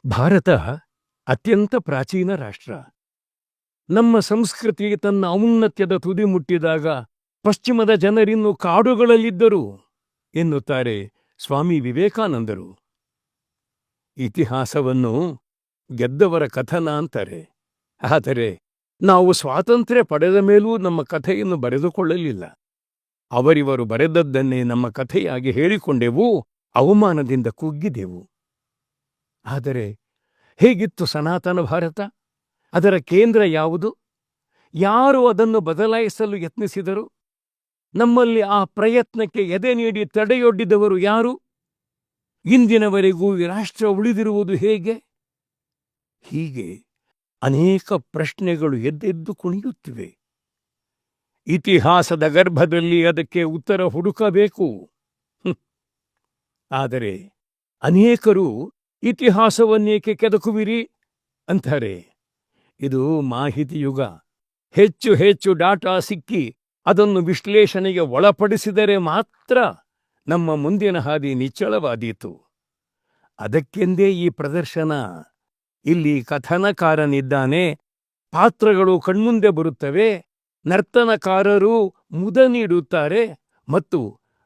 ಭಾರತ ಅತ್ಯಂತ ಪ್ರಾಚೀನ ರಾಷ್ಟ್ರ. ನಮ್ಮ ಸಂಸ್ಕೃತಿ ತನ್ನ ಔನ್ನತ್ಯದ ತುದಿ ಮುಟ್ಟಿದಾಗ ಪಶ್ಚಿಮದ ಜನರಿನ್ನು ಕಾಡುಗಳಲ್ಲಿದ್ದರು ಎನ್ನುತ್ತಾರೆ ಸ್ವಾಮಿ ವಿವೇಕಾನಂದರು. ಇತಿಹಾಸವನ್ನು ಗೆದ್ದವರ ಕಥನ ಅಂತಾರೆ. ಆದರೆ ನಾವು ಸ್ವಾತಂತ್ರ್ಯ ಪಡೆದ ಮೇಲೂ ನಮ್ಮ ಕಥೆಯನ್ನು ಬರೆದುಕೊಳ್ಳಲಿಲ್ಲ. ಅವರಿವರು ಬರೆದದ್ದನ್ನೇ ನಮ್ಮ ಕಥೆಯಾಗಿ ಹೇಳಿಕೊಂಡೆವು, ಅವಮಾನದಿಂದ ಕುಗ್ಗಿದೆವು. ಆದರೆ ಹೇಗಿತ್ತು ಸನಾತನ ಭಾರತ? ಅದರ ಕೇಂದ್ರ ಯಾವುದು? ಯಾರು ಅದನ್ನು ಬದಲಾಯಿಸಲು ಯತ್ನಿಸಿದರು? ನಮ್ಮಲ್ಲಿ ಆ ಪ್ರಯತ್ನಕ್ಕೆ ಎದೆ ನೀಡಿ ತಡೆಯೊಡ್ಡಿದವರು ಯಾರು? ಇಂದಿನವರೆಗೂ ಈ ರಾಷ್ಟ್ರ ಉಳಿದಿರುವುದು ಹೇಗೆ? ಹೀಗೆ ಅನೇಕ ಪ್ರಶ್ನೆಗಳು ಎದ್ದೆದ್ದು ಕುಣಿಯುತ್ತಿವೆ. ಇತಿಹಾಸದ ಗರ್ಭದಲ್ಲಿ ಅದಕ್ಕೆ ಉತ್ತರ ಹುಡುಕಬೇಕು. ಆದರೆ ಅನೇಕರು ಇತಿಹಾಸವನ್ನೇಕೆ ಕೆದಕುವಿರಿ ಅಂತಾರೆ. ಇದು ಮಾಹಿತಿ ಯುಗ. ಹೆಚ್ಚು ಹೆಚ್ಚು ಡಾಟಾ ಸಿಕ್ಕಿ ಅದನ್ನು ವಿಶ್ಲೇಷಣೆಗೆ ಒಳಪಡಿಸಿದರೆ ಮಾತ್ರ ನಮ್ಮ ಮುಂದಿನ ಹಾದಿ ನಿಚ್ಚಳವಾದೀತು. ಅದಕ್ಕೆಂದೇ ಈ ಪ್ರದರ್ಶನ. ಇಲ್ಲಿ ಕಥನಕಾರನಿದ್ದಾನೆ, ಪಾತ್ರಗಳು ಕಣ್ಮುಂದೆ ಬರುತ್ತವೆ, ನರ್ತನಕಾರರು ಮುದ ನೀಡುತ್ತಾರೆ ಮತ್ತು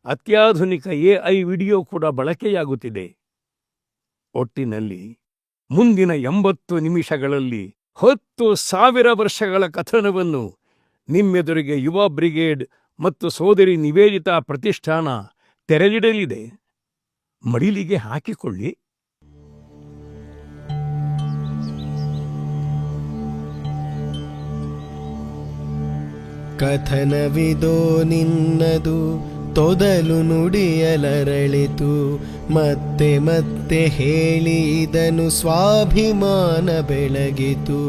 ಅತ್ಯಾಧುನಿಕ AI ವಿಡಿಯೋ ಕೂಡ ಬಳಕೆಯಾಗುತ್ತಿದೆ. ಒಟ್ಟಿನಲ್ಲಿ ಮುಂದಿನ 80 ನಿಮಿಷಗಳಲ್ಲಿ 10,000 ವರ್ಷಗಳ ಕಥನವನ್ನು ನಿಮ್ಮೆದುರಿಗೆ ಯುವ ಬ್ರಿಗೇಡ್ ಮತ್ತು ಸೋದರಿ ನಿವೇದಿತಾ ಪ್ರತಿಷ್ಠಾನ ತೆರೆದಿಡಲಿದೆ. ಮಡಿಲಿಗೆ ಹಾಕಿಕೊಳ್ಳಿ. ಕಥನವಿದೋ ನಿನ್ನದು ತೊದಲು ನುಡಿಯಲರಳಿತು, ಮತ್ತೆ ಮತ್ತೆ ಹೇಳಿ ಇದನು ಸ್ವಾಭಿಮಾನ ಬೆಳಗಿತು,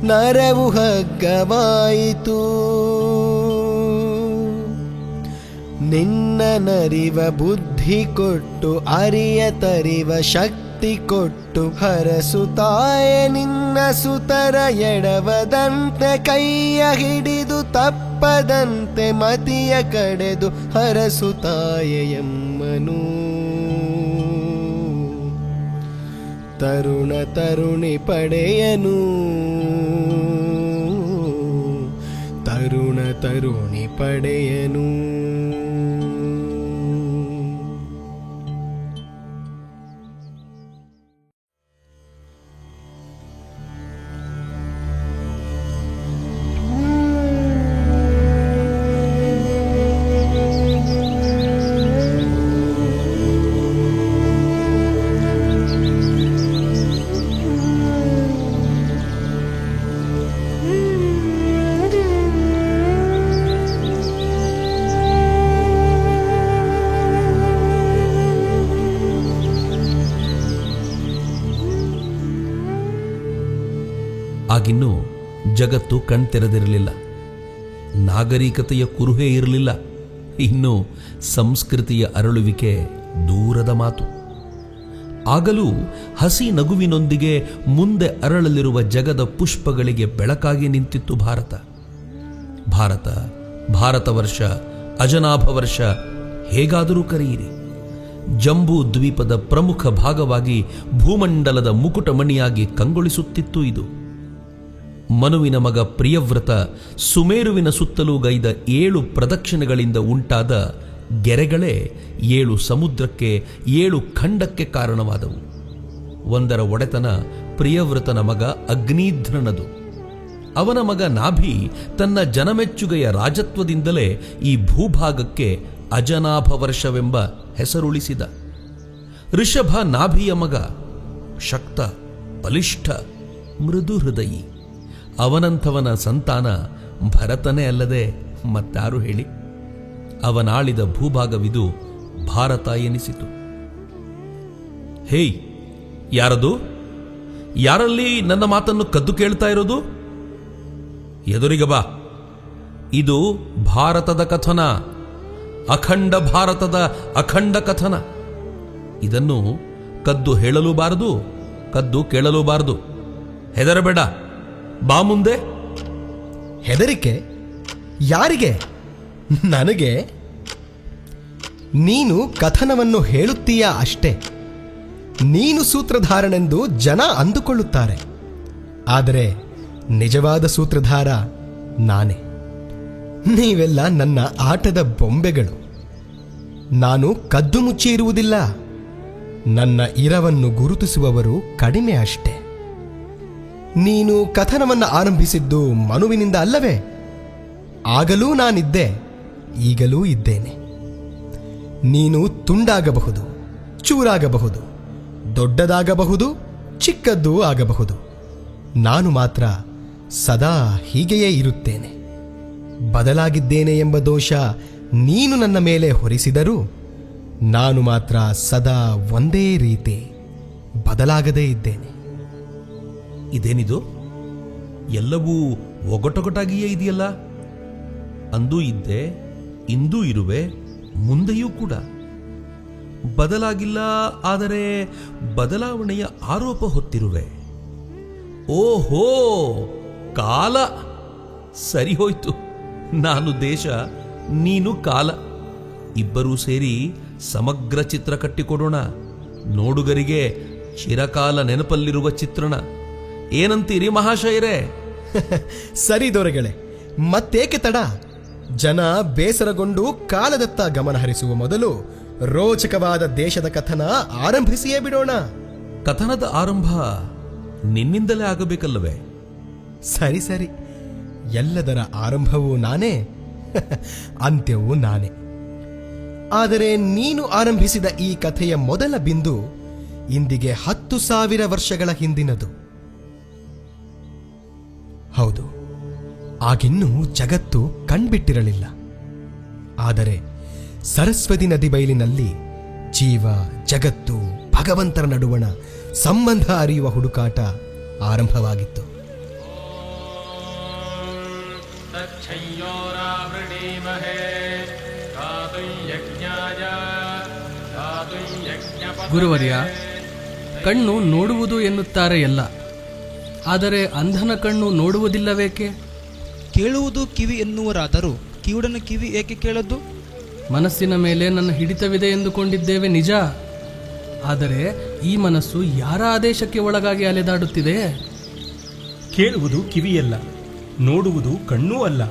ನರವು ಹಗ್ಗವಾಯಿತು. ನಿನ್ನ ನರಿವ ಬುದ್ಧಿ ಕೊಟ್ಟು ಅರಿಯ ತರಿವ ಶಕ್ತಿ ಕೊಟ್ಟು ಹರಸುತ್ತಾಯೆ ನಿನ್ನ ಸುತರ ಎಡವದಂತೆ ಕೈಯ ಹಿಡಿದು ತಪ್ಪದಂತೆ ಮತಿಯ ಕಡೆದು ಹರಸುತ್ತಾಯೆ ಎಮ್ಮನು. ತರುಣ ತರುಣಿ ಪಡೆಯನು, ತರುಣ ತರುಣಿ ಪಡೆಯನು. ಆಗಿನ್ನೂ ಜಗತ್ತು ಕಣ್ತೆರೆದಿರಲಿಲ್ಲ, ನಾಗರಿಕತೆಯ ಕುರುಹೇ ಇರಲಿಲ್ಲ. ಇನ್ನು ಸಂಸ್ಕೃತಿಯ ಅರಳುವಿಕೆ ದೂರದ ಮಾತು. ಆಗಲೂ ಹಸಿ ನಗುವಿನೊಂದಿಗೆ ಮುಂದೆ ಅರಳಲಿರುವ ಜಗದ ಪುಷ್ಪಗಳಿಗೆ ಬೆಳಕಾಗಿ ನಿಂತಿತ್ತು ಭಾರತ. ಭಾರತ ವರ್ಷ, ಅಜನಾಭ ವರ್ಷ, ಹೇಗಾದರೂ ಕರೆಯಿರಿ. ಜಂಬೂ ದ್ವೀಪದ ಪ್ರಮುಖ ಭಾಗವಾಗಿ ಭೂಮಂಡಲದ ಮುಕುಟಮಣಿಯಾಗಿ ಕಂಗೊಳಿಸುತ್ತಿತ್ತು ಇದು. ಮನುವಿನ ಮಗ ಪ್ರಿಯವ್ರತ ಸುಮೇರುವಿನ ಸುತ್ತಲೂ ಗೈದ 7 ಪ್ರದಕ್ಷಿಣೆಗಳಿಂದ ಉಂಟಾದ ಗೆರೆಗಳೇ 7 ಸಮುದ್ರಕ್ಕೆ, 7 ಖಂಡಕ್ಕೆ ಕಾರಣವಾದವು. ಒಂದರ ಒಡೆತನ ಪ್ರಿಯವ್ರತನ ಮಗ ಅಗ್ನಿಧ್ರನದು. ಅವನ ಮಗ ನಾಭಿ ತನ್ನ ಜನಮೆಚ್ಚುಗೆಯ ರಾಜತ್ವದಿಂದಲೇ ಈ ಭೂಭಾಗಕ್ಕೆ ಅಜನಾಭ ವರ್ಷವೆಂಬ ಹೆಸರುಳಿಸಿದ. ಋಷಭ ನಾಭಿಯ ಮಗ, ಶಕ್ತ, ಬಲಿಷ್ಠ, ಮೃದು ಹೃದಯಿ. ಅವನಂಥವನ ಸಂತಾನ ಭರತನೇ ಅಲ್ಲದೆ ಮತ್ತಾರು ಹೇಳಿ. ಅವನಾಳಿದ ಭೂಭಾಗವಿದು ಭಾರತ ಎನಿಸಿತು. ಹೇಯ್, ಯಾರದು? ಯಾರಲ್ಲಿ ನನ್ನ ಮಾತನ್ನು ಕದ್ದು ಕೇಳ್ತಾ ಇರೋದು? ಎದುರಿಗೆ ಬಾ. ಇದು ಭಾರತದ ಕಥನ, ಅಖಂಡ ಭಾರತದ ಅಖಂಡ ಕಥನ. ಇದನ್ನು ಕದ್ದು ಹೇಳಲೂಬಾರದು, ಕದ್ದು ಕೇಳಲೂಬಾರದು. ಹೆದರಬೇಡ, ಬಾ ಮುಂದೆ. ಹೆದರಿಕೆ? ಯಾರಿಗೆ? ನನಗೆ? ನೀನು ಕಥನವನ್ನು ಹೇಳುತ್ತೀಯಾ ಅಷ್ಟೇ. ನೀನು ಸೂತ್ರಧಾರನೆಂದು ಜನ ಅಂದುಕೊಳ್ಳುತ್ತಾರೆ. ಆದರೆ ನಿಜವಾದ ಸೂತ್ರಧಾರ ನಾನೇ. ನೀವೆಲ್ಲ ನನ್ನ ಆಟದ ಬೊಂಬೆಗಳು. ನಾನು ಕದ್ದು ಮುಚ್ಚಿ ಇರುವುದಿಲ್ಲ. ನನ್ನ ಇರವನ್ನು ಗುರುತಿಸುವವರು ಕಡಿಮೆ ಅಷ್ಟೇ. ನೀನು ಕಥನವನ್ನು ಆರಂಭಿಸಿದ್ದು ಮನುವಿನಿಂದ ಅಲ್ಲವೇ? ಆಗಲೂ ನಾನಿದ್ದೆ, ಈಗಲೂ ಇದ್ದೇನೆ. ನೀನು ತುಂಡಾಗಬಹುದು, ಚೂರಾಗಬಹುದು, ದೊಡ್ಡದಾಗಬಹುದು, ಚಿಕ್ಕದ್ದೂ ಆಗಬಹುದು. ನಾನು ಮಾತ್ರ ಸದಾ ಹೀಗೆಯೇ ಇರುತ್ತೇನೆ. ಬದಲಾಗಿದ್ದೇನೆ ಎಂಬ ದೋಷ ನೀನು ನನ್ನ ಮೇಲೆ ಹೊರಿಸಿದರೂ ನಾನು ಮಾತ್ರ ಸದಾ ಒಂದೇ ರೀತಿ ಬದಲಾಗದೇ ಇದ್ದೇನೆ. ಇದೇನಿದು? ಎಲ್ಲವೂ ಒಗಟೊಗಟಾಗಿಯೇ ಇದೆಯಲ್ಲ. ಅಂದೂ ಇದ್ದೆ, ಇಂದೂ ಇರುವೆ, ಮುಂದೆಯೂ ಕೂಡ. ಬದಲಾಗಿಲ್ಲ, ಆದರೆ ಬದಲಾವಣೆಯ ಆರೋಪ ಹೊತ್ತಿರುವೆ. ಓಹೋ, ಕಾಲ ಸರಿ ಹೋಯ್ತು. ನಾನು ದೇಶ, ನೀನು ಕಾಲ. ಇಬ್ಬರೂ ಸೇರಿ ಸಮಗ್ರ ಚಿತ್ರ ಕಟ್ಟಿಕೊಡೋಣ. ನೋಡುಗರಿಗೆ ಚಿರಕಾಲ ನೆನಪಲ್ಲಿರುವ ಚಿತ್ರಣ. ಏನಂತೀರಿ ಮಹಾಶಯರೇ? ಸರಿ ದೊರೆಗಳೇ, ಮತ್ತೇಕೆ ತಡ? ಜನ ಬೇಸರಗೊಂಡು ಕಾಲದತ್ತ ಗಮನ ಹರಿಸುವ ಮೊದಲು ರೋಚಕವಾದ ದೇಶದ ಕಥನ ಆರಂಭಿಸಿಯೇ ಬಿಡೋಣ. ಕಥನದ ಆರಂಭ ನಿನ್ನಿಂದಲೇ ಆಗಬೇಕಲ್ಲವೇ? ಸರಿ ಸರಿ, ಎಲ್ಲದರ ಆರಂಭವೂ ನಾನೇ, ಅಂತ್ಯವೂ ನಾನೇ. ಆದರೆ ನೀನು ಆರಂಭಿಸಿದ ಈ ಕಥೆಯ ಮೊದಲ ಬಿಂದು ಇಂದಿಗೆ 10,000 ವರ್ಷಗಳ ಹಿಂದಿನದು. ಹೌದು, ಆಗಿನ್ನೂ ಜಗತ್ತು ಕಣ್ಬಿಟ್ಟಿರಲಿಲ್ಲ. ಆದರೆ ಸರಸ್ವತಿ ನದಿ ಬಯಲಿನಲ್ಲಿ ಜೀವ, ಜಗತ್ತು, ಭಗವಂತರ ನಡುವಣ ಸಂಬಂಧ ಅರಿಯುವ ಹುಡುಕಾಟ ಆರಂಭವಾಗಿತ್ತು. ಗುರುವರ್ಯ, ಕಣ್ಣು ನೋಡುವುದು ಎನ್ನುತ್ತಾರೆ ಎಲ್ಲ. ಆದರೆ ಅಂಧನ ಕಣ್ಣು ನೋಡುವುದಿಲ್ಲವೇಕೆ? ಕೇಳುವುದು ಕಿವಿ ಎನ್ನುವರಾದರೂ ಕಿವುಡನ ಕಿವಿ ಏಕೆ ಕೇಳದ್ದು? ಮನಸ್ಸಿನ ಮೇಲೆ ನನ್ನ ಹಿಡಿತವಿದೆ ಎಂದುಕೊಂಡಿದ್ದೇವೆ ನಿಜ. ಆದರೆ ಈ ಮನಸ್ಸು ಯಾರ ಆದೇಶಕ್ಕೆ ಒಳಗಾಗಿ ಅಲೆದಾಡುತ್ತಿದೆ? ಕೇಳುವುದು ಕಿವಿಯಲ್ಲ, ನೋಡುವುದು ಕಣ್ಣೂ ಅಲ್ಲ.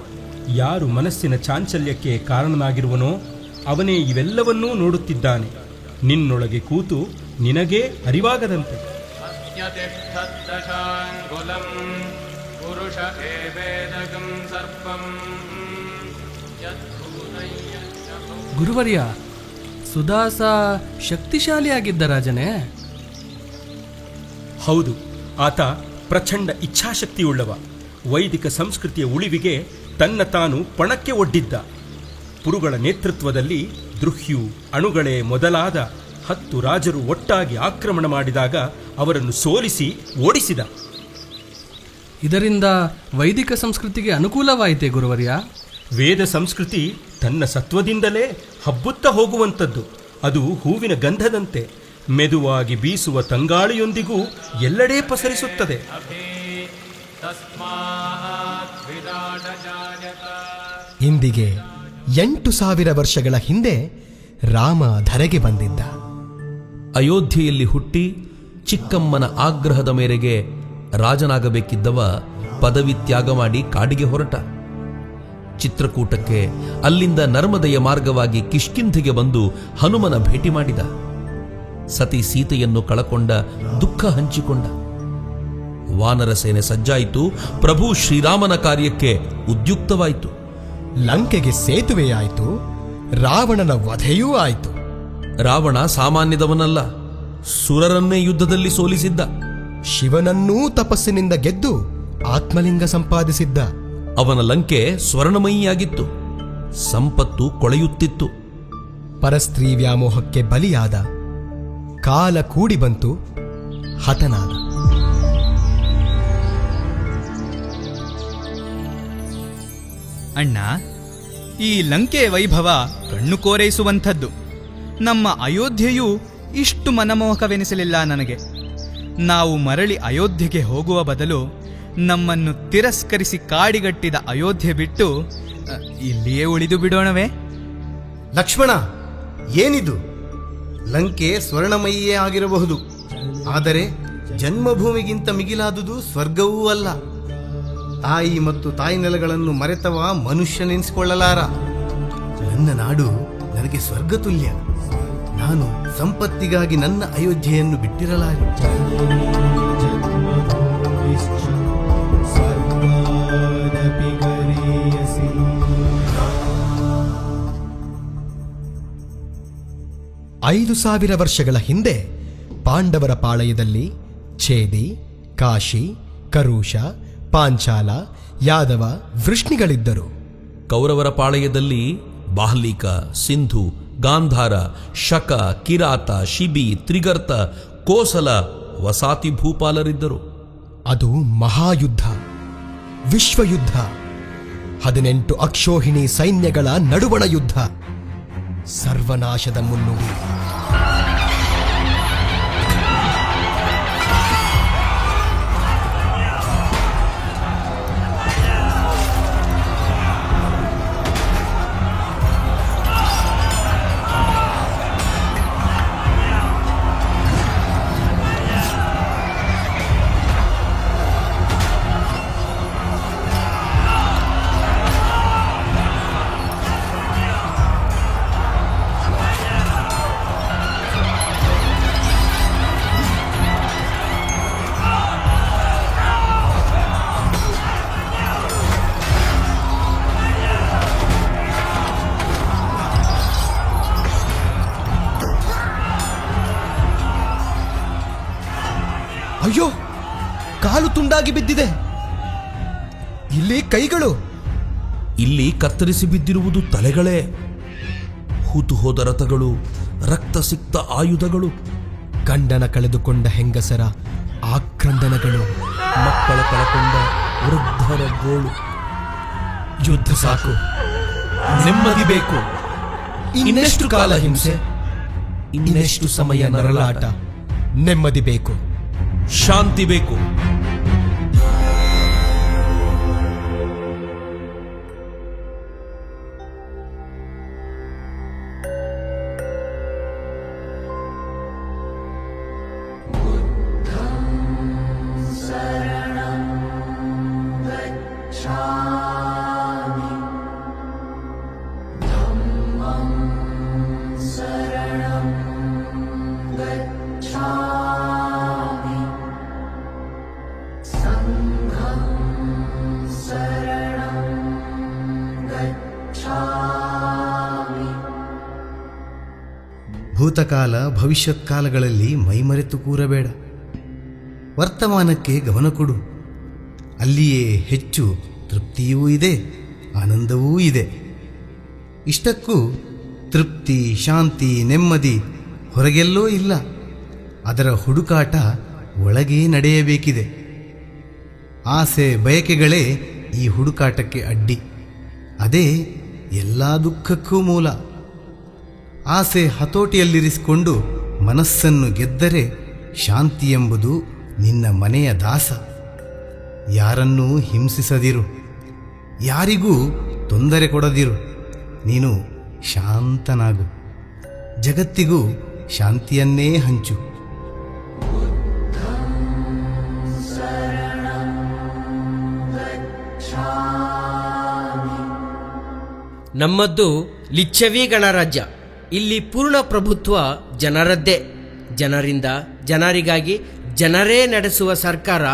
ಯಾರು ಮನಸ್ಸಿನ ಚಾಂಚಲ್ಯಕ್ಕೆ ಕಾರಣನಾಗಿರುವನೋ ಅವನೇ ಇವೆಲ್ಲವನ್ನೂ ನೋಡುತ್ತಿದ್ದಾನೆ. ನಿನ್ನೊಳಗೆ ಕೂತು ನಿನಗೇ ಅರಿವಾಗದಂತೆ. ಗುರುವರ್ಯ, ಸುದಾಸ ಶಕ್ತಿಶಾಲಿಯಾಗಿದ್ದ ರಾಜನೇ? ಹೌದು, ಆತ ಪ್ರಚಂಡ ಇಚ್ಛಾಶಕ್ತಿಯುಳ್ಳವ. ವೈದಿಕ ಸಂಸ್ಕೃತಿಯ ಉಳಿವಿಗೆ ತನ್ನ ತಾನು ಪಣಕ್ಕೆ ಒಡ್ಡಿದ್ದ. ಪುರುಗಳ ನೇತೃತ್ವದಲ್ಲಿ ದೃಹ್ಯು, ಅಣುಗಳೇ ಮೊದಲಾದ 10 ರಾಜರು ಒಟ್ಟಾಗಿ ಆಕ್ರಮಣ ಮಾಡಿದಾಗ ಅವರನ್ನು ಸೋಲಿಸಿ ಓಡಿಸಿದ. ಇದರಿಂದ ವೈದಿಕ ಸಂಸ್ಕೃತಿಗೆ ಅನುಕೂಲವಾಯಿತೆ ಗುರುವರ್ಯ? ವೇದ ಸಂಸ್ಕೃತಿ ತನ್ನ ಸತ್ವದಿಂದಲೇ ಹಬ್ಬುತ್ತಾ ಹೋಗುವಂಥದ್ದು. ಅದು ಹೂವಿನ ಗಂಧದಂತೆ ಮೆದುವಾಗಿ ಬೀಸುವ ತಂಗಾಳಿಯೊಂದಿಗೂ ಎಲ್ಲೆಡೆ ಪಸರಿಸುತ್ತದೆ. ಇಂದಿಗೆ 8,000 ವರ್ಷಗಳ ಹಿಂದೆ ರಾಮ ಧರೆಗೆ ಬಂದಿದ್ದ. ಅಯೋಧ್ಯೆಯಲ್ಲಿ ಹುಟ್ಟಿ ಚಿಕ್ಕಮ್ಮನ ಆಗ್ರಹದ ಮೇರೆಗೆ ರಾಜನಾಗಬೇಕಿದ್ದವ ಪದವಿ ತ್ಯಾಗ ಮಾಡಿ ಕಾಡಿಗೆ ಹೊರಟ. ಚಿತ್ರಕೂಟಕ್ಕೆ, ಅಲ್ಲಿಂದ ನರ್ಮದೆಯ ಮಾರ್ಗವಾಗಿ ಕಿಷ್ಕಿಂಧೆಗೆ ಬಂದು ಹನುಮನ ಭೇಟಿ ಮಾಡಿದ. ಸತಿ ಸೀತೆಯನ್ನು ಕಳಕೊಂಡ ದುಃಖ ಹಂಚಿಕೊಂಡ. ವಾನರ ಸೇನೆ ಸಜ್ಜಾಯಿತು. ಪ್ರಭು ಶ್ರೀರಾಮನ ಕಾರ್ಯಕ್ಕೆ ಉದ್ಯುಕ್ತವಾಯಿತು. ಲಂಕೆಗೆ ಸೇತುವೆಯಾಯಿತು, ರಾವಣನ ವಧೆಯೂ ಆಯಿತು. ರಾವಣ ಸಾಮಾನ್ಯದವನಲ್ಲ, ಸುರರನ್ನೇ ಯುದ್ಧದಲ್ಲಿ ಸೋಲಿಸಿದ್ದ. ಶಿವನನ್ನೂ ತಪಸ್ಸಿನಿಂದ ಗೆದ್ದು ಆತ್ಮಲಿಂಗ ಸಂಪಾದಿಸಿದ್ದ. ಅವನ ಲಂಕೆ ಸ್ವರ್ಣಮಯಿಯಾಗಿತ್ತು, ಸಂಪತ್ತು ಕೊಳೆಯುತ್ತಿತ್ತು. ಪರಸ್ತ್ರೀ ವ್ಯಾಮೋಹಕ್ಕೆ ಬಲಿಯಾದ. ಕಾಲ ಕೂಡಿ ಬಂತು, ಹತನಾದ. ಅಣ್ಣ, ಈ ಲಂಕೆ ವೈಭವ ಕಣ್ಣು ಕೋರೈಸುವಂಥದ್ದು. ನಮ್ಮ ಅಯೋಧ್ಯೆಯೂ ಇಷ್ಟು ಮನಮೋಹಕವೆನಿಸಲಿಲ್ಲ ನನಗೆ. ನಾವು ಮರಳಿ ಅಯೋಧ್ಯೆಗೆ ಹೋಗುವ ಬದಲು ನಮ್ಮನ್ನು ತಿರಸ್ಕರಿಸಿ ಕಾಡಿಗಟ್ಟಿದ ಅಯೋಧ್ಯೆ ಬಿಟ್ಟು ಇಲ್ಲಿಯೇ ಉಳಿದು ಬಿಡೋಣವೇ? ಲಕ್ಷ್ಮಣ, ಏನಿದು? ಲಂಕೆ ಸ್ವರ್ಣಮಯಿಯೇ ಆಗಿರಬಹುದು, ಆದರೆ ಜನ್ಮಭೂಮಿಗಿಂತ ಮಿಗಿಲಾದುದು ಸ್ವರ್ಗವೂ ಅಲ್ಲ. ತಾಯಿ ಮತ್ತು ತಾಯಿ ನೆಲಗಳನ್ನು ಮರೆತವ ಮನುಷ್ಯನೆನಿಸಿಕೊಳ್ಳಲಾರ. ನನ್ನ ನಾಡು ನನಗೆ ಸ್ವರ್ಗ ತುಲ್ಯ. ನಾನು ಸಂಪತ್ತಿಗಾಗಿ ನನ್ನ ಅಯೋಧ್ಯೆಯನ್ನು ಬಿಟ್ಟಿರಲಾರೆ. 5,000 ವರ್ಷಗಳ ಹಿಂದೆ ಪಾಂಡವರ ಪಾಳಯದಲ್ಲಿ ಛೇದಿ, ಕಾಶಿ, ಕರುಷ, ಪಾಂಚಾಲ, ಯಾದವ, ವೃಷ್ಣಿಗಳಿದ್ದರು. ಕೌರವರ ಪಾಳಯದಲ್ಲಿ ಬಾಹ್ಲಿಕ, ಸಿಂಧು, ಗಾಂಧಾರ, ಶಕ, ಕಿರಾತ, ಶಿಬಿ, ತ್ರಿಗರ್ತ, ಕೋಸಲ, ವಸಾತಿ ಭೂಪಾಲರಿದ್ದರು. ಅದು ಮಹಾಯುದ್ಧ, ವಿಶ್ವಯುದ್ಧ, 18 ಅಕ್ಷೋಹಿಣಿ ಸೈನ್ಯಗಳ ನಡುವಣ ಯುದ್ಧ, ಸರ್ವನಾಶದ ಮುನ್ನುಡಿ. ಅಯ್ಯೋ, ಕಾಲು ತುಂಡಾಗಿ ಬಿದ್ದಿದೆ. ಇಲ್ಲಿ ಕೈಗಳು, ಇಲ್ಲಿ ಕತ್ತರಿಸಿ ಬಿದ್ದಿರುವುದು ತಲೆಗಳೇ. ಹೂತು ಹೋದ ರಥಗಳು, ರಕ್ತ ಸಿಕ್ತ ಆಯುಧಗಳು, ಗಂಡನ ಕಳೆದುಕೊಂಡ ಹೆಂಗಸರ ಆಕ್ರಂದನಗಳು, ಮಕ್ಕಳ ಕಳಕೊಂಡ ವೃದ್ಧರ ಗೋಳು. ಯುದ್ಧ ಸಾಕು, ನೆಮ್ಮದಿ ಬೇಕು. ಇನ್ನೆಷ್ಟು ಕಾಲ ಹಿಂಸೆ, ಇನ್ನೆಷ್ಟು ಸಮಯ ನರಳಾಟ. ನೆಮ್ಮದಿ ಬೇಕು, ಶಾಂತಿ ಬೇಕು. ಭೂತಕಾಲ ಭವಿಷ್ಯತ್ಕಾಲಗಳಲ್ಲಿ ಮೈಮರೆತು ಕೂರಬೇಡ. ವರ್ತಮಾನಕ್ಕೆ ಗಮನ ಕೊಡು. ಅಲ್ಲಿಯೇ ಹೆಚ್ಚು ತೃಪ್ತಿಯೂ ಇದೆ, ಆನಂದವೂ ಇದೆ. ಇಷ್ಟಕ್ಕೂ ತೃಪ್ತಿ, ಶಾಂತಿ, ನೆಮ್ಮದಿ ಹೊರಗೆಲ್ಲೋ ಇಲ್ಲ. ಅದರ ಹುಡುಕಾಟ ಒಳಗೇ ನಡೆಯಬೇಕಿದೆ. ಆಸೆ ಬಯಕೆಗಳೇ ಈ ಹುಡುಕಾಟಕ್ಕೆ ಅಡ್ಡಿ. ಅದೇ ಎಲ್ಲ ದುಃಖಕ್ಕೂ ಮೂಲ. ಆಸೆ ಹತೋಟಿಯಲ್ಲಿರಿಸಿಕೊಂಡು ಮನಸ್ಸನ್ನು ಗೆದ್ದರೆ ಶಾಂತಿ ಎಂಬುದು ನಿನ್ನ ಮನೆಯ ದಾಸ. ಯಾರನ್ನೂ ಹಿಂಸಿಸದಿರು, ಯಾರಿಗೂ ತೊಂದರೆ ಕೊಡದಿರು. ನೀನು ಶಾಂತನಾಗು, ಜಗತ್ತಿಗೂ ಶಾಂತಿಯನ್ನೇ ಹಂಚು. ನಮ್ಮದ್ದು ಲಿಚ್ಛವಿ ಗಣರಾಜ್ಯ. ಇಲ್ಲಿ ಪೂರ್ಣ ಪ್ರಭುತ್ವ ಜನರದ್ದೇ. ಜನರಿಂದ ಜನರಿಗಾಗಿ ಜನರೇ ನಡೆಸುವ ಸರ್ಕಾರ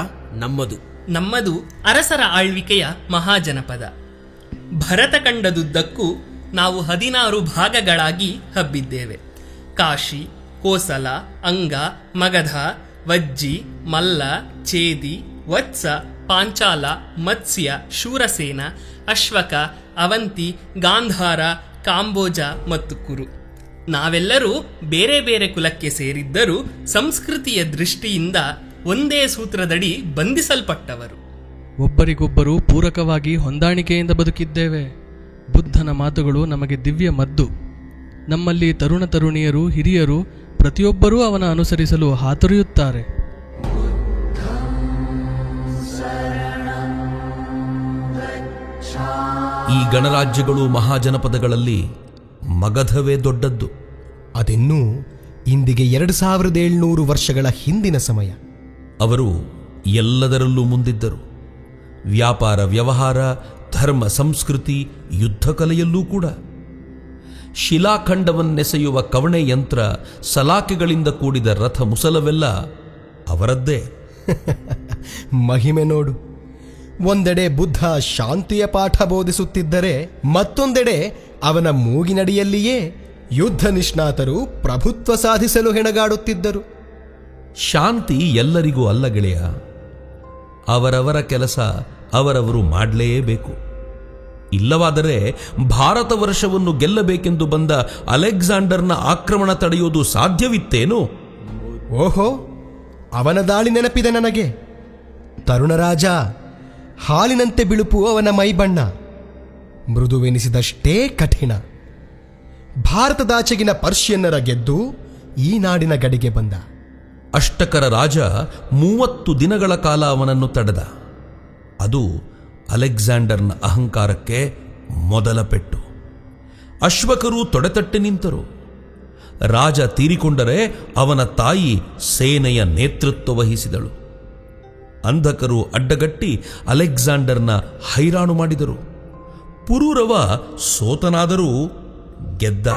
ನಮ್ಮದು. ನಮ್ಮದು ಅರಸರ ಆಳ್ವಿಕೆಯ ಮಹಾಜನಪದ. ಭರತ ಖಂಡದುದ್ದಕ್ಕೂ ನಾವು 16 ಭಾಗಗಳಾಗಿ ಹಬ್ಬಿದ್ದೇವೆ. ಕಾಶಿ, ಕೋಸಲ, ಅಂಗ, ಮಗಧ, ವಜ್ಜಿ, ಮಲ್ಲ, ಛೇದಿ, ವತ್ಸ, ಪಾಂಚಾಲ, ಮತ್ಸ್ಯ, ಶೂರಸೇನ, ಅಶ್ವಕ, ಅವಂತಿ, ಗಾಂಧಾರ, ಕಾಂಬೋಜ ಮತ್ತು ಕುರು. ನಾವೆಲ್ಲರೂ ಬೇರೆ ಬೇರೆ ಕುಲಕ್ಕೆ ಸೇರಿದ್ದರೂ ಸಂಸ್ಕೃತಿಯ ದೃಷ್ಟಿಯಿಂದ ಒಂದೇ ಸೂತ್ರದಡಿ ಬಂಧಿಸಲ್ಪಟ್ಟವರು. ಒಬ್ಬರಿಗೊಬ್ಬರು ಪೂರಕವಾಗಿ ಹೊಂದಾಣಿಕೆಯಿಂದ ಬದುಕಿದ್ದೇವೆ. ಬುದ್ಧನ ಮಾತುಗಳು ನಮಗೆ ದಿವ್ಯ ಮದ್ದು. ನಮ್ಮಲ್ಲಿ ತರುಣ ತರುಣಿಯರು, ಹಿರಿಯರು ಪ್ರತಿಯೊಬ್ಬರೂ ಅವನ ಅನುಸರಿಸಲು ಹಾತೊರೆಯುತ್ತಾರೆ. ಈ ಗಣರಾಜ್ಯಗಳು ಮಹಾಜನಪದಗಳಲ್ಲಿ ಮಗಧವೇ ದೊಡ್ಡದ್ದು. ಅದಿನ್ನೂ ಇಂದಿಗೆ 2700 ವರ್ಷಗಳ ಹಿಂದಿನ ಸಮಯ. ಅವರು ಎಲ್ಲದರಲ್ಲೂ ಮುಂದಿದ್ದರು. ವ್ಯಾಪಾರ ವ್ಯವಹಾರ, ಧರ್ಮ ಸಂಸ್ಕೃತಿ, ಯುದ್ಧ ಕಲೆಯಲ್ಲೂ ಕೂಡ. ಶಿಲಾಖಂಡವನ್ನೆಸೆಯುವ ಕವಣೆ ಯಂತ್ರ, ಸಲಾಕೆಗಳಿಂದ ಕೂಡಿದ ರಥ ಮುಸಲವೆಲ್ಲ ಅವರದ್ದೇ. ಮಹಿಮೆ ನೋಡು. ಒಂದೆಡೆ ಬುದ್ಧ ಶಾಂತಿಯ ಪಾಠ ಬೋಧಿಸುತ್ತಿದ್ದರೆ, ಮತ್ತೊಂದೆಡೆ ಅವನ ಮೂಗಿನಡಿಯಲ್ಲಿಯೇ ಯುದ್ಧ ನಿಷ್ಣಾತರು ಪ್ರಭುತ್ವ ಸಾಧಿಸಲು ಹೆಣಗಾಡುತ್ತಿದ್ದರು. ಶಾಂತಿ ಎಲ್ಲರಿಗೂ ಅಲ್ಲ ಗೆಳೆಯ. ಅವರವರ ಕೆಲಸ ಅವರವರು ಮಾಡಲೇಬೇಕು. ಇಲ್ಲವಾದರೆ ಭಾರತ ವರ್ಷವನ್ನು ಗೆಲ್ಲಬೇಕೆಂದು ಬಂದ ಅಲೆಕ್ಸಾಂಡರ್ನ ಆಕ್ರಮಣ ತಡೆಯುವುದು ಸಾಧ್ಯವಿತ್ತೇನು? ಓಹೋ, ಅವನ ದಾಳಿ ನೆನಪಿದೆ ನನಗೆ. ತರುಣರಾಜ, ಹಾಲಿನಂತೆ ಬಿಳುಪು ಅವನ ಮೈಬಣ್ಣ, ಮೃದುವೆನಿಸಿದಷ್ಟೇ ಕಠಿಣ. ಭಾರತದಾಚೆಗಿನ ಪರ್ಷಿಯನ್ನರ ಗೆದ್ದು ಈ ನಾಡಿನ ಗಡಿಗೆ ಬಂದ. ಅಷ್ಟಕರ ರಾಜ 30 ದಿನಗಳ ಕಾಲ ಅವನನ್ನು ತಡೆದ. ಅದು ಅಲೆಕ್ಸಾಂಡರ್ನ ಅಹಂಕಾರಕ್ಕೆ ಮೊದಲ ಪೆಟ್ಟು. ಅಶ್ವಕರು ತೊಡೆತಟ್ಟಿ ನಿಂತರು. ರಾಜ ತೀರಿಕೊಂಡರೆ ಅವನ ತಾಯಿ ಸೇನೆಯ ನೇತೃತ್ವ ವಹಿಸಿದಳು. ಅಂಧಕರು ಅಡ್ಡಗಟ್ಟಿ ಅಲೆಕ್ಸಾಂಡರ್ನ ಹೈರಾಣು ಮಾಡಿದರು. ಪುರೂರವ ಸೋತನಾದರೂ ಗೆದ್ದ.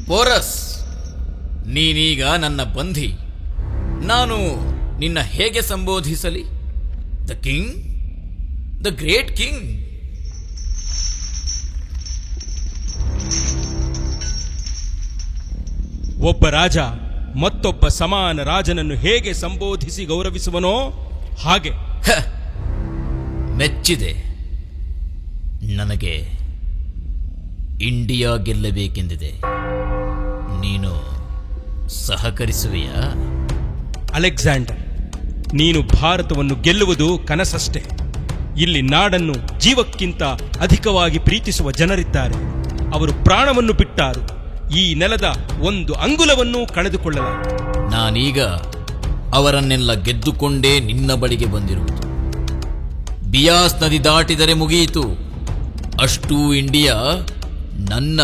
ಪೋರಸ್, ನೀನೀಗ ನನ್ನ ಬಂಧಿ. ನಾನು ನಿನ್ನ ಹೇಗೆ ಸಂಬೋಧಿಸಲಿ? The king, the great king. ಒಬ್ಬ ರಾಜ ಮತ್ತೊಬ್ಬ ಸಮಾನ ರಾಜನನ್ನು ಹೇಗೆ ಸಂಬೋಧಿಸಿ ಗೌರವಿಸುವನೋ ಹಾಗೆ. ಮೆಚ್ಚಿದೆ. ನನಗೆ ಇಂಡಿಯಾ ಗೆಲ್ಲಬೇಕೆಂದಿದೆ. ನೀನು ಸಹಕರಿಸುವೆಯಾ? ಅಲೆಕ್ಸಾಂಡರ್, ನೀನು ಭಾರತವನ್ನು ಗೆಲ್ಲುವುದು ಕನಸಷ್ಟೇ. ಇಲ್ಲಿ ನಾಡನ್ನು ಜೀವಕ್ಕಿಂತ ಅಧಿಕವಾಗಿ ಪ್ರೀತಿಸುವ ಜನರಿದ್ದಾರೆ. ಅವರು ಪ್ರಾಣವನ್ನು ಬಿಟ್ಟಾರು. ಈ ನೆಲದ ಒಂದು ಅಂಗುಲವನ್ನೂ ಕಳೆದುಕೊಳ್ಳಲಾರ. ನಾನೀಗ ಅವರನ್ನೆಲ್ಲ ಗೆದ್ದುಕೊಂಡೇ ನಿನ್ನ ಬಳಿಗೆ ಬಂದಿರುವುದು. ಬಿಯಾಸ್ ನದಿ ದಾಟಿದರೆ ಮುಗಿಯಿತು. ಅಷ್ಟೂ ಇಂಡಿಯಾ ನನ್ನ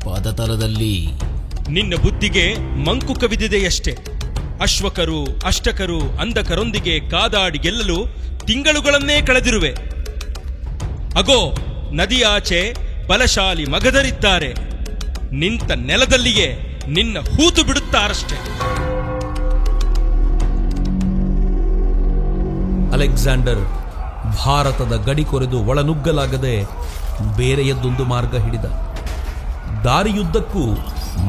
ಪಾದತಲದಲ್ಲಿ. ನಿನ್ನ ಬುದ್ಧಿಗೆ ಮಂಕು ಕವಿದಿದೆಯಷ್ಟೇ. ಅಶ್ವಕರು, ಅಷ್ಟಕರು, ಅಂಧಕರೊಂದಿಗೆ ಕಾದಾಡಿ ಗೆಲ್ಲಲು ತಿಂಗಳುಗಳನ್ನೇ ಕಳೆದಿರುವೆ. ಅಗೋ, ನದಿಯಾಚೆ ಬಲಶಾಲಿ ಮಗಧರಿದ್ದಾರೆ. ನಿಂತ ನೆಲದಲ್ಲಿಯೇ ನಿನ್ನ ಹೂತು ಬಿಡುತ್ತಾರಷ್ಟೇ. ಅಲೆಕ್ಸಾಂಡರ್ ಭಾರತದ ಗಡಿ ಕೊರೆದು ಒಳನುಗ್ಗಲಾಗದೆ ಬೇರೆಯದ್ದೊಂದು ಮಾರ್ಗ ಹಿಡಿದ. ದಾರಿಯುದ್ದಕ್ಕೂ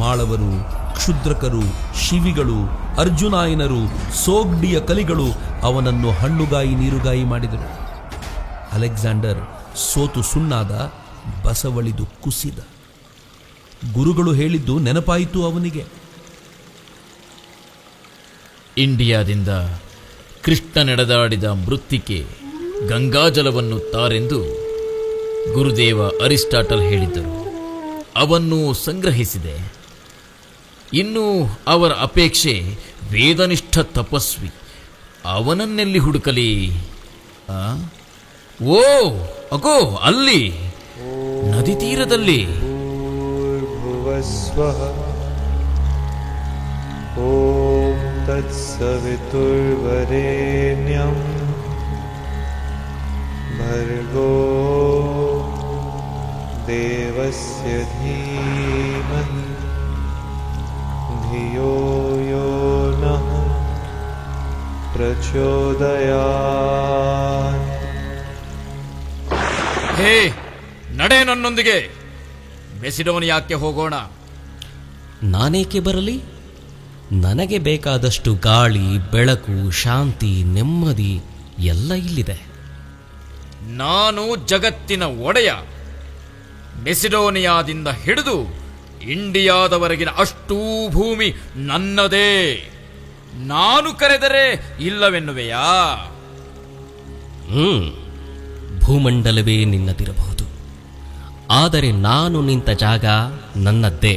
ಮಾಳವರು, ಕ್ಷುದ್ರಕರು, ಶಿವಿಗಳು, ಅರ್ಜುನಾಯನರು, ಸೋಗ್ಡಿಯ ಕಲಿಗಳು ಅವನನ್ನು ಹಣ್ಣುಗಾಯಿ ನೀರುಗಾಯಿ ಮಾಡಿದರು. ಅಲೆಕ್ಸಾಂಡರ್ ಸೋತು ಸುಣ್ಣಾದ, ಬಸವಳಿದು ಕುಸಿದ. ಗುರುಗಳು ಹೇಳಿದ್ದು ನೆನಪಾಯಿತು ಅವನಿಗೆ. ಇಂಡಿಯಾದಿಂದ ಕೃಷ್ಣ ನಡೆದಾಡಿದ ಮೃತ್ತಿಕೆ ಗಂಗಾಜಲವನ್ನು ತಾರೆಂದು ಗುರುದೇವ ಅರಿಸ್ಟಾಟಲ್ ಹೇಳಿದ್ದರು. ಅವನ್ನು ಸಂಗ್ರಹಿಸಿದೆ. ಇನ್ನು ಅವರ ಅಪೇಕ್ಷೆ ವೇದನಿಷ್ಠ ತಪಸ್ವಿ. ಅವನನ್ನೆಲ್ಲಿ ಹುಡುಕಲಿ? ಓ, ಅಗೋ ಅಲ್ಲಿ ನದಿ ತೀರದಲ್ಲಿ. ಓಂ ತತ್ಸವಿತುರ್ವರೆಣ್ಯಂ ಭರ್ಗೋ ದೇವಸ್ಯ ಧೀಮಹಿ ಧಿಯೋ ಯೋ ನಃ ಪ್ರಚೋದಯಾತ್. ಹೇ, ನಡೆ ನನ್ನೊಂದಿಗೆ. ಮೆಸಿಡೋನಿಯಾಕ್ಕೆ ಹೋಗೋಣ. ನಾನೇಕೆ ಬರಲಿ? ನನಗೆ ಬೇಕಾದಷ್ಟು ಗಾಳಿ, ಬೆಳಕು, ಶಾಂತಿ, ನೆಮ್ಮದಿ ಎಲ್ಲ ಇಲ್ಲಿದೆ. ನಾನು ಜಗತ್ತಿನ ಒಡೆಯ. ಮೆಸಿಡೋನಿಯಾದಿಂದ ಹಿಡಿದು ಇಂಡಿಯಾದವರೆಗಿನ ಅಷ್ಟೂ ಭೂಮಿ ನನ್ನದೇ. ನಾನು ಕರೆದರೆ ಇಲ್ಲವೆನ್ನುವೆಯಾ? ಭೂಮಂಡಲವೇ ನಿನ್ನದಿರಬಹುದು, ಆದರೆ ನಾನು ನಿಂತ ಜಾಗ ನನ್ನದ್ದೇ.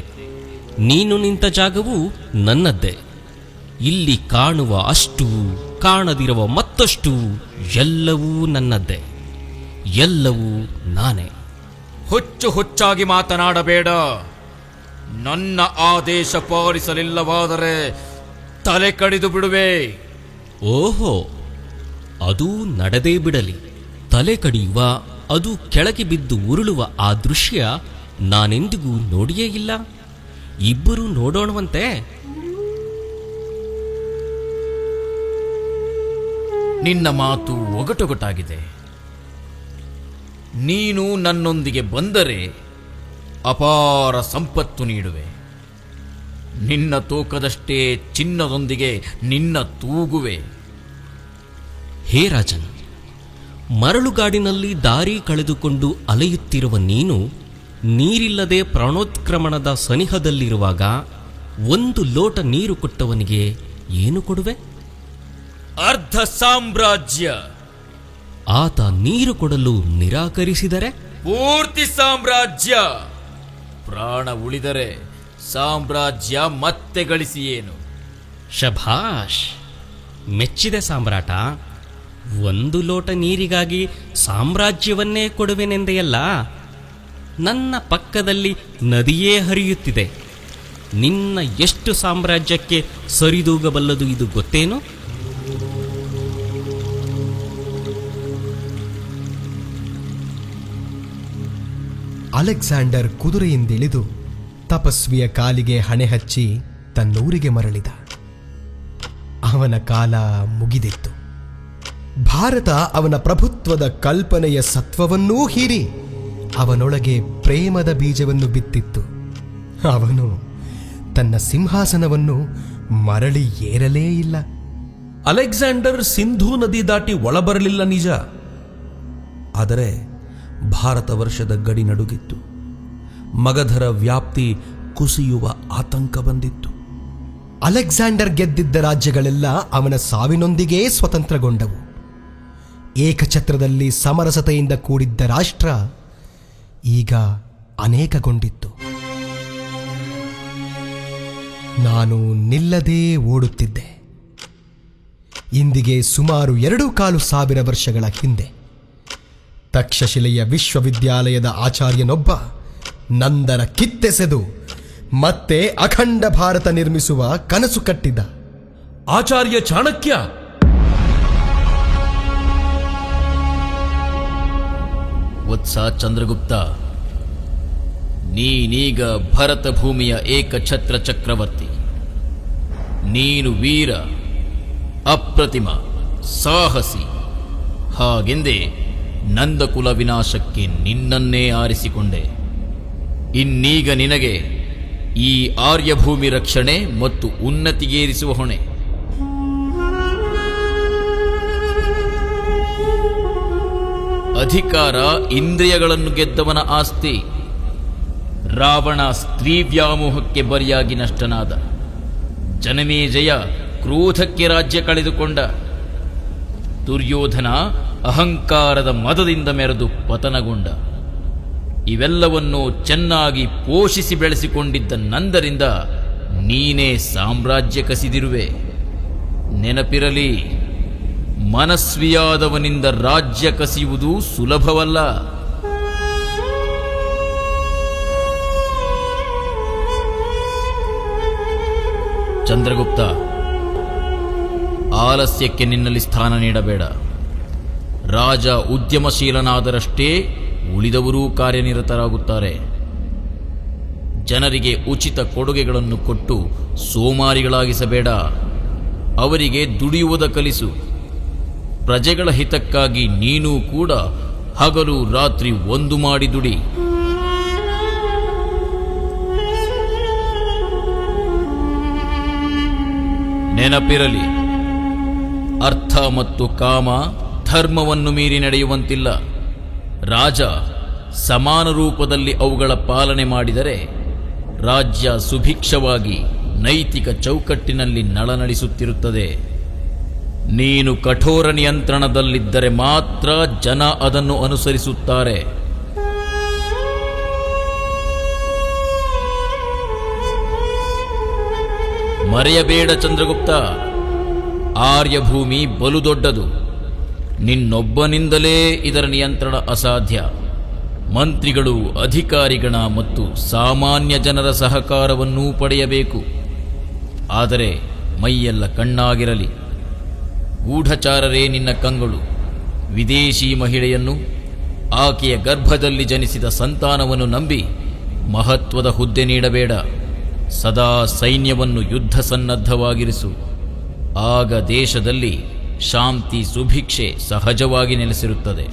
ನೀನು ನಿಂತ ಜಾಗವು ನನ್ನದ್ದೇ. ಇಲ್ಲಿ ಕಾಣುವ ಅಷ್ಟು, ಕಾಣದಿರುವ ಮತ್ತಷ್ಟು ಎಲ್ಲವೂ ನನ್ನದ್ದೇ. ಎಲ್ಲವೂ ನಾನೇ. ಹುಚ್ಚು ಹುಚ್ಚಾಗಿ ಮಾತನಾಡಬೇಡ. ನನ್ನ ಆದೇಶ ಪಾಲಿಸಲಿಲ್ಲವಾದರೆ ತಲೆ ಕಡಿದು ಬಿಡುವೆ. ಓಹೋ, ಅದು ನಡೆದೇ ಬಿಡಲಿ. ತಲೆ ಕಡಿಯುವ, ಅದು ಕೆಳಗೆ ಬಿದ್ದು ಉರುಳುವ ಆ ದೃಶ್ಯ ನಾನೆಂದಿಗೂ ನೋಡಿಯೇ ಇಲ್ಲ. ಇಬ್ಬರು ನೋಡೋಣವಂತೆ. ನಿನ್ನ ಮಾತು ಒಗಟೊಗಟಾಗಿದೆ. ನೀನು ನನ್ನೊಂದಿಗೆ ಬಂದರೆ ಅಪಾರ ಸಂಪತ್ತು ನೀಡುವೆ. ನಿನ್ನ ತೂಕದಷ್ಟೇ ಚಿನ್ನದೊಂದಿಗೆ ನಿನ್ನ ತೂಗುವೆ. ಹೇ ರಾಜನ್, ಮರಳುಗಾಡಿನಲ್ಲಿ ದಾರಿ ಕಳೆದುಕೊಂಡು ಅಲೆಯುತ್ತಿರುವ ನೀನು ನೀರಿಲ್ಲದೆ ಪ್ರಾಣೋತ್ಕ್ರಮಣದ ಸನಿಹದಲ್ಲಿರುವಾಗ ಒಂದು ಲೋಟ ನೀರು ಕೊಟ್ಟವನಿಗೆ ಏನು ಕೊಡುವೆ? ಅರ್ಧ ಸಾಮ್ರಾಜ್ಯ. ಆತ ನೀರು ಕೊಡಲು ನಿರಾಕರಿಸಿದರೆ? ಪೂರ್ತಿ ಸಾಮ್ರಾಜ್ಯ. ಪ್ರಾಣ ಉಳಿದರೆ ಸಾಮ್ರಾಜ್ಯ ಮತ್ತೆ ಗಳಿಸಿಯೇನು? ಶಭಾಷ್, ಮೆಚ್ಚಿದೆ ಸಾಮ್ರಾಟ. ಒಂದು ಲೋಟ ನೀರಿಗಾಗಿ ಸಾಮ್ರಾಜ್ಯವನ್ನೇ ಕೊಡುವೆನೆಂದೆಯಲ್ಲ. ನನ್ನ ಪಕ್ಕದಲ್ಲಿ ನದಿಯೇ ಹರಿಯುತ್ತಿದೆ. ನಿನ್ನ ಎಷ್ಟು ಸಾಮ್ರಾಜ್ಯಕ್ಕೆ ಸರಿದೂಗಬಲ್ಲದು ಇದು ಗೊತ್ತೇನು? ಅಲೆಕ್ಸಾಂಡರ್ ಕುದುರೆಯಿಂದಿಳಿದು ತಪಸ್ವಿಯ ಕಾಲಿಗೆ ಹಣೆ ಹಚ್ಚಿ ತನ್ನೂರಿಗೆ ಮರಳಿದ. ಅವನ ಕಾಲ ಮುಗಿದಿತ್ತು. ಭಾರತ ಅವನ ಪ್ರಭುತ್ವದ ಕಲ್ಪನೆಯ ಸತ್ವವನ್ನೂ ಹೀರಿ ಅವನೊಳಗೆ ಪ್ರೇಮದ ಬೀಜವನ್ನು ಬಿತ್ತಿತ್ತು. ಅವನು ತನ್ನ ಸಿಂಹಾಸನವನ್ನು ಮರಳಿ ಏರಲೇ ಇಲ್ಲ. ಅಲೆಕ್ಸಾಂಡರ್ ಸಿಂಧೂ ನದಿ ದಾಟಿ ಒಳಬರಲಿಲ್ಲ ನಿಜ. ಆದರೆ ಭಾರತ ವರ್ಷದ ಗಡಿ ನಡುಗಿತ್ತು. ಮಗಧರ ವ್ಯಾಪ್ತಿ ಕುಸಿಯುವ ಆತಂಕ ಬಂದಿತ್ತು. ಅಲೆಕ್ಸಾಂಡರ್ ಗೆದ್ದಿದ್ದ ರಾಜ್ಯಗಳೆಲ್ಲ ಅವನ ಸಾವಿನೊಂದಿಗೇ ಸ್ವತಂತ್ರಗೊಂಡವು. ಏಕಛತ್ರದಲ್ಲಿ ಸಮರಸತೆಯಿಂದ ಕೂಡಿದ್ದ ರಾಷ್ಟ್ರ ಈಗ ಅನೇಕಗೊಂಡಿತ್ತು. ನಾನು ನಿಲ್ಲದೇ ಓಡುತ್ತಿದ್ದೆ. ಇಂದಿಗೆ ಸುಮಾರು 2,2500 ವರ್ಷಗಳ ಹಿಂದೆ ತಕ್ಷಶಿಲೆಯ ವಿಶ್ವವಿದ್ಯಾಲಯದ ಆಚಾರ್ಯನೊಬ್ಬ ನಂದರ ಕಿತ್ತೆಸೆದು ಮತ್ತೆ ಅಖಂಡ ಭಾರತ ನಿರ್ಮಿಸುವ ಕನಸು ಕಟ್ಟಿದ. ಆಚಾರ್ಯ ಚಾಣಕ್ಯ. ವತ್ಸ ಚಂದ್ರಗುಪ್ತ, ನೀನೀಗ ಭರತ ಭೂಮಿಯ ಏಕಛತ್ರ ಚಕ್ರವರ್ತಿ. ನೀನು ವೀರ, ಅಪ್ರತಿಮ, ಸಾಹಸಿ. ಹಾಗೆಂದೇ ನಂದಕುಲ ವಿನಾಶಕ್ಕೆ ನಿನ್ನನ್ನೇ ಆರಿಸಿಕೊಂಡೆ. ಇನ್ನೀಗ ನಿನಗೆ ಈ ಆರ್ಯಭೂಮಿ ರಕ್ಷಣೆ ಮತ್ತು ಉನ್ನತಿಗೇರಿಸುವ ಹೊಣೆ. ಅಧಿಕಾರ ಇಂದ್ರಿಯಗಳನ್ನು ಗೆದ್ದವನ ಆಸ್ತಿ. ರಾವಣ ಸ್ತ್ರೀ ವ್ಯಾಮೋಹಕ್ಕೆ ಬರಿಯಾಗಿ ನಷ್ಟನಾದ. ಜನಮೇಜಯ ಕ್ರೋಧಕ್ಕೆ ರಾಜ್ಯ ಕಳೆದುಕೊಂಡ. ದುರ್ಯೋಧನ ಅಹಂಕಾರದ ಮದದಿಂದ ಮೆರೆದು ಪತನಗೊಂಡ. ಇವೆಲ್ಲವನ್ನೂ ಚೆನ್ನಾಗಿ ಪೋಷಿಸಿ ಬೆಳೆಸಿಕೊಂಡಿದ್ದ ನಂದರಿಂದ ನೀನೇ ಸಾಮ್ರಾಜ್ಯ ಕಸಿದಿರುವೆ. ನೆನಪಿರಲಿ, ಮನಸ್ವಿಯಾದವನಿಂದ ರಾಜ್ಯ ಕಸಿಯುವುದು ಸುಲಭವಲ್ಲ. ಚಂದ್ರಗುಪ್ತ, ಆಲಸ್ಯಕ್ಕೆ ನಿನ್ನಲ್ಲಿ ಸ್ಥಾನ ನೀಡಬೇಡ. ರಾಜ ಉದ್ಯಮಶೀಲನಾದರಷ್ಟೇ ಉಳಿದವರೂ ಕಾರ್ಯನಿರತರಾಗುತ್ತಾರೆ. ಜನರಿಗೆ ಉಚಿತ ಕೊಡುಗೆಗಳನ್ನು ಕೊಟ್ಟು ಸೋಮಾರಿಗಳಾಗಿಸಬೇಡ. ಅವರಿಗೆ ದುಡಿಯುವುದ ಕಲಿಸು. ಪ್ರಜೆಗಳ ಹಿತಕ್ಕಾಗಿ ನೀನೂ ಕೂಡ ಹಗಲು ರಾತ್ರಿ ಒಂದು ಮಾಡಿ ದುಡಿ. ನೆನಪಿರಲಿ, ಅರ್ಥ ಮತ್ತು ಕಾಮ ಧರ್ಮವನ್ನು ಮೀರಿ ನಡೆಯುವಂತಿಲ್ಲ. ರಾಜ ಸಮಾನ ರೂಪದಲ್ಲಿ ಅವುಗಳ ಪಾಲನೆ ಮಾಡಿದರೆ ರಾಜ್ಯ ಸುಭಿಕ್ಷವಾಗಿ ನೈತಿಕ ಚೌಕಟ್ಟಿನಲ್ಲಿ ನಳನಳಿಸುತ್ತಿರುತ್ತದೆ. ನೀನು ಕಠೋರ ನಿಯಂತ್ರಣದಲ್ಲಿದ್ದರೆ ಮಾತ್ರ ಜನ ಅದನ್ನು ಅನುಸರಿಸುತ್ತಾರೆ. ಮರೆಯಬೇಡ ಚಂದ್ರಗುಪ್ತ, ಆರ್ಯಭೂಮಿ ಬಲು ದೊಡ್ಡದು. ನಿನ್ನೊಬ್ಬನಿಂದಲೇ ಇದರ ನಿಯಂತ್ರಣ ಅಸಾಧ್ಯ. ಮಂತ್ರಿಗಳು, ಅಧಿಕಾರಿಗಣ ಮತ್ತು ಸಾಮಾನ್ಯ ಜನರ ಸಹಕಾರವನ್ನೂ ಪಡೆಯಬೇಕು. ಆದರೆ ಮೈಯೆಲ್ಲ ಕಣ್ಣಾಗಿರಲಿ. ಗೂಢಚಾರರೇ ನಿನ್ನ ಕಂಗಳು. ವಿದೇಶಿ ಮಹಿಳೆಯನ್ನು, ಆಕೆಯ ಗರ್ಭದಲ್ಲಿ ಜನಿಸಿದ ಸಂತಾನವನ್ನು ನಂಬಿ ಮಹತ್ವದ ಹುದ್ದೆ ನೀಡಬೇಡ. ಸದಾ ಸೈನ್ಯವನ್ನು ಯುದ್ಧ ಸನ್ನದ್ಧವಾಗಿರಿಸು. ಆಗ ದೇಶದಲ್ಲಿ ಶಾಂತಿ ಸುಭಿಕ್ಷೆ ಸಹಜವಾಗಿ ನೆಲೆಸಿರುತ್ತದೆ.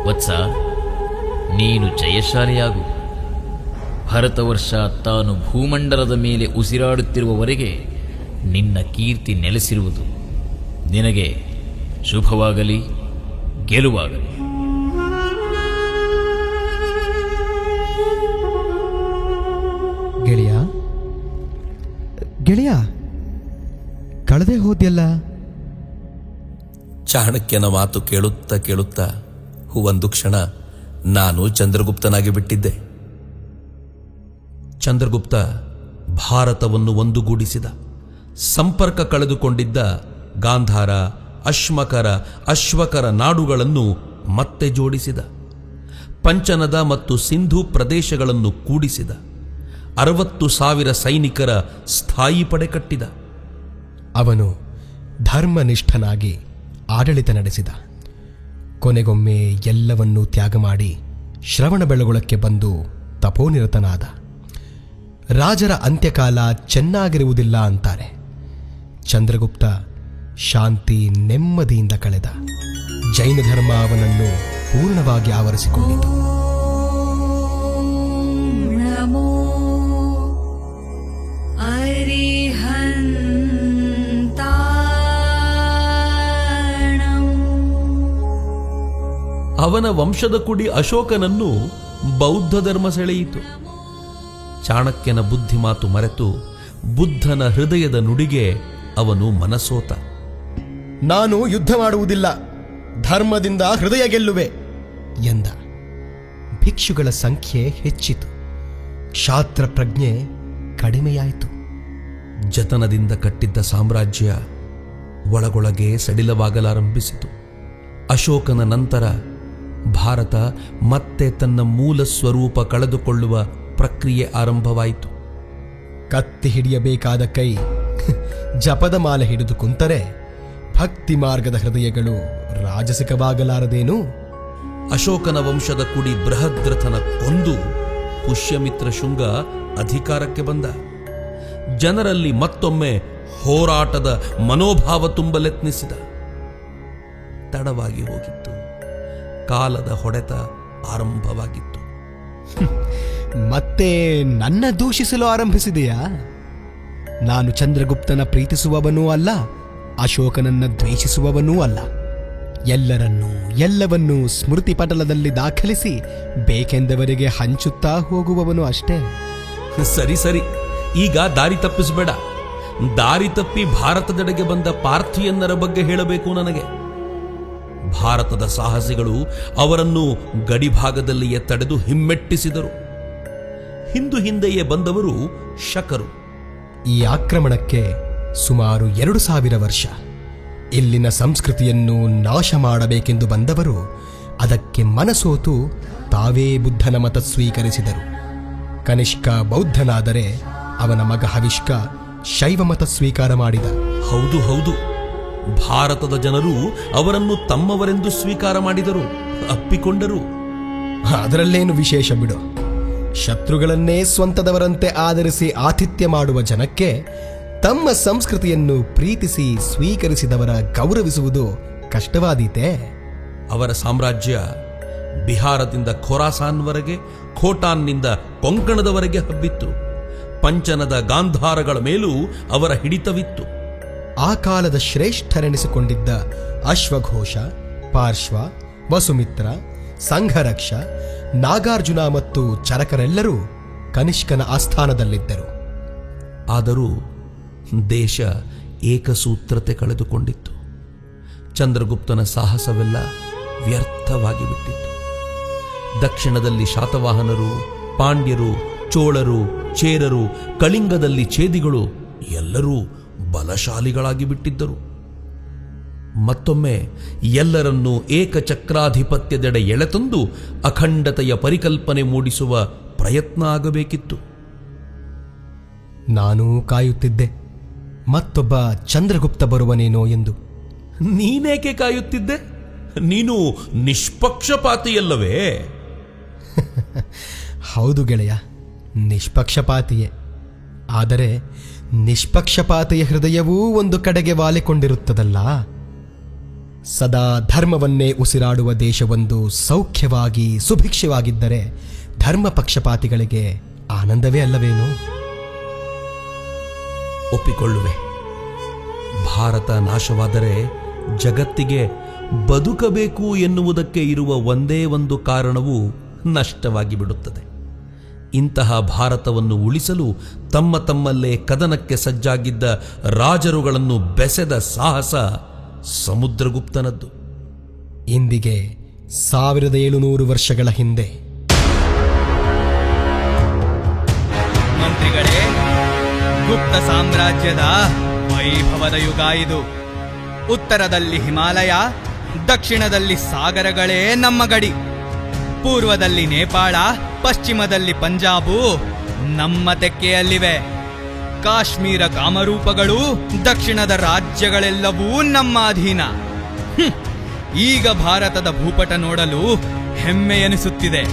ವತ್ಸ, ನೀನು ಜಯಶಾಲಿಯಾಗು. ಭರತವರ್ಷ ತಾನು ಭೂಮಂಡಲದ ಮೇಲೆ ಉಸಿರಾಡುತ್ತಿರುವವರೆಗೆ ನಿನ್ನ ಕೀರ್ತಿ ನೆಲೆಸಿರುವುದು. ನಿನಗೆ ಶುಭವಾಗಲಿ, ಗೆಲುವಾಗಲಿ. ಗೆಳೆಯ, ಕಳೆದೇ ಹೋದ್ಯಲ್ಲ. ಚಾಣಕ್ಯನ ಮಾತು ಕೇಳುತ್ತಾ ಕೇಳುತ್ತಾ ಒಂದು ಕ್ಷಣ ನಾನು ಚಂದ್ರಗುಪ್ತನಾಗಿ ಬಿಟ್ಟಿದ್ದೆ. ಚಂದ್ರಗುಪ್ತ ಭಾರತವನ್ನು ಒಂದುಗೂಡಿಸಿದ. ಸಂಪರ್ಕ ಕಳೆದುಕೊಂಡಿದ್ದ ಗಾಂಧಾರ, ಅಶ್ಮಕರ, ಅಶ್ವಕರ ನಾಡುಗಳನ್ನು ಮತ್ತೆ ಜೋಡಿಸಿದ. ಪಂಚನದ ಮತ್ತು ಸಿಂಧೂ ಪ್ರದೇಶಗಳನ್ನು ಕೂಡಿಸಿದ. 60,000 ಸೈನಿಕರ ಸ್ಥಾಯಿ ಪಡೆ ಕಟ್ಟಿದ. ಅವನು ಧರ್ಮನಿಷ್ಠನಾಗಿ ಆಡಳಿತ ನಡೆಸಿದ. ಕೊನೆಗೊಮ್ಮೆ ಎಲ್ಲವನ್ನೂ ತ್ಯಾಗ ಮಾಡಿ ಶ್ರವಣಬೆಳಗೊಳಕ್ಕೆ ಬಂದು ತಪೋನಿರತನಾದ. ರಾಜರ ಅಂತ್ಯಕಾಲ ಚೆನ್ನಾಗಿರುವುದಿಲ್ಲ ಅಂತಾರೆ. ಚಂದ್ರಗುಪ್ತ ಶಾಂತಿ ನೆಮ್ಮದಿಯಿಂದ ಕಳೆದ. ಜೈನ ಧರ್ಮ ಅವನನ್ನು ಪೂರ್ಣವಾಗಿ ಆವರಿಸಿಕೊಂಡಿತು. ಅವನ ವಂಶದ ಕುಡಿ ಅಶೋಕನನ್ನು ಬೌದ್ಧ ಧರ್ಮ ಸೆಳೆಯಿತು. ಚಾಣಕ್ಯನ ಬುದ್ಧಿಮಾತು ಮರೆತು ಬುದ್ಧನ ಹೃದಯದ ನುಡಿಗೆ ಅವನು ಮನಸೋತ. ನಾನು ಯುದ್ಧ ಮಾಡುವುದಿಲ್ಲ, ಧರ್ಮದಿಂದ ಹೃದಯ ಗೆಲ್ಲುವೆ ಎಂದ. ಭಿಕ್ಷುಗಳ ಸಂಖ್ಯೆ ಹೆಚ್ಚಿತು. ಕ್ಷಾತ್ರ ಪ್ರಜ್ಞೆ ಕಡಿಮೆಯಾಯಿತು. ಜತನದಿಂದ ಕಟ್ಟಿದ್ದ ಸಾಮ್ರಾಜ್ಯ ಒಳಗೊಳಗೆ ಸಡಿಲವಾಗಲಾರಂಭಿಸಿತು. ಅಶೋಕನ ನಂತರ ಭಾರತ ಮತ್ತೆ ತನ್ನ ಮೂಲ ಸ್ವರೂಪ ಕಳೆದುಕೊಳ್ಳುವ ಪ್ರಕ್ರಿಯೆ ಆರಂಭವಾಯಿತು. ಕತ್ತಿ ಹಿಡಿಯಬೇಕಾದ ಕೈ ಜಪದ ಮಾಲೆ ಹಿಡಿದು ಕುಂತರೆ ಭಕ್ತಿ ಮಾರ್ಗದ ಹೃದಯಗಳು ರಾಜಸಿಕವಾಗಲಾರದೇನು? ಅಶೋಕನ ವಂಶದ ಕುಡಿ ಬೃಹದ್ರಥನ ಕೊಂದು ಪುಷ್ಯಮಿತ್ರ ಶುಂಗ ಅಧಿಕಾರಕ್ಕೆ ಬಂದ. ಜನರಲ್ಲಿ ಮತ್ತೊಮ್ಮೆ ಹೋರಾಟದ ಮನೋಭಾವ ತುಂಬಲೆತ್ನಿಸಿದ. ತಡವಾಗಿ ಹೋಗಿತ್ತು. ಕಾಲದ ಹೊಡೆತ ಆರಂಭವಾಗಿತ್ತು. ಮತ್ತೆ ನನ್ನ ದೂಷಿಸಲು ಆರಂಭಿಸಿದೆಯಾ? ನಾನು ಚಂದ್ರಗುಪ್ತನ ಪ್ರೀತಿಸುವವನೂ ಅಲ್ಲ, ಅಶೋಕನನ್ನ ದ್ವೇಷಿಸುವವನೂ ಅಲ್ಲ. ಎಲ್ಲವನ್ನೂ ಸ್ಮೃತಿ ಪಟಲದಲ್ಲಿ ದಾಖಲಿಸಿ ಬೇಕೆಂದವರಿಗೆ ಹಂಚುತ್ತಾ ಹೋಗುವವನು ಅಷ್ಟೇ. ಸರಿ ಸರಿ, ಈಗ ದಾರಿ ತಪ್ಪಿಸಬೇಡ. ದಾರಿ ತಪ್ಪಿ ಭಾರತದೆಡೆಗೆ ಬಂದ ಪಾರ್ಥಿಯನ್ನರ ಬಗ್ಗೆ ಹೇಳಬೇಕು ನನಗೆ. ಭಾರತದ ಸಾಹಸಿಗಳು ಅವರನ್ನು ಗಡಿಭಾಗದಲ್ಲಿಯೇ ತಡೆದು ಹಿಮ್ಮೆಟ್ಟಿಸಿದರು. ಹಿಂದೆಯೇ ಬಂದವರು ಶಕರು. ಈ ಆಕ್ರಮಣಕ್ಕೆ ಸುಮಾರು 2,000 ವರ್ಷ. ಇಲ್ಲಿನ ಸಂಸ್ಕೃತಿಯನ್ನು ನಾಶ ಮಾಡಬೇಕೆಂದು ಬಂದವರು ಅದಕ್ಕೆ ಮನಸೋತು ತಾವೇ ಬುದ್ಧನ ಮತ ಸ್ವೀಕರಿಸಿದರು. ಕನಿಷ್ಕ ಬೌದ್ಧನಾದರೆ ಅವನ ಮಗ ಹವಿಷ್ಕ ಶೈವ ಮತ ಸ್ವೀಕಾರ ಮಾಡಿದ. ಹೌದು ಹೌದು, ಭಾರತದ ಜನರು ಅವರನ್ನು ತಮ್ಮವರೆಂದು ಸ್ವೀಕಾರ ಮಾಡಿದರು, ಅಪ್ಪಿಕೊಂಡರು. ಅದರಲ್ಲೇನು ವಿಶೇಷ ಬಿಡು. ಶತ್ರುಗಳನ್ನೇ ಸ್ವಂತದವರಂತೆ ಆಧರಿಸಿ ಆತಿಥ್ಯ ಮಾಡುವ ಜನಕ್ಕೆ ತಮ್ಮ ಸಂಸ್ಕೃತಿಯನ್ನು ಪ್ರೀತಿಸಿ ಸ್ವೀಕರಿಸಿದವರ ಗೌರವಿಸುವುದು ಕಷ್ಟವಾದೀತೆ. ಅವರ ಸಾಮ್ರಾಜ್ಯ ಬಿಹಾರದಿಂದ ಖೊರಾಸಾನ್ವರೆಗೆ, ಖೋಟಾನ್ನಿಂದ ಕೊಂಕಣದವರೆಗೆ ಹಬ್ಬಿತ್ತು. ಪಂಚನದ ಗಾಂಧಾರಗಳ ಮೇಲೂ ಅವರ ಹಿಡಿತವಿತ್ತು. ಆ ಕಾಲದ ಶ್ರೇಷ್ಠರೆನಿಸಿಕೊಂಡಿದ್ದ ಅಶ್ವಘೋಷ, ಪಾರ್ಶ್ವ, ವಸುಮಿತ್ರ, ಸಂಘರಕ್ಷ, ನಾಗಾರ್ಜುನ ಮತ್ತು ಚರಕರೆಲ್ಲರೂ ಕನಿಷ್ಕನ ಆಸ್ಥಾನದಲ್ಲಿದ್ದರು. ಆದರೂ ದೇಶ ಏಕಸೂತ್ರತೆ ಕಳೆದುಕೊಂಡಿತ್ತು. ಚಂದ್ರಗುಪ್ತನ ಸಾಹಸವೆಲ್ಲ ವ್ಯರ್ಥವಾಗಿ ಬಿಟ್ಟಿತ್ತು. ದಕ್ಷಿಣದಲ್ಲಿ ಶಾತವಾಹನರು, ಪಾಂಡ್ಯರು, ಚೋಳರು, ಚೇರರು, ಕಳಿಂಗದಲ್ಲಿ ಛೇದಿಗಳು ಎಲ್ಲರೂ ಬಲಶಾಲಿಗಳಾಗಿ ಬಿಟ್ಟಿದ್ದರು. ಮತ್ತೊಮ್ಮೆ ಎಲ್ಲರನ್ನೂ ಏಕಚಕ್ರಾಧಿಪತ್ಯದೆಡೆ ಎಳೆತಂದು ಅಖಂಡತೆಯ ಪರಿಕಲ್ಪನೆ ಮೂಡಿಸುವ ಪ್ರಯತ್ನ ಆಗಬೇಕಿತ್ತು. ನಾನೂ ಕಾಯುತ್ತಿದ್ದೆ ಮತ್ತೊಬ್ಬ ಚಂದ್ರಗುಪ್ತ ಬರುವನೇನೋ ಎಂದು. ನೀನೇಕೆ ಕಾಯುತ್ತಿದ್ದೆ? ನೀನು ನಿಷ್ಪಕ್ಷಪಾತಿಯಲ್ಲವೇ? ಹೌದು ಗೆಳೆಯ, ನಿಷ್ಪಕ್ಷಪಾತಿಯೇ. ಆದರೆ ನಿಷ್ಪಕ್ಷಪಾತಿಯ ಹೃದಯವೂ ಒಂದು ಕಡೆಗೆ ವಾಲಿಕೊಂಡಿರುತ್ತದಲ್ಲ. ಸದಾ ಧರ್ಮವನ್ನೇ ಉಸಿರಾಡುವ ದೇಶವೊಂದು ಸೌಖ್ಯವಾಗಿ ಸುಭಿಕ್ಷವಾಗಿದ್ದರೆ ಧರ್ಮ ಪಕ್ಷಪಾತಿಗಳಿಗೆ ಆನಂದವೇ ಅಲ್ಲವೇನು? ಒಪ್ಪಿಕೊಳ್ಳುವೆ. ಭಾರತ ನಾಶವಾದರೆ ಜಗತ್ತಿಗೆ ಬದುಕಬೇಕು ಎನ್ನುವುದಕ್ಕೆ ಇರುವ ಒಂದೇ ಒಂದು ಕಾರಣವೂ ನಷ್ಟವಾಗಿ ಬಿಡುತ್ತದೆ. ಇಂತಹ ಭಾರತವನ್ನು ಉಳಿಸಲು ತಮ್ಮ ತಮ್ಮಲ್ಲೇ ಕದನಕ್ಕೆ ಸಜ್ಜಾಗಿದ್ದ ರಾಜರುಗಳನ್ನು ಬೆಸೆದ ಸಾಹಸ ಸಮುದ್ರಗುಪ್ತನದ್ದು. ಇಂದಿಗೆ 1700 ವರ್ಷಗಳ ಹಿಂದೆ. ಮಂತ್ರಿಗಳೇ, ಗುಪ್ತ ಸಾಮ್ರಾಜ್ಯದ ವೈಭವದ ಯುಗ ಇದು. ಉತ್ತರದಲ್ಲಿ ಹಿಮಾಲಯ, ದಕ್ಷಿಣದಲ್ಲಿ ಸಾಗರಗಳೇ ನಮ್ಮ ಗಡಿ. ಪೂರ್ವದಲ್ಲಿ ನೇಪಾಳ, ಪಶ್ಚಿಮದಲ್ಲಿ ಪಂಜಾಬು ನಮ್ಮ ತೆಕ್ಕೆಯಲ್ಲಿವೆ. ಕಾಶ್ಮೀರ ಕಾಮರೂಪಗಳು, ದಕ್ಷಿಣದ ರಾಜ್ಯಗಳೆಲ್ಲವೂ ನಮ್ಮ ಅಧೀನ. ಈಗ ಭಾರತದ ಭೂಪಟ ನೋಡಲು ಹೆಮ್ಮೆ ಎನಿಸುತ್ತಿದೆ.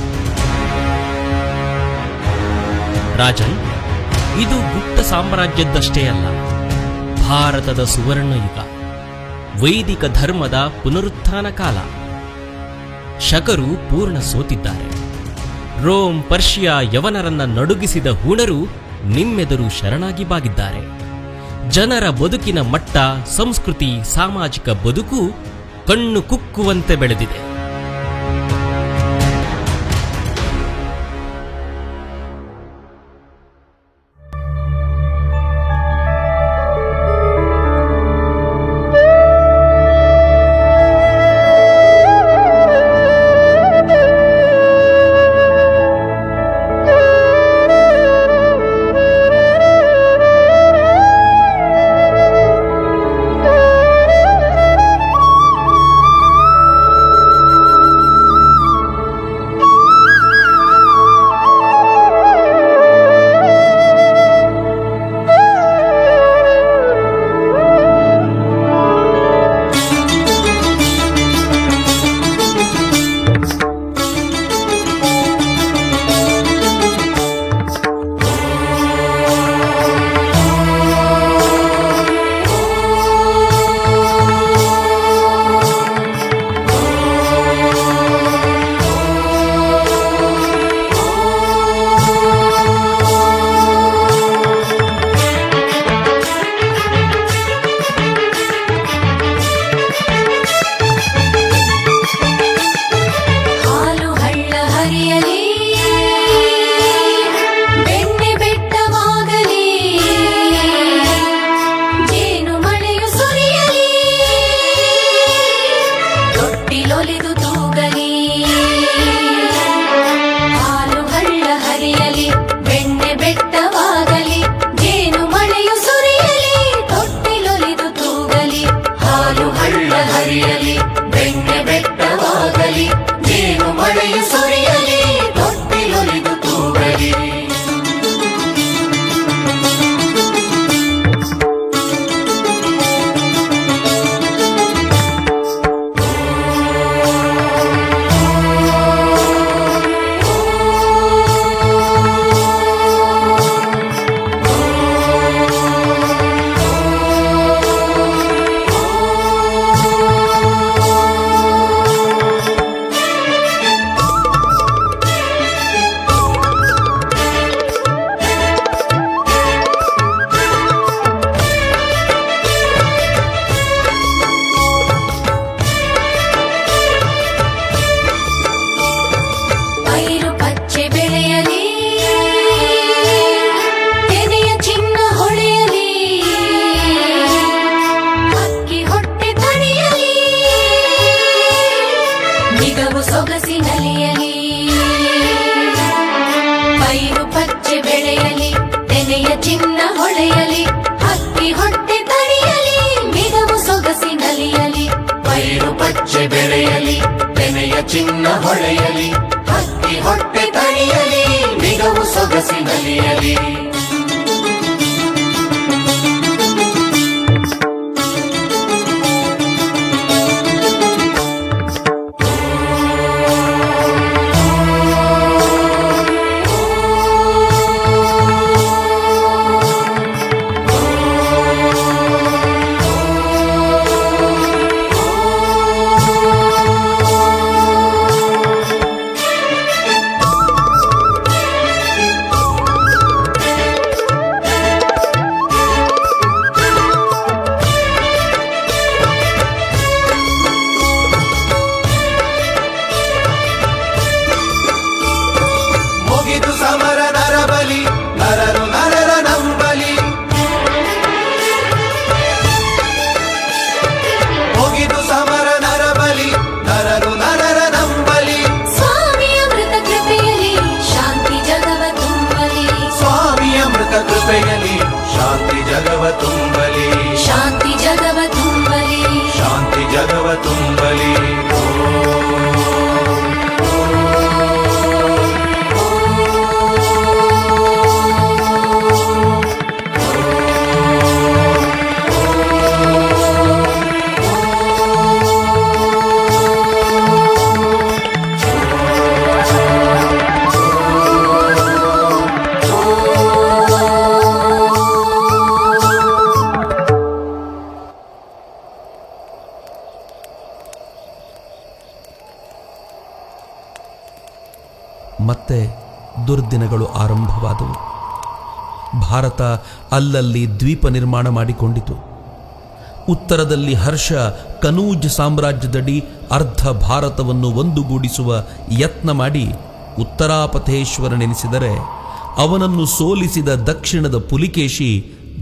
ರಾಜನ್, ಇದು ಗುಪ್ತ ಸಾಮ್ರಾಜ್ಯದ್ದಷ್ಟೇ ಅಲ್ಲ, ಭಾರತದ ಸುವರ್ಣ ಯುಗ, ವೈದಿಕ ಧರ್ಮದ ಪುನರುತ್ಥಾನ ಕಾಲ. ಶಕರು ಪೂರ್ಣ ಸೋತಿದ್ದಾರೆ. ರೋಮ್, ಪರ್ಷಿಯಾ, ಯವನರನ್ನ ನಡುಗಿಸಿದ ಹೂಣರು ನಿಮ್ಮೆದುರು ಶರಣಾಗಿ ಬಾಗಿದ್ದಾರೆ. ಜನರ ಬದುಕಿನ ಮಟ್ಟ, ಸಂಸ್ಕೃತಿ, ಸಾಮಾಜಿಕ ಬದುಕು ಕಣ್ಣು ಕುಕ್ಕುವಂತೆ ಬೆಳೆದಿದೆ. ಆಸೆ ಬೆರೆಯಲಿ, ಬೆನೆಯ ಚಿನ್ನ ಹೊಳೆಯಲಿ, ಹಕ್ಕಿ ಹೊಟ್ಟೆ ತಣಿಯಲಿ, ನಿಗವು ಸೊಗಸಿನಲಿಯಲಿ. ಮುಗಿದು ಸಮರ ನರಬಲಿ, ನರರು ನರರ ನಂಬಲಿ. ಮುಗಿದು ಸಮರ ನರಬಲಿ, ನರರು ನರರ ನಂಬಲಿ. ಸ್ವಾಮಿಯ ಮೃತ ಕೃಪೆಯಲ್ಲಿ ಶಾಂತಿ ಜಗವ ತುಂಬಲಿ. ಸ್ವಾಮಿಯ ಮೃತ ಕೃಪೆಯಲ್ಲಿ ಶಾಂತಿ ಜಗವ ತುಂಬಲಿ. ಶಾಂತಿ ಜಗವ ತುಂಬಲಿ. ಶಾಂತಿ ಜಗವ ತುಂಬಲಿ. ಮತ್ತೆ ದುರ್ದಿನಗಳು ಆರಂಭವಾದವು. ಭಾರತ ಅಲ್ಲಲ್ಲಿ ದ್ವೀಪ ನಿರ್ಮಾಣ ಮಾಡಿಕೊಂಡಿತು. ಉತ್ತರದಲ್ಲಿ ಹರ್ಷ ಕನೂಜ್ ಸಾಮ್ರಾಜ್ಯದಡಿ ಅರ್ಧ ಭಾರತವನ್ನು ಒಂದುಗೂಡಿಸುವ ಯತ್ನ ಮಾಡಿ ಉತ್ತರಾಪಥೇಶ್ವರನೆನಿಸಿದರೆ, ಅವನನ್ನು ಸೋಲಿಸಿದ ದಕ್ಷಿಣದ ಪುಲಿಕೇಶಿ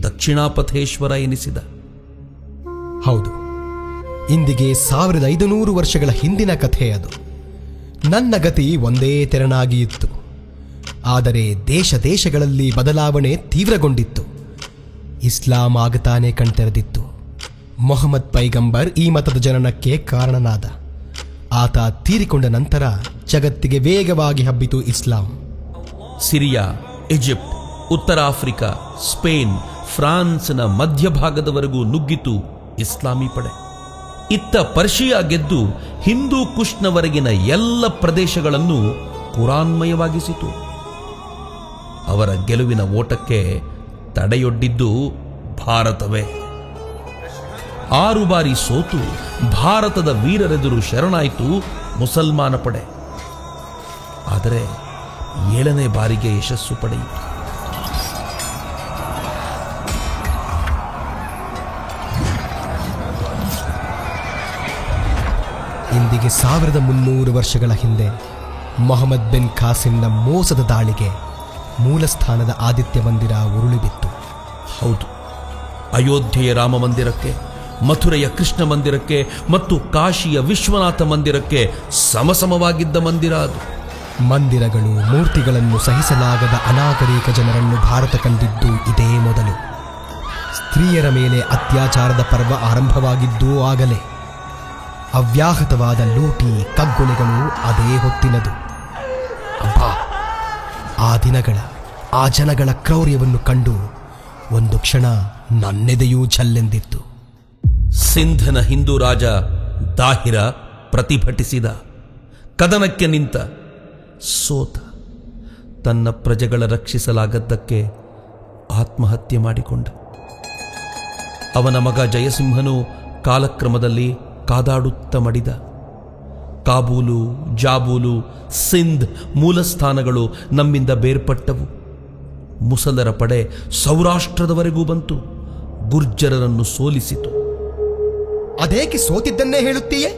ದಕ್ಷಿಣಾಪಥೇಶ್ವರ ಎನಿಸಿದ. ಹೌದು, ಇಂದಿಗೆ 1500 ವರ್ಷಗಳ ಹಿಂದಿನ ಕಥೆ ಅದು. ನನ್ನ ಗತಿ ಒಂದೇ ತೆರನಾಗಿ ಇತ್ತು. ಆದರೆ ದೇಶ ದೇಶಗಳಲ್ಲಿ ಬದಲಾವಣೆ ತೀವ್ರಗೊಂಡಿತ್ತು. ಇಸ್ಲಾಂ ಆಗತಾನೆ ಕಣ್ತೆರೆದಿತ್ತು. ಮೊಹಮ್ಮದ್ ಪೈಗಂಬರ್ ಈ ಮತದ ಜನನಕ್ಕೆ ಕಾರಣನಾದ. ಆತ ತೀರಿಕೊಂಡ ನಂತರ ಜಗತ್ತಿಗೆ ವೇಗವಾಗಿ ಹಬ್ಬಿತು ಇಸ್ಲಾಂ. ಸಿರಿಯಾ, ಈಜಿಪ್ಟ್, ಉತ್ತರ ಆಫ್ರಿಕಾ, ಸ್ಪೇನ್, ಫ್ರಾನ್ಸ್ನ ಮಧ್ಯಭಾಗದವರೆಗೂ ನುಗ್ಗಿತು ಇಸ್ಲಾಮಿ ಪಡೆ. ಇತ್ತ ಪರ್ಷಿಯಾ ಗೆದ್ದು ಹಿಂದೂ ಕುಶ್ನವರೆಗಿನ ಎಲ್ಲ ಪ್ರದೇಶಗಳನ್ನು ಕುರಾನ್ಮಯವಾಗಿಸಿತು. ಅವರ ಗೆಲುವಿನ ಓಟಕ್ಕೆ ತಡೆಯೊಡ್ಡಿದ್ದು ಭಾರತವೇ. 6 ಬಾರಿ ಸೋತು ಭಾರತದ ವೀರರೆದುರು ಶರಣಾಯಿತು ಮುಸಲ್ಮಾನ ಪಡೆ. ಆದರೆ 7ನೇ ಬಾರಿಗೆ ಯಶಸ್ಸು ಪಡೆಯಿತು. ಇಂದಿಗೆ 1300 ವರ್ಷಗಳ ಹಿಂದೆ ಮೊಹಮ್ಮದ್ ಬಿನ್ ಖಾಸಿಂನ ಮೋಸದ ದಾಳಿಗೆ ಮೂಲಸ್ಥಾನದ ಆದಿತ್ಯ ಮಂದಿರ ಉರುಳಿಬಿತ್ತು. ಹೌದು, ಅಯೋಧ್ಯೆಯ ರಾಮ ಮಂದಿರಕ್ಕೆ, ಮಥುರೆಯ ಕೃಷ್ಣ ಮಂದಿರಕ್ಕೆ ಮತ್ತು ಕಾಶಿಯ ವಿಶ್ವನಾಥ ಮಂದಿರಕ್ಕೆ ಸಮಸಮವಾಗಿದ್ದ ಮಂದಿರ ಅದು. ಮಂದಿರಗಳು, ಮೂರ್ತಿಗಳನ್ನು ಸಹಿಸಲಾಗದ ಅನಾಗರಿಕ ಜನರನ್ನು ಭಾರತ ಕಂಡಿದ್ದು ಇದೇ ಮೊದಲು. ಸ್ತ್ರೀಯರ ಮೇಲೆ ಅತ್ಯಾಚಾರದ ಪರ್ವ ಆರಂಭವಾಗಿದ್ದೂ ಆಗಲೇ. ಅವ್ಯಾಹತವಾದ ಲೂಟಿ ಕಗ್ಗೊಲೆಗಳು ಅದೇ ಹೊತ್ತಿನದು. ಅಬ್ಬಾ, ಆ ದಿನಗಳ, ಆ ಜನಗಳ ಕ್ರೌರ್ಯವನ್ನು ಕಂಡು ಒಂದು ಕ್ಷಣ ನನ್ನೆದೆಯೂ ಛಲ್ಲೆಂದಿತ್ತು. ಸಿಂಧನ ಹಿಂದೂ ರಾಜ ದಾಹಿರ ಪ್ರತಿಭಟಿಸಿದ, ಕದನಕ್ಕೆ ನಿಂತ, ಸೋತ. ತನ್ನ ಪ್ರಜೆಗಳ ರಕ್ಷಿಸಲಾಗದ್ದಕ್ಕೆ ಆತ್ಮಹತ್ಯೆ ಮಾಡಿಕೊಂಡ. ಅವನ ಮಗ ಜಯಸಿಂಹನು ಕಾಲಕ್ರಮದಲ್ಲಿ ಕಾದಾಡುತ್ತ ಮಡಿದ. ಕಾಬೂಲು, ಜಾಬೂಲು, ಸಿಂಧ್ ಮೂಲಸ್ಥಾನಗಳು ನಮ್ಮಿಂದ ಬೇರ್ಪಟ್ಟವು. ಮುಸಲರ ಪಡೆ ಸೌರಾಷ್ಟ್ರದವರೆಗೂ ಬಂತು, ಗುರ್ಜರರನ್ನು ಸೋಲಿಸಿತು. ಅದೇಕೆ ಸೋತಿದ್ದನ್ನೇ ಹೇಳುತ್ತೀಯೇ?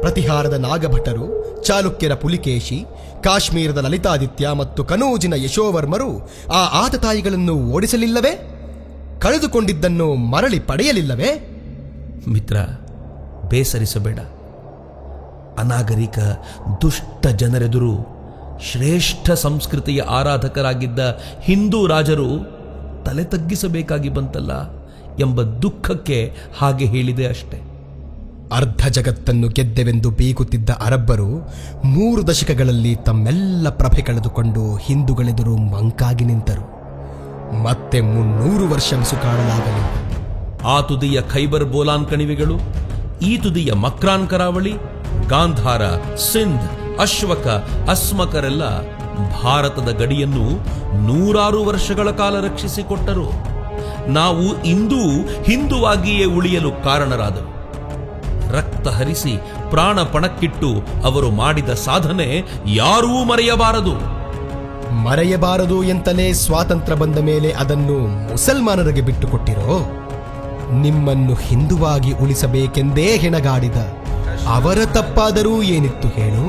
ಪ್ರತಿಹಾರದ ನಾಗಭಟರು, ಚಾಲುಕ್ಯರ ಪುಲಿಕೇಶಿ, ಕಾಶ್ಮೀರದ ಲಲಿತಾದಿತ್ಯ ಮತ್ತು ಕನೂಜಿನ ಯಶೋವರ್ಮರು ಆ ಆತತಾಯಿಗಳನ್ನು ಓಡಿಸಲಿಲ್ಲವೇ? ಕಳೆದುಕೊಂಡಿದ್ದನ್ನು ಮರಳಿ ಪಡೆಯಲಿಲ್ಲವೇ? ಮಿತ್ರ, ಬೇಸರಿಸಬೇಡ. ಅನಾಗರಿಕ ದುಷ್ಟ ಜನರೆದುರು ಶ್ರೇಷ್ಠ ಸಂಸ್ಕೃತಿಯ ಆರಾಧಕರಾಗಿದ್ದ ಹಿಂದೂ ರಾಜರು ತಲೆ ತಗ್ಗಿಸಬೇಕಾಗಿ ಬಂತಲ್ಲ ಎಂಬ ದುಃಖಕ್ಕೆ ಹಾಗೆ ಹೇಳಿದೆ ಅಷ್ಟೆ. ಅರ್ಧ ಜಗತ್ತನ್ನು ಗೆದ್ದೆವೆಂದು ಬೀಗುತ್ತಿದ್ದ ಅರಬ್ಬರು 3 ದಶಕಗಳಲ್ಲಿ ತಮ್ಮೆಲ್ಲ ಪ್ರಭೆ ಕಳೆದುಕೊಂಡು ಹಿಂದೂಗಳೆದುರು ಮಂಕಾಗಿ ನಿಂತರು. ಮತ್ತೆ 300 ವರ್ಷ ಮಿಸುಕಾಡಲಾಗಲಿ. ಆ ತುದಿಯ ಖೈಬರ್ ಬೋಲಾನ್ ಕಣಿವೆಗಳು, ಈ ತುದಿಯ ಮಕ್ರಾನ್ ಕರಾವಳಿ, ಗಾಂಧಾರ, ಸಿಂಧ್, ಅಶ್ವಕ, ಅಸ್ಮಕರೆಲ್ಲ ಭಾರತದ ಗಡಿಯನ್ನು 100 ವರ್ಷಗಳ ಕಾಲ ರಕ್ಷಿಸಿಕೊಟ್ಟರು. ನಾವು ಇಂದೂ ಹಿಂದುವಾಗಿಯೇ ಉಳಿಯಲು ಕಾರಣರಾದರು. ರಕ್ತ ಹರಿಸಿ ಪ್ರಾಣ ಪಣಕ್ಕಿಟ್ಟು ಅವರು ಮಾಡಿದ ಸಾಧನೆ ಯಾರೂ ಮರೆಯಬಾರದು. ಮರೆಯಬಾರದು ಎಂತಲೇ ಸ್ವಾತಂತ್ರ್ಯ ಬಂದ ಮೇಲೆ ಅದನ್ನು ಮುಸಲ್ಮಾನರಿಗೆ ಬಿಟ್ಟುಕೊಟ್ಟಿರೋ? ನಿಮ್ಮನ್ನು ಹಿಂದುವಾಗಿ ಉಳಿಸಬೇಕೆಂದೇ ಹೆಣಗಾಡಿದ ಅವರ ತಪ್ಪಾದರೂ ಏನಿತ್ತು ಹೇಳು?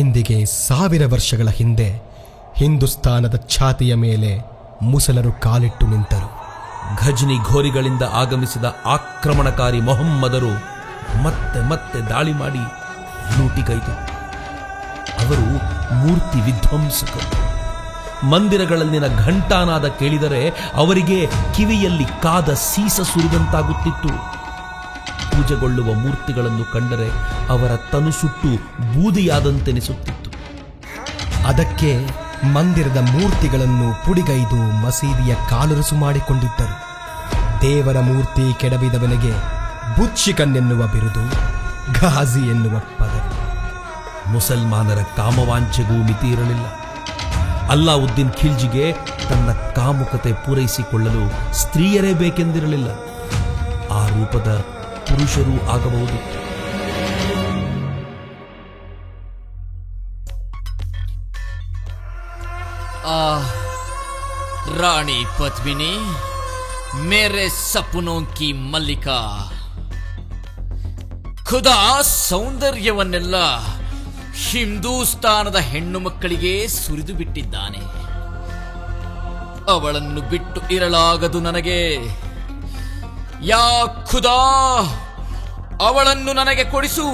ಇಂದಿಗೆ 1000 ವರ್ಷಗಳ ಹಿಂದೆ ಹಿಂದೂಸ್ತಾನದ ಛಾತಿಯ ಮೇಲೆ ಮುಸಲರು ಕಾಲಿಟ್ಟು ನಿಂತರು. ಘಜ್ನಿ ಘೋರಿಗಳಿಂದ ಆಗಮಿಸಿದ ಆಕ್ರಮಣಕಾರಿ ಮೊಹಮ್ಮದರು ಮತ್ತೆ ಮತ್ತೆ ದಾಳಿ ಮಾಡಿ ಲೂಟಿಗೈದರು. ಅವರು ಮೂರ್ತಿ ವಿಧ್ವಂಸಕರು. ಮಂದಿರಗಳಲ್ಲಿನ ಘಂಟಾನಾದ ಕೇಳಿದರೆ ಅವರಿಗೆ ಕಿವಿಯಲ್ಲಿ ಕಾದ ಸೀಸ ಸುರಿದಂತಾಗುತ್ತಿತ್ತು. ಪೂಜೆಗೊಳ್ಳುವ ಮೂರ್ತಿಗಳನ್ನು ಕಂಡರೆ ಅವರ ತನು ಸುಟ್ಟು ಬೂದಿಯಾದಂತೆನಿಸುತ್ತಿತ್ತು. ಅದಕ್ಕೆ ಮಂದಿರದ ಮೂರ್ತಿಗಳನ್ನು ಪುಡಿಗೈದು ಮಸೀದಿಯ ಕಾಲುರಸು ಮಾಡಿಕೊಂಡಿದ್ದರು. ದೇವರ ಮೂರ್ತಿ ಕೆಡವಿದವನಿಗೆ ಬುಚ್ಚಿಕನ್ನೆನ್ನುವ ಬಿರುದು, ಘಾಜಿ ಎನ್ನುವ ಪದವಿ. ಮುಸಲ್ಮಾನರ ಕಾಮವಾಂಚೆಗೂ ಮಿತಿ ಇರಲಿಲ್ಲ. ಅಲ್ಲಾವುದ್ದೀನ್ ಖಿಲ್ಜಿಗೆ ತನ್ನ ಕಾಮುಕತೆ ಪೂರೈಸಿಕೊಳ್ಳಲು ಸ್ತ್ರೀಯರೇ ಬೇಕೆಂದಿರಲಿಲ್ಲ. ಆ ರೂಪದ ಪುರುಷರೂ ಆಗಬಹುದು. ರಾಣಿ ಪದ್ಮಿನಿ, ಮೇರೆ ಸಪನೋಂ ಕಿ ಮಲ್ಲಿಕಾ. ಖುದಾ ಸೌಂದರ್ಯವನ್ನೆಲ್ಲ ಹಿಂದೂಸ್ತಾನದ ಹೆಣ್ಣು ಮಕ್ಕಳಿಗೆ ಸುರಿದು ಬಿಟ್ಟಿದ್ದಾನೆ. ಅವಳನ್ನು ಬಿಟ್ಟು ಇರಲಾಗದು ನನಗೆ. ಯಾ ಖುದಾ, ಅವಳನ್ನು ನನಗೆ ಕೊಡಿಸು,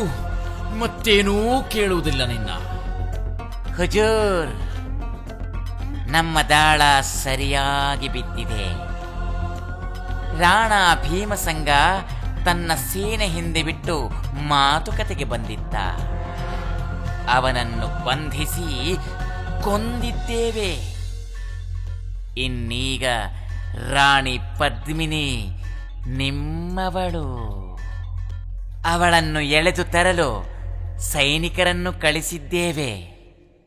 ಮತ್ತೇನೂ ಕೇಳುವುದಿಲ್ಲ ನಿನ್ನ. ಹುಜೂರ್, ನಮ್ಮ ದಾಳ ಸರಿಯಾಗಿ ಬಿದ್ದಿದೆ. ರಾಣಾ ಭೀಮಸಂಗ ತನ್ನ ಸೇನೆ ಹಿಂದೆ ಬಿಟ್ಟು ಮಾತುಕತೆಗೆ ಬಂದಿದ್ದ. ಅವನನ್ನು ಬಂಧಿಸಿ ಕೊಂದಿದ್ದೇವೆ. ಇನ್ನೀಗ ರಾಣಿ ಪದ್ಮಿನಿ ನಿಮ್ಮವಳು. ಅವಳನ್ನು ಎಳೆದು ತರಲು ಸೈನಿಕರನ್ನು ಕಳಿಸಿದ್ದೇವೆ.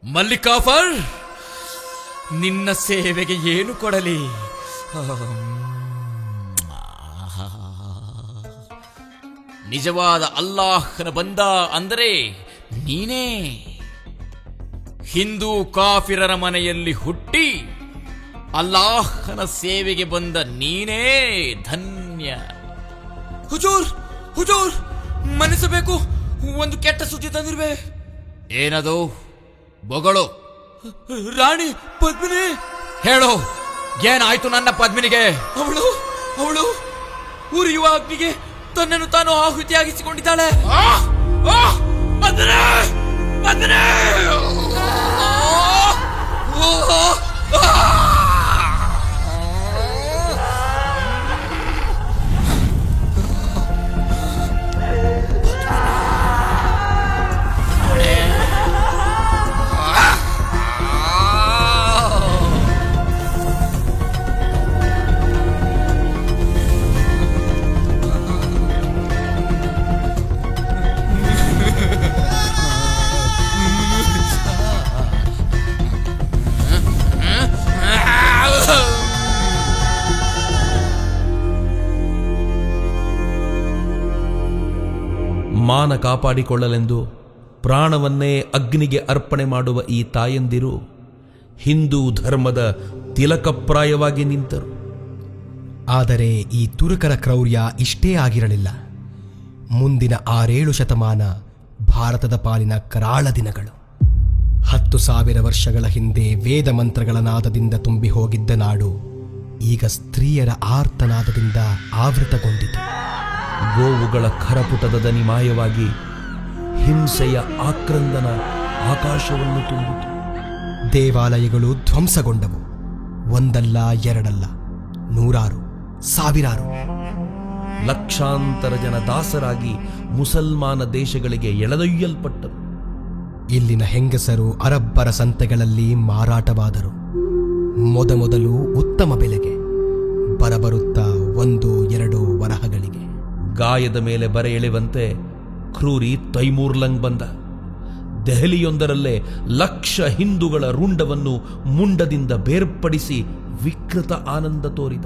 ಮಲ್ಲಿಕಾಫರ್, ನಿನ್ನ ಸೇವೆಗೆ ಏನು ಕೊಡಲಿ? ನಿಜವಾದ ಅಲ್ಲಾಹನ ಬಂದ ಅಂದರೆ ನೀನೇ. ಹಿಂದೂ ಕಾಫಿರರ ಮನೆಯಲ್ಲಿ ಹುಟ್ಟಿ ಅಲ್ಲಾಹನ ಸೇವೆಗೆ ಬಂದ ನೀನೇ ಧನ್ಯ. ಹುಜೂರ್, ಹುಜೂರ್, ಮನ್ನಿಸಬೇಕು, ಒಂದು ಕೆಟ್ಟ ಸುದ್ದಿ ತಂದಿರುವೆ. ಏನದು? ಬೊಗಳು. ರಾಣಿ ಪದ್ಮಿನಿ. ಹೇಳು, ಏನಾಯ್ತು ನನ್ನ ಪದ್ಮಿನಿಗೆ? ಅವಳು ಉರಿಯುವ ಅಗ್ನಿಗೆ ತನ್ನನ್ನು ತಾನು ಆಹುತಿಯಾಗಿಸಿಕೊಂಡಿದ್ದಾಳೆ. ಮಾನ ಕಾಪಾಡಿಕೊಳ್ಳಲೆಂದು ಪ್ರಾಣವನ್ನೇ ಅಗ್ನಿಗೆ ಅರ್ಪಣೆ ಮಾಡುವ ಈ ತಾಯಂದಿರು ಹಿಂದೂ ಧರ್ಮದ ತಿಲಕಪ್ರಾಯವಾಗಿ ನಿಂತರು. ಆದರೆ ಈ ತುರುಕರ ಕ್ರೌರ್ಯ ಇಷ್ಟೇ ಆಗಿರಲಿಲ್ಲ. ಮುಂದಿನ 6-7 ಶತಮಾನ ಭಾರತದ ಪಾಲಿನ ಕರಾಳ ದಿನಗಳು. 10,000 ವರ್ಷಗಳ ಹಿಂದೆ ವೇದ ಮಂತ್ರಗಳ ನಾದದಿಂದ ತುಂಬಿ ಹೋಗಿದ್ದ ನಾಡು ಈಗ ಸ್ತ್ರೀಯರ ಆರ್ತನಾದದಿಂದ ಆವೃತಗೊಂಡಿತು. ಗೋವುಗಳ ಖರಪುಟದ ದನಿ ಮಾಯವಾಗಿ ಹಿಂಸೆಯ ಆಕ್ರಂದನ ಆಕಾಶವನ್ನು ತುಂಬಿತು. ದೇವಾಲಯಗಳು ಧ್ವಂಸಗೊಂಡವು. ಒಂದಲ್ಲ ಎರಡಲ್ಲ, 100, 1000. ಲಕ್ಷಾಂತರ ಜನ ದಾಸರಾಗಿ ಮುಸಲ್ಮಾನ ದೇಶಗಳಿಗೆ ಎಳೆದೊಯ್ಯಲ್ಪಟ್ಟರು. ಇಲ್ಲಿನ ಹೆಂಗಸರು ಅರಬ್ಬರ ಸಂತೆಗಳಲ್ಲಿ ಮಾರಾಟವಾದರು. ಮೊದಲು ಉತ್ತಮ ಬೆಲೆಗೆ, ಬರಬರುತ್ತಾ 1-2 ವರಹಗಳಿಗೆ. ಗಾಯದ ಮೇಲೆ ಬರೆ ಎಳೆವಂತೆ ಕ್ರೂರಿ ತೈಮೂರ್ಲಂಗ್ ಬಂದ. ದೆಹಲಿಯೊಂದರಲ್ಲೇ ಲಕ್ಷ ಹಿಂದೂಗಳ ರುಂಡವನ್ನು ಮುಂಡದಿಂದ ಬೇರ್ಪಡಿಸಿ ವಿಕೃತ ಆನಂದ ತೋರಿದ.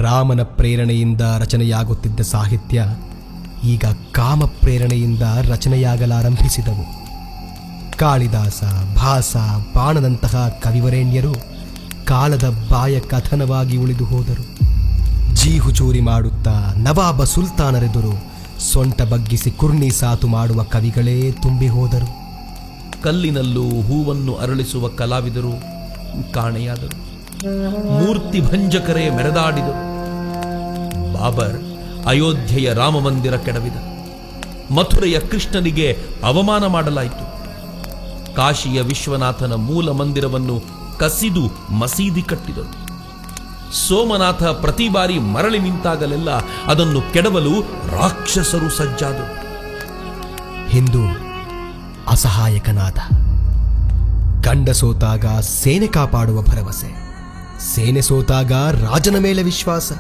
ರಾಮನ ಪ್ರೇರಣೆಯಿಂದ ರಚನೆಯಾಗುತ್ತಿದ್ದ ಸಾಹಿತ್ಯ ಈಗ ಕಾಮ ಪ್ರೇರಣೆಯಿಂದ ರಚನೆಯಾಗಲಾರಂಭಿಸಿದವು. ಕಾಳಿದಾಸ, ಭಾಸ, ಬಾಣದಂತಹ ಕವಿವರೇಣ್ಯರು ಕಾಲದ ಬಾಯ ಕಥನವಾಗಿ ಉಳಿದು ಹೋದರು. ಜೀಹುಚೂರಿ ಮಾಡುತ್ತಾ ನವಾಬ ಸುಲ್ತಾನರೆದುರು ಸೊಂಟ ಬಗ್ಗಿಸಿ ಕುರ್ನಿ ಸಾತು ಮಾಡುವ ಕವಿಗಳೇ ತುಂಬಿ ಹೋದರು. ಕಲ್ಲಿನಲ್ಲೂ ಹೂವನ್ನು ಅರಳಿಸುವ ಕಲಾವಿದರು ಕಾಣೆಯಾದರು. ಮೂರ್ತಿ ಭಂಜಕರೇ ಮೆರೆದಾಡಿದರು. ಬಾಬರ್ ಅಯೋಧ್ಯೆಯ ರಾಮಮಂದಿರ ಕೆಡವಿದ. ಮಥುರೆಯ ಕೃಷ್ಣನಿಗೆ ಅವಮಾನ ಮಾಡಲಾಯಿತು. ಕಾಶಿಯ ವಿಶ್ವನಾಥನ ಮೂಲ ಮಂದಿರವನ್ನು ಕಸಿದು ಮಸೀದಿ ಕಟ್ಟಿದರು. ಸೋಮನಾಥ ಪ್ರತಿ ಬಾರಿ ಮರಳಿ ನಿಂತಾಗಲೆಲ್ಲ ಅದನ್ನು ಕೆಡವಲು ರಾಕ್ಷಸರು ಸಜ್ಜಾದರು. ಹಿಂದೂ ಅಸಹಾಯಕನಾದ. ಗಂಡ ಸೋತಾಗ ಸೇನೆ ಕಾಪಾಡುವ ಭರವಸೆ, ಸೇನೆ ಸೋತಾಗ ರಾಜನ ಮೇಲೆ ವಿಶ್ವಾಸ,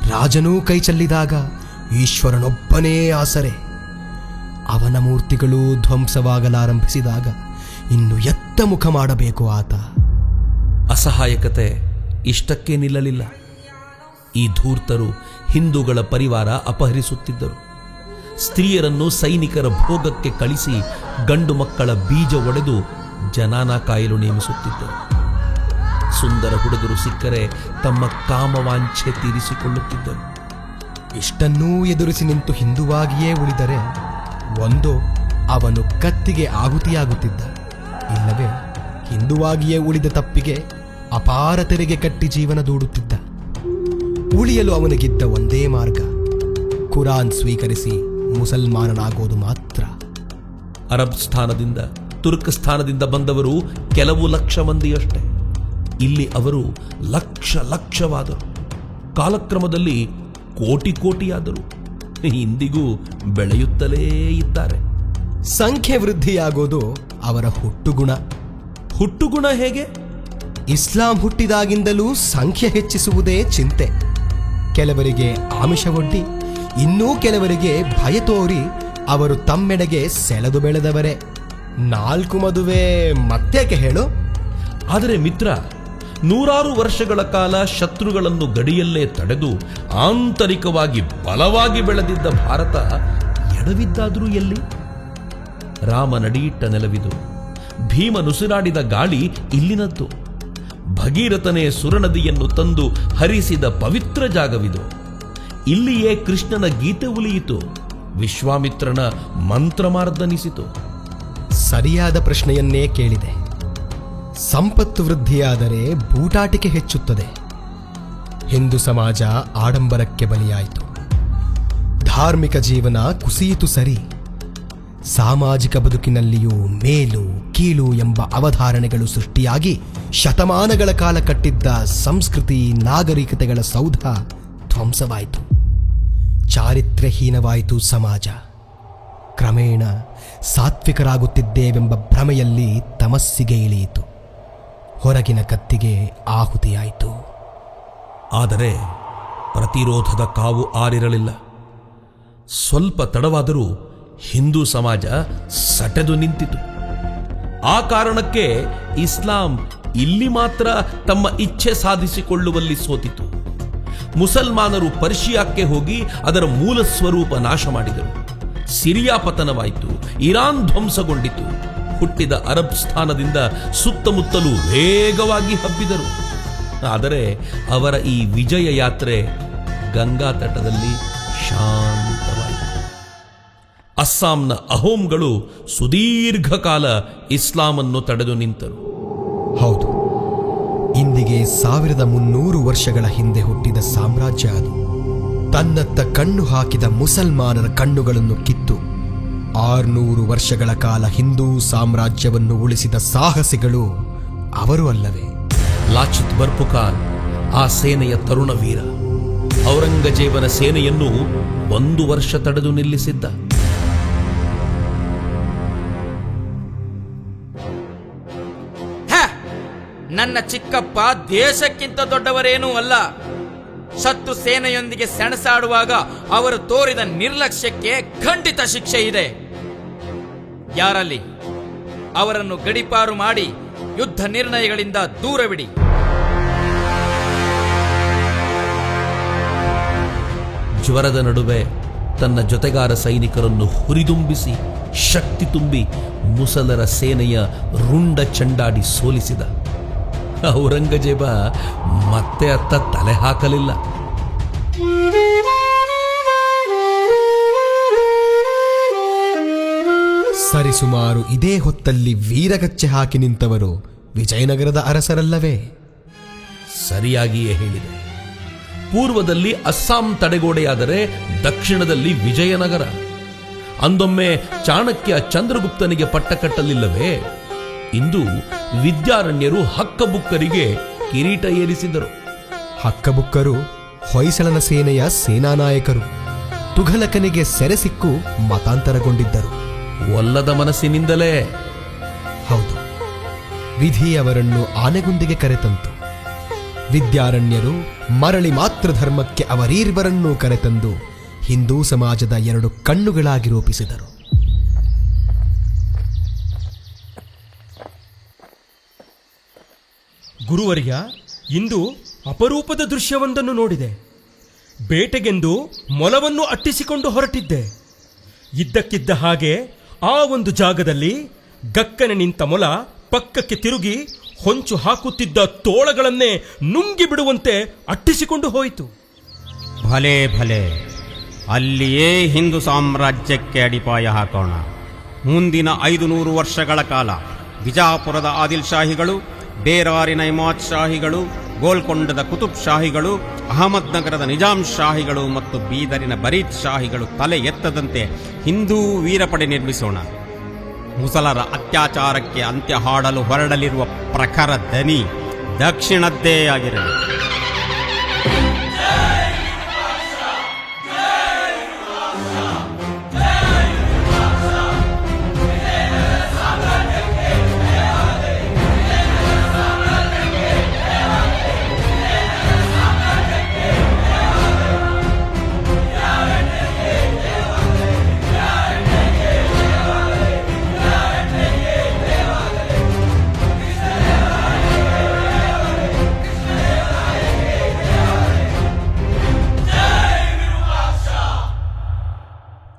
ರಾಜನೂ ಕೈ ಚೆಲ್ಲಿದಾಗ ಈಶ್ವರನೊಬ್ಬನೇ ಆಸರೆ. ಅವನ ಮೂರ್ತಿಗಳು ಧ್ವಂಸವಾಗಲಾರಂಭಿಸಿದಾಗ ಇನ್ನು ಎತ್ತ ಮುಖ ಮಾಡಬೇಕು ಆತ. ಅಸಹಾಯಕತೆ ಇಷ್ಟಕ್ಕೆ ನಿಲ್ಲಲಿಲ್ಲ. ಈ ಧೂರ್ತರು ಹಿಂದೂಗಳ ಪರಿವಾರ ಅಪಹರಿಸುತ್ತಿದ್ದರು. ಸ್ತ್ರೀಯರನ್ನು ಸೈನಿಕರ ಭೋಗಕ್ಕೆ ಕಳಿಸಿ ಗಂಡು ಮಕ್ಕಳ ಬೀಜ ಒಡೆದು ಜನಾನ ಕಾಯಲು ನೇಮಿಸುತ್ತಿದ್ದರು. ಸುಂದರ ಹುಡುಗರು ಸಿಕ್ಕರೆ ತಮ್ಮ ಕಾಮವಾಂಛೆ ತೀರಿಸಿಕೊಳ್ಳುತ್ತಿದ್ದರು. ಇಷ್ಟನ್ನೂ ಎದುರಿಸಿ ನಿಂತು ಹಿಂದುವಾಗಿಯೇ ಉಳಿದರೆ ಒಂದೋ ಅವನು ಕತ್ತಿಗೆ ಆಹುತಿಯಾಗುತ್ತಿದ್ದ, ಇಲ್ಲವೇ ಹಿಂದುವಾಗಿಯೇ ಉಳಿದ ತಪ್ಪಿಗೆ ಅಪಾರ ತೆರಿಗೆ ಕಟ್ಟಿ ಜೀವನ ದೂಡುತ್ತಿದ್ದ. ಉಳಿಯಲು ಅವನಿಗಿದ್ದ ಒಂದೇ ಮಾರ್ಗ, ಕುರಾನ್ ಸ್ವೀಕರಿಸಿ ಮುಸಲ್ಮಾನನಾಗೋದು ಮಾತ್ರ. ಅರಬ್ ಸ್ಥಾನದಿಂದ, ತುರ್ಕಸ್ಥಾನದಿಂದ ಬಂದವರು ಕೆಲವು ಲಕ್ಷ ಮಂದಿಯಷ್ಟೇ. ಇಲ್ಲಿ ಅವರು ಲಕ್ಷವಾದರು. ಕಾಲಕ್ರಮದಲ್ಲಿ ಕೋಟಿಯಾದರು. ಇಂದಿಗೂ ಬೆಳೆಯುತ್ತಲೇ ಇದ್ದಾರೆ. ಸಂಖ್ಯೆ ವೃದ್ಧಿಯಾಗೋದು ಅವರ ಹುಟ್ಟುಗುಣ. ಹುಟ್ಟುಗುಣ ಹೇಗೆ? ಇಸ್ಲಾಂ ಹುಟ್ಟಿದಾಗಿಂದಲೂ ಸಂಖ್ಯೆ ಹೆಚ್ಚಿಸುವುದೇ ಚಿಂತೆ. ಕೆಲವರಿಗೆ ಆಮಿಷವೊಡ್ಡಿ, ಇನ್ನೂ ಕೆಲವರಿಗೆ ಭಯ ತೋರಿ ಅವರು ತಮ್ಮೆಡೆಗೆ ಸೆಳೆದು ಬೆಳೆದವರೇ. 4 ಮದುವೆ ಮತ್ತೇಕೆ ಹೇಳು? ಆದರೆ ಮಿತ್ರ, 100 ವರ್ಷಗಳ ಕಾಲ ಶತ್ರುಗಳನ್ನು ಗಡಿಯಲ್ಲೇ ತಡೆದು ಆಂತರಿಕವಾಗಿ ಬಲವಾಗಿ ಬೆಳೆದಿದ್ದ ಭಾರತ ಎಡವಿದ್ದಾದರೂ ಎಲ್ಲಿ? ರಾಮ ನಡಿಯಿಟ್ಟ ನೆಲವಿದು. ಭೀಮ ನುಸಿರಾಡಿದ ಗಾಳಿ ಇಲ್ಲಿನದ್ದು. ಭಗೀರಥನೇ ಸುರನದಿಯನ್ನು ತಂದು ಹರಿಸಿದ ಪವಿತ್ರ ಜಾಗವಿದು. ಇಲ್ಲಿಯೇ ಕೃಷ್ಣನ ಗೀತೆ ಉಲಿಯಿತು. ವಿಶ್ವಾಮಿತ್ರನ ಮಂತ್ರಮಾರ್ದನಿಸಿತು. ಸರಿಯಾದ ಪ್ರಶ್ನೆಯನ್ನೇ ಕೇಳಿದೆ. ಸಂಪತ್ತು ವೃದ್ಧಿಯಾದರೆ ಬೂಟಾಟಿಕೆ ಹೆಚ್ಚುತ್ತದೆ. ಹಿಂದೂ ಸಮಾಜ ಆಡಂಬರಕ್ಕೆ ಬಲಿಯಾಯಿತು. ಧಾರ್ಮಿಕ ಜೀವನ ಕುಸಿಯಿತು ಸರಿ. ಸಾಮಾಜಿಕ ಬದುಕಿನಲ್ಲಿಯೂ ಮೇಲು ಕೀಳು ಎಂಬ ಅವಧಾರಣೆಗಳು ಸೃಷ್ಟಿಯಾಗಿ ಶತಮಾನಗಳ ಕಾಲ ಕಟ್ಟಿದ್ದ ಸಂಸ್ಕೃತಿ ನಾಗರಿಕತೆಗಳ ಸೌಧ ಧ್ವಂಸವಾಯಿತು. ಚಾರಿತ್ರ್ಯಹೀನವಾಯಿತು ಸಮಾಜ. ಕ್ರಮೇಣ ಸಾತ್ವಿಕರಾಗುತ್ತಿದ್ದೇವೆಂಬ ಭ್ರಮೆಯಲ್ಲಿ ತಮಸ್ಸಿಗೆ ಇಳಿಯಿತು. ಹೊರಗಿನ ಕತ್ತಿಗೆ ಆಹುತಿಯಾಯಿತು. ಆದರೆ ಪ್ರತಿರೋಧದ ಕಾವು ಆರಿರಲಿಲ್ಲ. ಸ್ವಲ್ಪ ತಡವಾದರೂ ಹಿಂದೂ ಸಮಾಜ ಸಟೆದು ನಿಂತಿತು. ಆ ಕಾರಣಕ್ಕೆ ಇಸ್ಲಾಂ ಇಲ್ಲಿ ಮಾತ್ರ ತಮ್ಮ ಇಚ್ಛೆ ಸಾಧಿಸಿಕೊಳ್ಳುವಲ್ಲಿ ಸೋತಿತು. ಮುಸಲ್ಮಾನರು ಪರ್ಷಿಯಾಕ್ಕೆ ಹೋಗಿ ಅದರ ಮೂಲ ಸ್ವರೂಪ ನಾಶ ಮಾಡಿದರು. ಸಿರಿಯಾ ಪತನವಾಯಿತು. ಇರಾನ್ ಧ್ವಂಸಗೊಂಡಿತು. ಹುಟ್ಟಿದ ಅರಬ್ ಸ್ಥಾನದಿಂದ ಸುತ್ತಮುತ್ತಲೂ ವೇಗವಾಗಿ ಹಬ್ಬಿದರು. ಆದರೆ ಅವರ ಈ ವಿಜಯ ಯಾತ್ರೆ ಗಂಗಾ ತಟದಲ್ಲಿ ಶಾಂತವಾಯಿತು. ಅಸ್ಸಾಂನ ಅಹೋಮ್ಗಳು ಸುದೀರ್ಘ ಕಾಲ ಇಸ್ಲಾಮನ್ನು ತಡೆದು ನಿಂತರು. ಹೌದು, ಇಂದಿಗೆ 1300 ವರ್ಷಗಳ ಹಿಂದೆ ಹುಟ್ಟಿದ ಸಾಮ್ರಾಜ್ಯ ಅದು. ತನ್ನತ್ತ ಕಣ್ಣು ಹಾಕಿದ ಮುಸಲ್ಮಾನರ ಕಣ್ಣುಗಳನ್ನು ಕಿತ್ತು 600 ವರ್ಷಗಳ ಕಾಲ ಹಿಂದೂ ಸಾಮ್ರಾಜ್ಯವನ್ನು ಉಳಿಸಿದ ಸಾಹಸಿಗಳು ಅವರು ಅಲ್ಲವೇ? ಲಾಚಿತ್ ಬರ್ಪುಖಾನ್ ಆ ಸೇನೆಯ ತರುಣ ವೀರ. ಔರಂಗಜೇಬನ ಸೇನೆಯನ್ನು 1 ವರ್ಷ ತಡೆದು ನಿಲ್ಲಿಸಿದ್ದ. ನನ್ನ ಚಿಕ್ಕಪ್ಪ ದೇಶಕ್ಕಿಂತ ದೊಡ್ಡವರೇನೂ ಅಲ್ಲ. ಶತ್ರು ಸೇನೆಯೊಂದಿಗೆ ಸೆಣಸಾಡುವಾಗ ಅವರು ತೋರಿದ ನಿರ್ಲಕ್ಷ್ಯಕ್ಕೆ ಖಂಡಿತ ಶಿಕ್ಷೆ ಇದೆ. ಯಾರಲ್ಲಿ ಅವರನ್ನು ಗಡೀಪಾರು ಮಾಡಿ ಯುದ್ಧ ನಿರ್ಣಯಗಳಿಂದ ದೂರವಿಡಿ. ಜ್ವರದ ನಡುವೆ ತನ್ನ ಜೊತೆಗಾರ ಸೈನಿಕರನ್ನು ಹುರಿದುಂಬಿಸಿ ಶಕ್ತಿ ತುಂಬಿ ಮುಸಲರ ಸೇನೆಯ ರುಂಡ ಚಂಡಾಡಿ ಸೋಲಿಸಿದ. ಔರಂಗಜೇಬ ಮತ್ತೆ ಅತ್ತ ತಲೆ ಹಾಕಲಿಲ್ಲ. ಸರಿಸುಮಾರು ಇದೇ ಹೊತ್ತಲ್ಲಿ ವೀರಗಚ್ಚೆ ಹಾಕಿ ನಿಂತವರು ವಿಜಯನಗರದ ಅರಸರಲ್ಲವೇ? ಸರಿಯಾಗಿಯೇ ಹೇಳಿದೆ. ಪೂರ್ವದಲ್ಲಿ ಅಸ್ಸಾಂ ತಡೆಗೋಡೆಯಾದರೆ ದಕ್ಷಿಣದಲ್ಲಿ ವಿಜಯನಗರ. ಅಂದೊಮ್ಮೆ ಚಾಣಕ್ಯ ಚಂದ್ರಗುಪ್ತನಿಗೆ ಪಟ್ಟ ಕಟ್ಟಲಿಲ್ಲವೇ? ಇಂದು ವಿದ್ಯಾರಣ್ಯರು ಹಕ್ಕಬುಕ್ಕರಿಗೆ ಕಿರೀಟ ಏರಿಸಿದರು. ಹಕ್ಕಬುಕ್ಕರು ಹೊಯ್ಸಳನ ಸೇನೆಯ ಸೇನಾನಾಯಕರು. ತುಘಲಕನಿಗೆ ಸೆರೆ ಸಿಕ್ಕು ಮತಾಂತರಗೊಂಡಿದ್ದರು. ಒಲ್ಲದ ಮನಸ್ಸಿನಿಂದಲೇ. ಹೌದು, ವಿಧಿ ಅವರನ್ನು ಆನೆಗುಂದಿಗೆ ಕರೆತಂತು. ವಿದ್ಯಾರಣ್ಯರು ಮರಳಿ ಮಾತೃಧರ್ಮಕ್ಕೆ ಅವರೀರ್ವರನ್ನೂ ಕರೆತಂದು ಹಿಂದೂ ಸಮಾಜದ 2 ಕಣ್ಣುಗಳಾಗಿ ರೂಪಿಸಿದರು. ಗುರುವರ್ಯ, ಇಂದು ಅಪರೂಪದ ದೃಶ್ಯವೊಂದನ್ನು ನೋಡಿದೆ. ಬೇಟೆಗೆಂದು ಮೊಲವನ್ನು ಅಟ್ಟಿಸಿಕೊಂಡು ಹೊರಟಿದ್ದೆ. ಇದ್ದಕ್ಕಿದ್ದ ಹಾಗೆ ಆ ಒಂದು ಜಾಗದಲ್ಲಿ ಗಕ್ಕನೆ ನಿಂತ ಮೊಲ ಪಕ್ಕಕ್ಕೆ ತಿರುಗಿ ಹೊಂಚು ಹಾಕುತ್ತಿದ್ದ ತೋಳಗಳನ್ನೇ ನುಂಗಿ ಬಿಡುವಂತೆ ಅಟ್ಟಿಸಿಕೊಂಡು ಹೋಯಿತು. ಭಲೆ ಭಲೆ, ಅಲ್ಲಿಯೇ ಹಿಂದೂ ಸಾಮ್ರಾಜ್ಯಕ್ಕೆ ಅಡಿಪಾಯ ಹಾಕೋಣ. ಮುಂದಿನ 500 ವರ್ಷಗಳ ಕಾಲ ಬಿಜಾಪುರದ ಆದಿಲ್ ಶಾಹಿಗಳು, ಬೇರಾರಿನ ಇಮಾದ್ ಶಾಹಿಗಳು, ಗೋಲ್ಕೊಂಡದ ಕುತುಬ್ ಶಾಹಿಗಳು, ಅಹಮದ್ ನಗರದ ನಿಜಾಂ ಶಾಹಿಗಳು ಮತ್ತು ಬೀದರಿನ ಬರೀದ್ ಶಾಹಿಗಳು ತಲೆ ಎತ್ತದಂತೆ ಹಿಂದೂ ವೀರಪಡೆ ನಿರ್ಮಿಸೋಣ. ಮುಸಲರ ಅತ್ಯಾಚಾರಕ್ಕೆ ಅಂತ್ಯ ಹಾಡಲು ಹೊರಡಲಿರುವ ಪ್ರಖರ ದನಿ ದಕ್ಷಿಣದ್ದೇ ಆಗಿರಲಿ.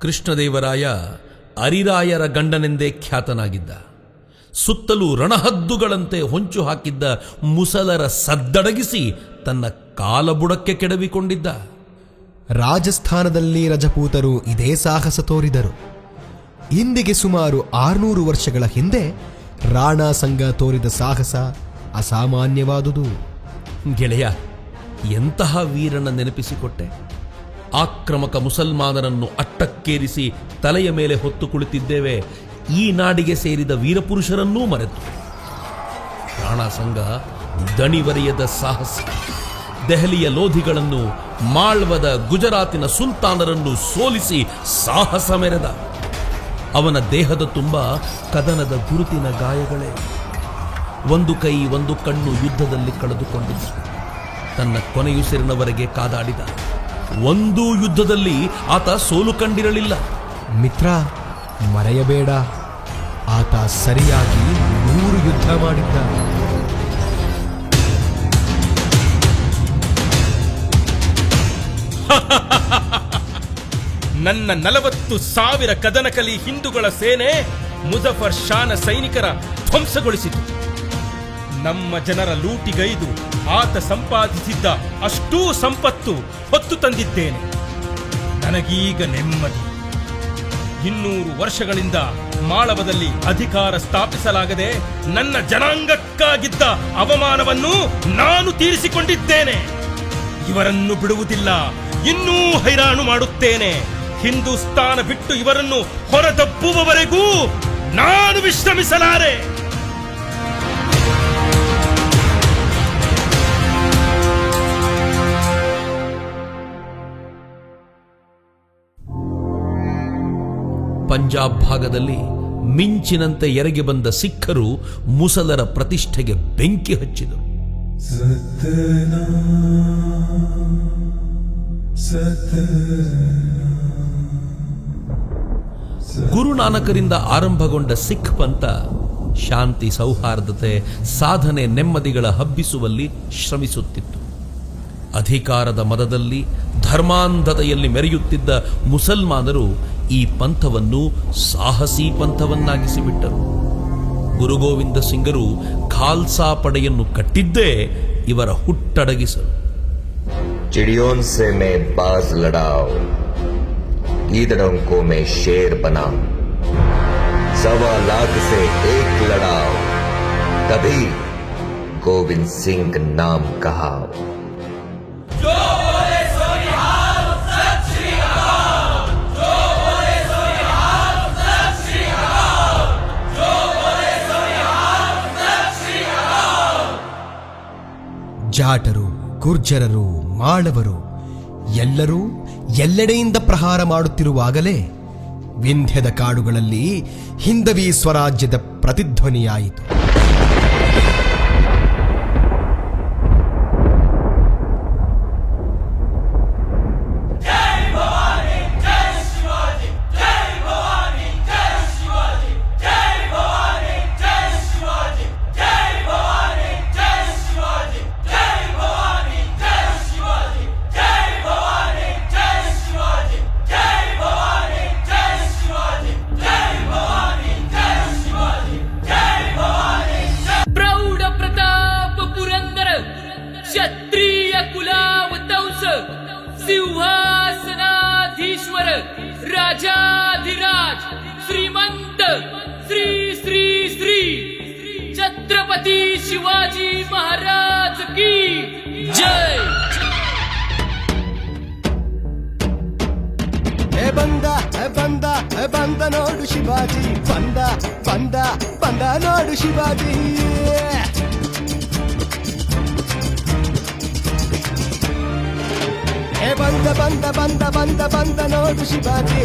ಕೃಷ್ಣದೇವರಾಯ ಅರಿರಾಯರ ಗಂಡನೆಂದೇ ಖ್ಯಾತನಾಗಿದ್ದ. ಸುತ್ತಲೂ ರಣಹದ್ದುಗಳಂತೆ ಹೊಂಚು ಹಾಕಿದ್ದ ಮುಸಲರ ಸದ್ದಡಗಿಸಿ ತನ್ನ ಕಾಲಬುಡಕ್ಕೆ ಕೆಡವಿಕೊಂಡಿದ್ದ. ರಾಜಸ್ಥಾನದಲ್ಲಿ ರಜಪೂತರು ಇದೇ ಸಾಹಸ ತೋರಿದರು. ಇಂದಿಗೆ ಸುಮಾರು 600 ವರ್ಷಗಳ ಹಿಂದೆ ರಾಣಾ ಸಂಘ ತೋರಿದ ಸಾಹಸ ಅಸಾಮಾನ್ಯವಾದುದು. ಗೆಳೆಯ, ಎಂತಹ ವೀರನ ನೆನಪಿಸಿಕೊಟ್ಟೆ. ಆಕ್ರಮಕ ಮುಸಲ್ಮಾನರನ್ನು ಅಟ್ಟಕ್ಕೇರಿಸಿ ತಲೆಯ ಮೇಲೆ ಹೊತ್ತು ಕುಳಿತಿದ್ದೇವೆ. ಈ ನಾಡಿಗೆ ಸೇರಿದ ವೀರಪುರುಷರನ್ನೂ ಮರೆತು ರಾಣಾ ಸಂಘ ದಣಿವರಿಯದ ಸಾಹಸಿ. ದೆಹಲಿಯ ಲೋಧಿಗಳನ್ನು, ಮಾಳ್ವದ ಗುಜರಾತಿನ ಸುಲ್ತಾನರನ್ನು ಸೋಲಿಸಿ ಸಾಹಸ ಮೆರೆದ. ಅವನ ದೇಹದ ತುಂಬ ಕದನದ ಗುರುತಿನ ಗಾಯಗಳೇ. ಒಂದು ಕೈ ಒಂದು ಕಣ್ಣು ಯುದ್ಧದಲ್ಲಿ ಕಳೆದುಕೊಂಡಿದ್ದ. ತನ್ನ ಕೊನೆಯುಸಿರಿನವರೆಗೆ ಕಾದಾಡಿದ. ಒಂದೂ ಯುದ್ಧದಲ್ಲಿ ಆತ ಸೋಲು ಕಂಡಿರಲಿಲ್ಲ. ಮಿತ್ರ, ಮರೆಯಬೇಡ, ಆತ ಸರಿಯಾಗಿ 100 ಯುದ್ಧ ಮಾಡಿದ್ದ. ನನ್ನ 40,000 ಕದನಕಲಿ ಹಿಂದೂಗಳ ಸೇನೆ ಮುಜಫರ್ ಶಾನ ಸೈನಿಕರ ಧ್ವಂಸಗೊಳಿಸಿತು. ನಮ್ಮ ಜನರ ಲೂಟಿಗೈದು ಆತ ಸಂಪಾದಿಸಿದ್ದ ಅಷ್ಟೂ ಸಂಪತ್ತು ಹೊತ್ತು ತಂದಿದ್ದೇನೆ. ನನಗೀಗ ನೆಮ್ಮದಿ. 200 ವರ್ಷಗಳಿಂದ ಮಾಳವದಲ್ಲಿ ಅಧಿಕಾರ ಸ್ಥಾಪಿಸಲಾಗದೆ ನನ್ನ ಜನಾಂಗಕ್ಕಾಗಿದ್ದ ಅವಮಾನವನ್ನು ನಾನು ತೀರಿಸಿಕೊಂಡಿದ್ದೇನೆ. ಇವರನ್ನು ಬಿಡುವುದಿಲ್ಲ, ಇನ್ನೂ ಹೈರಾಣು ಮಾಡುತ್ತೇನೆ. ಹಿಂದೂಸ್ತಾನ ಬಿಟ್ಟು ಇವರನ್ನು ಹೊರದಬ್ಬುವವರೆಗೂ ನಾನು ವಿಶ್ರಮಿಸಲಾರೆ. ಪಂಜಾಬ್ ಭಾಗದಲ್ಲಿ ಮಿಂಚಿನಂತೆ ಎರಗಿ ಬಂದ ಸಿಖ್ಖರು ಮುಸಲರ ಪ್ರತಿಷ್ಠೆಗೆ ಬೆಂಕಿ ಹಚ್ಚಿದರು. ಗುರುನಾನಕರಿಂದ ಆರಂಭಗೊಂಡ ಸಿಖ್ ಪಂಥ ಶಾಂತಿ, ಸೌಹಾರ್ದತೆ, ಸಾಧನೆ, ನೆಮ್ಮದಿಗಳ ಹಬ್ಬಿಸುವಲ್ಲಿ ಶ್ರಮಿಸುತ್ತಿತ್ತು. ಅಧಿಕಾರದ ಮದದಲ್ಲಿ, ಧರ್ಮಾಂಧತೆಯಲ್ಲಿ ಮೆರೆಯುತ್ತಿದ್ದ ಮುಸಲ್ಮಾನರು ಈ ಪಂಥವನ್ನು ಸಾಹಸಿ ಪಂಥವನ್ನಾಗಿಸಿಬಿಟ್ಟರು. ಗುರುಗೋವಿಂದ ಸಿಂಗರು ಖಾಲ್ಸಾ ಪಡೆಯನ್ನು ಕಟ್ಟಿದ್ದೇ ಇವರ ಹುಟ್ಟಡಗಿಸಲು. चिड़ियों से मैं बाज लड़ाओ, गीदड़ों को मैं शेर बनाऊं, 1.25 लाख से एक लड़ाओ, तभी गोविंद सिंह नाम कहाओ. ಜಾಟರು, ಗುರ್ಜರರು, ಮಾಳವರು ಎಲ್ಲರೂ ಎಲ್ಲೆಡೆಯಿಂದ ಪ್ರಹಾರ ಮಾಡುತ್ತಿರುವಾಗಲೇ ವಿಂಧ್ಯದ ಕಾಡುಗಳಲ್ಲಿ ಹಿಂದವಿ ಸ್ವರಾಜ್ಯದ ಪ್ರತಿಧ್ವನಿಯಾಯಿತು. सिंहासनाधीश्वर राजाधिराज श्रीमंत श्री श्री श्री छत्रपति शिवाजी महाराज की जय. ಬಂದ ನೋಡು ಶಿವಾಜಿ, ಬಂದ ನೋಡು ಶಿವಾಜಿ. ಬಂದ ನೋಡು ಶಿವಾಜಿ,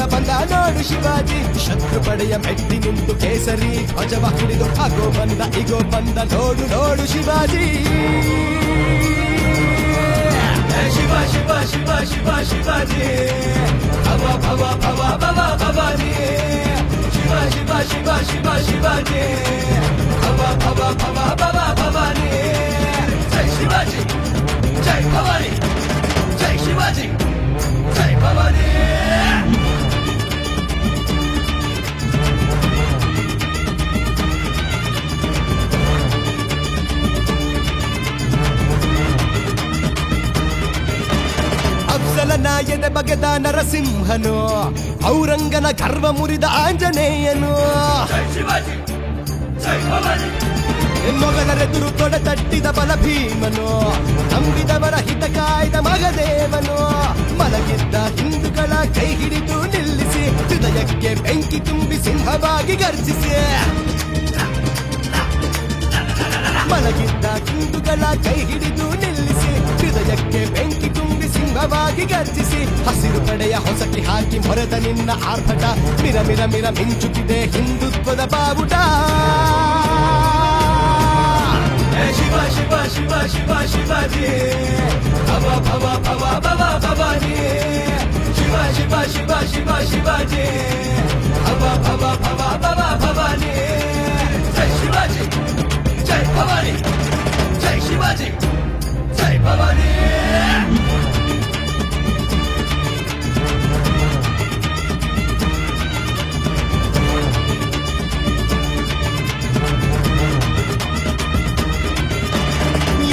ಬಂದ ನೋಡು ಶಿವಾಜಿ. ಶತ್ರು ಪಡೆಯ ಮೆಟ್ಟಿ ನಿಂತು ಕೇಸರಿ ಧ್ವಜವ ಹಿಡಿದು ಇಗೋ ಬಂದ ನೋಡು ಶಿವಾಜಿ. ಶಿವ ಶಿವ ಶಿವ ಶಿವ ಶಿವಾಜಿ, ಭವಾನಿ. ಶಿವ ಶಿವ ಶಿವ ಶಿವ ಶಿವಾಜಿ, ಭವಾನಿ. ಜೈ ಶಿವಾಜಿ, ಜೈ ಭವಾನಿ, ಜೈ ಶಿವಾಜಿ, ಜೈ ಭವಾನಿ. ಅಫ್ಸಲನ ಎದೆ ಬಗೆದ ನರಸಿಂಹನು, ಔರಂಗನ ಗರ್ವ ಮುರಿದ ಆಂಜನೇಯನು. ಮೊಘಲರೆದುರು ತೊಡೆ ತಟ್ಟಿದ ಬಲ ಭೀಮನು, ನಂಬಿದವರ ಹಿತ ಕಾಯ್ದ ಮಗದೇವನು. ಮಲಗಿದ್ದ ಹಿಂದೂಗಳ ಕೈ ಹಿಡಿದು ನಿಲ್ಲಿಸಿ, ಹೃದಯಕ್ಕೆ ಬೆಂಕಿ ತುಂಬಿ ಸಿಂಹವಾಗಿ ಗರ್ಜಿಸಿ. ಮಲಗಿದ್ದ ಹಿಂದೂಗಳ ಕೈ ಹಿಡಿದು ನಿಲ್ಲಿಸಿ, ಹೃದಯಕ್ಕೆ ಬೆಂಕಿ ತುಂಬಿ ಸಿಂಹವಾಗಿ ಗರ್ಜಿಸಿ. ಹಸಿರು ಪಡೆಯ ಹೊಸಕಿ ಹಾಕಿ ಮೊರೆದ ನಿನ್ನ ಆರ್ಭಟ, ಮಿರ ಮಿರ ಮಿರ ಮಿಂಚುತ್ತಿದೆ ಹಿಂದುತ್ವದ ಬಾವುಟ. ಶಿವ ಶಿವ ಶಿವ ಶಿವ ಶಿವಾಜಿ, ಭವ ಭವ ಭವ ಭವ ಭವಾನಿ. ಶಿವ ಶಿವ ಶಿವ ಶಿವ ಶಿವಾಜಿ, ಭವ ಭವ ಭವ ಭವ ಭವಾನಿ. ಜೈ ಶಿವಾಜಿ, ಜೈ ಭವಾನಿ, ಜೈ ಶಿವಾಜಿ, ಜೈ ಭವಾನಿ.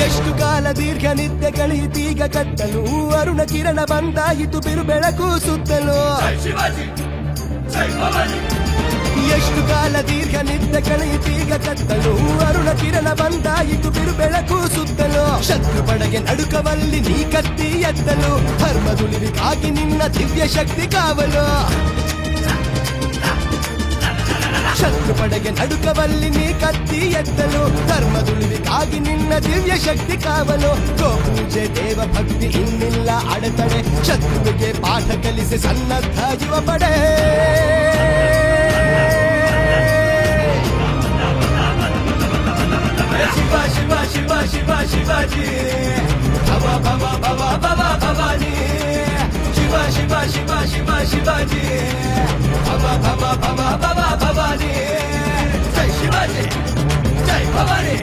ಎಷ್ಟು ಕಾಲ ದೀರ್ಘ ನಿತ್ಯ ಕಳೆಯಿತೀಗ ಕಟ್ಟಲು, ಅರುಣ ಕಿರಣ ಬಂದಾಯಿತು ಬಿರು ಬೆಳಕು ಸುತ್ತಲು. ಎಷ್ಟು ಕಾಲ ದೀರ್ಘ ನಿತ್ಯ ಕಳೆಯಿತೀಗ ಕಟ್ಟಲು, ಅರುಣ ಕಿರಣ ಬಂದಾಯಿತು ಬಿರು ಬೆಳಕು ಸುತ್ತಲು. ಶತ್ರು ಪಡೆಗೆ ನಡುಕವಲ್ಲಿ ನೀ ಕತ್ತಿ ಎತ್ತಲು, ಧರ್ಮದುಳಿವಿಗಾಗಿ ನಿನ್ನ ದಿವ್ಯ ಶಕ್ತಿ ಕಾವಲು. ಶತ್ರು ಪಡೆಗೆ ನಡುಕವಲ್ಲಿ ನೀ ಕತ್ತಿ ಎತ್ತಲು, ಧರ್ಮದುಳಿವಿಗಾಗಿ ನಿನ್ನ ದಿವ್ಯ ಶಕ್ತಿ ಕಾವಲು. ಗೋಪೂಜೆ ದೇವ ಭಕ್ತಿ ಇನ್ನಿಲ್ಲ ಅಡೆತಡೆ, ಶತ್ರುವಿಗೆ ಪಾಠ ಕಲಿಸಿ ಸನ್ನದ್ಧ ಯುವ ಪಡೆ. ಶಿವ ಶಿವ ಶಿವ ಶಿವ ಶಿವಾಜಿ, ಭವ ಭವ ಭವ ಭವ ಭವಾನಿ. ಶಿವ ಶಿವ ಶಿವ ಶಿವ ಶಿವಾಜಿ, ಭವ ಭವ ಭವ ಭವ ಭವಾನಿ. ಜೈ ಶಿವಾಜಿ, ಜೈ ಭವಾನಿ,